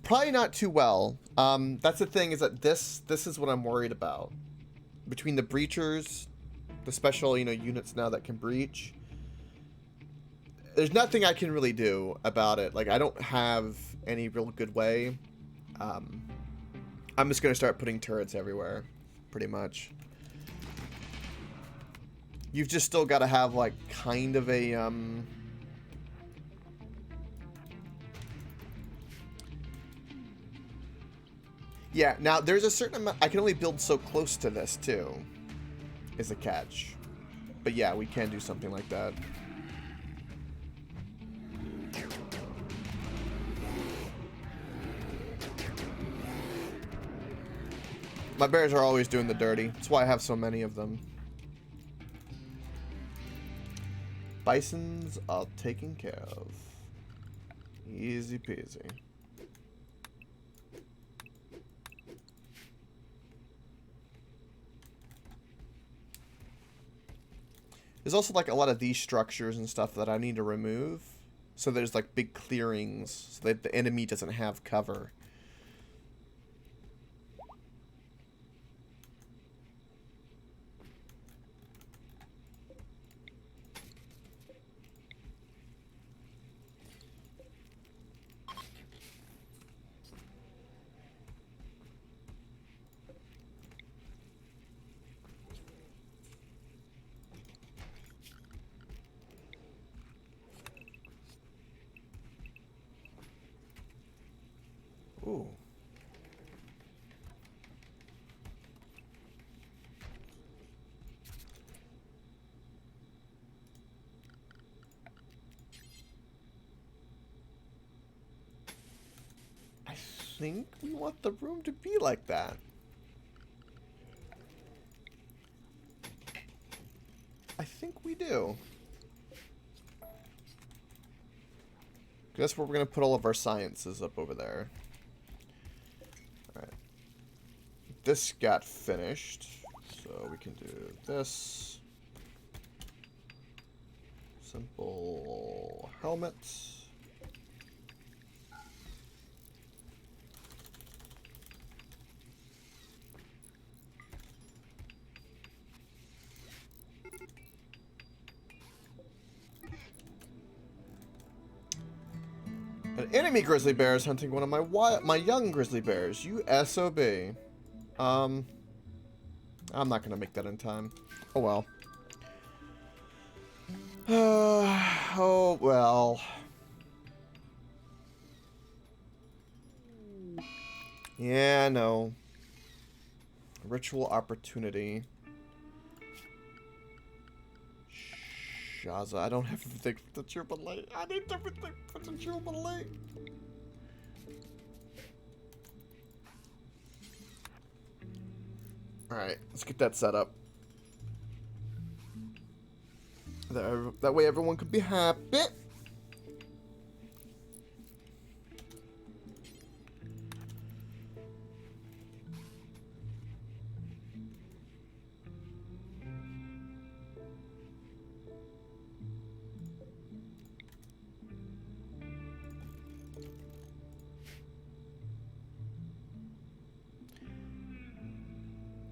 Probably not too well. That's the thing, is that this is what I'm worried about. Between the breachers, the special, units now that can breach, there's nothing I can really do about it. Like, I don't have any real good way. I'm just gonna start putting turrets everywhere, pretty much. You've just still got to have, like, kind of a, yeah, now there's a certain amount. I can only build so close to this too, is the catch. But yeah, we can do something like that. My bears are always doing the dirty. That's why I have so many of them. Bisons are taken care of. Easy peasy. There's also like a lot of these structures and stuff that I need to remove. So there's like big clearings so that the enemy doesn't have cover. Ooh. I think we want the room to be like that. I think we do. That's where we're going to put all of our sciences up over there. Alright. This got finished. So we can do this. Simple helmet. An enemy grizzly bear is hunting one of my young grizzly bears. You SOB. I'm not gonna make that in time. Oh well. Oh well. Yeah, no. Ritual opportunity. Shaza, I don't have everything for the Jubilee. I need everything for the Jubilee. Alright, let's get that set up. That way everyone can be happy.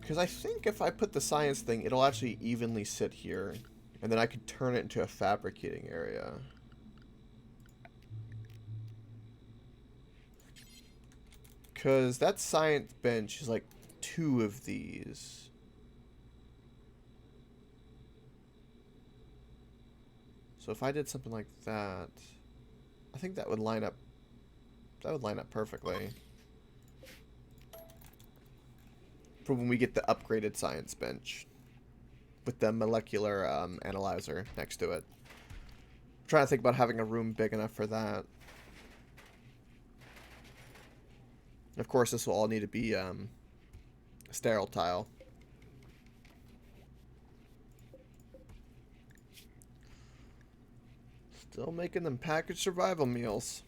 Because I think if I put the science thing, it'll actually evenly sit here. And then I could turn it into a fabricating area. Because that science bench is like 2 of these. So if I did something like that, I think that would line up. That would line up perfectly. For when we get the upgraded science bench. With the molecular analyzer next to it. I'm trying to think about having a room big enough for that. Of course, this will all need to be sterile tile. Still making them packaged survival meals.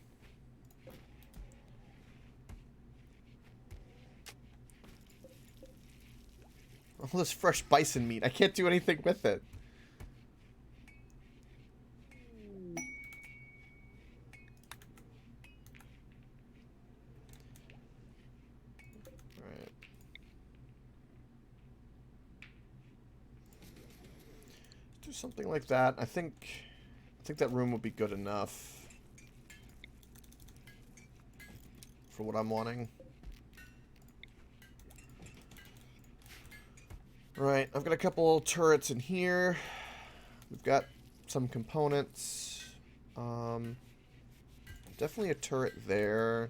All this fresh bison meat. I can't do anything with it. Alright. Do something like that. I think that room will be good enough for what I'm wanting. Right, I've got a couple turrets in here. We've got some components. Definitely a turret there.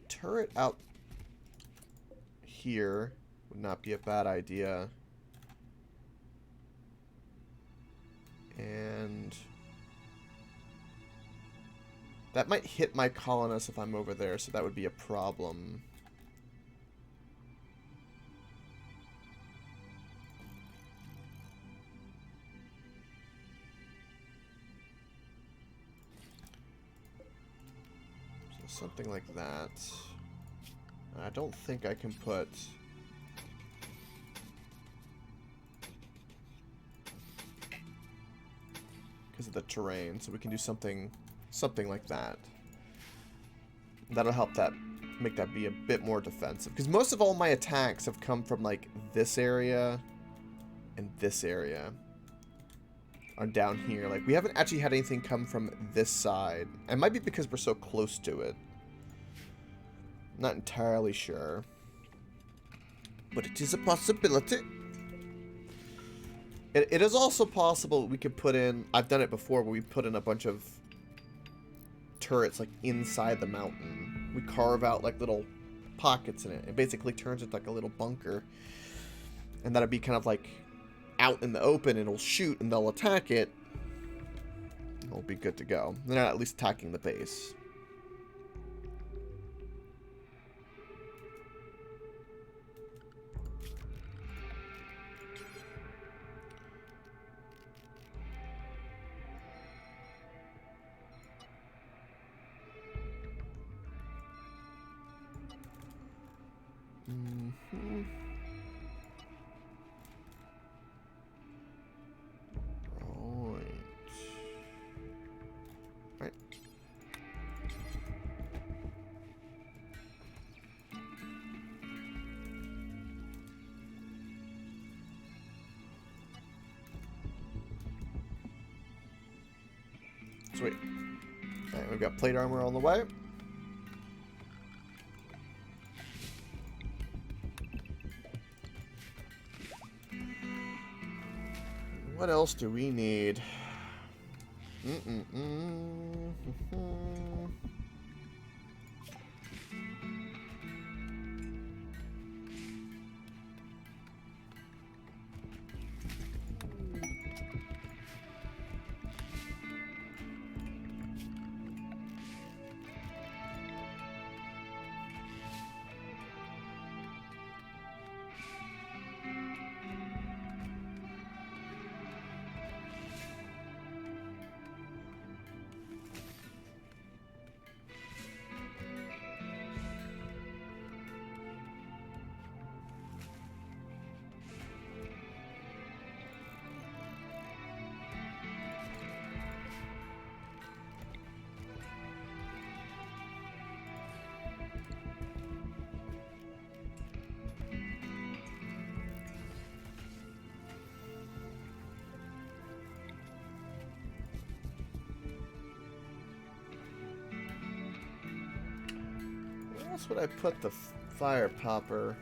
A turret out here would not be a bad idea. And that might hit my colonists if I'm over there, so that would be a problem. So something like that. I don't think I can put... because of the terrain, so we can do something like that. That'll help that, make that be a bit more defensive. Because most of all my attacks have come from like this area and this area. Are down here. Like we haven't actually had anything come from this side. It might be because we're so close to it. Not entirely sure. But it is a possibility. It is also possible we could put in... I've done it before where we put in a bunch of turrets like inside the mountain. We carve out like little pockets in it. It basically turns into like a little bunker. And that'd be kind of like out in the open. It'll shoot and they'll attack it. It'll be good to go. They're not at least attacking the base. Mm-hmm. Right. Sweet. Alright, we've got plate armor on the way. What else do we need? Where else would I put the fire popper?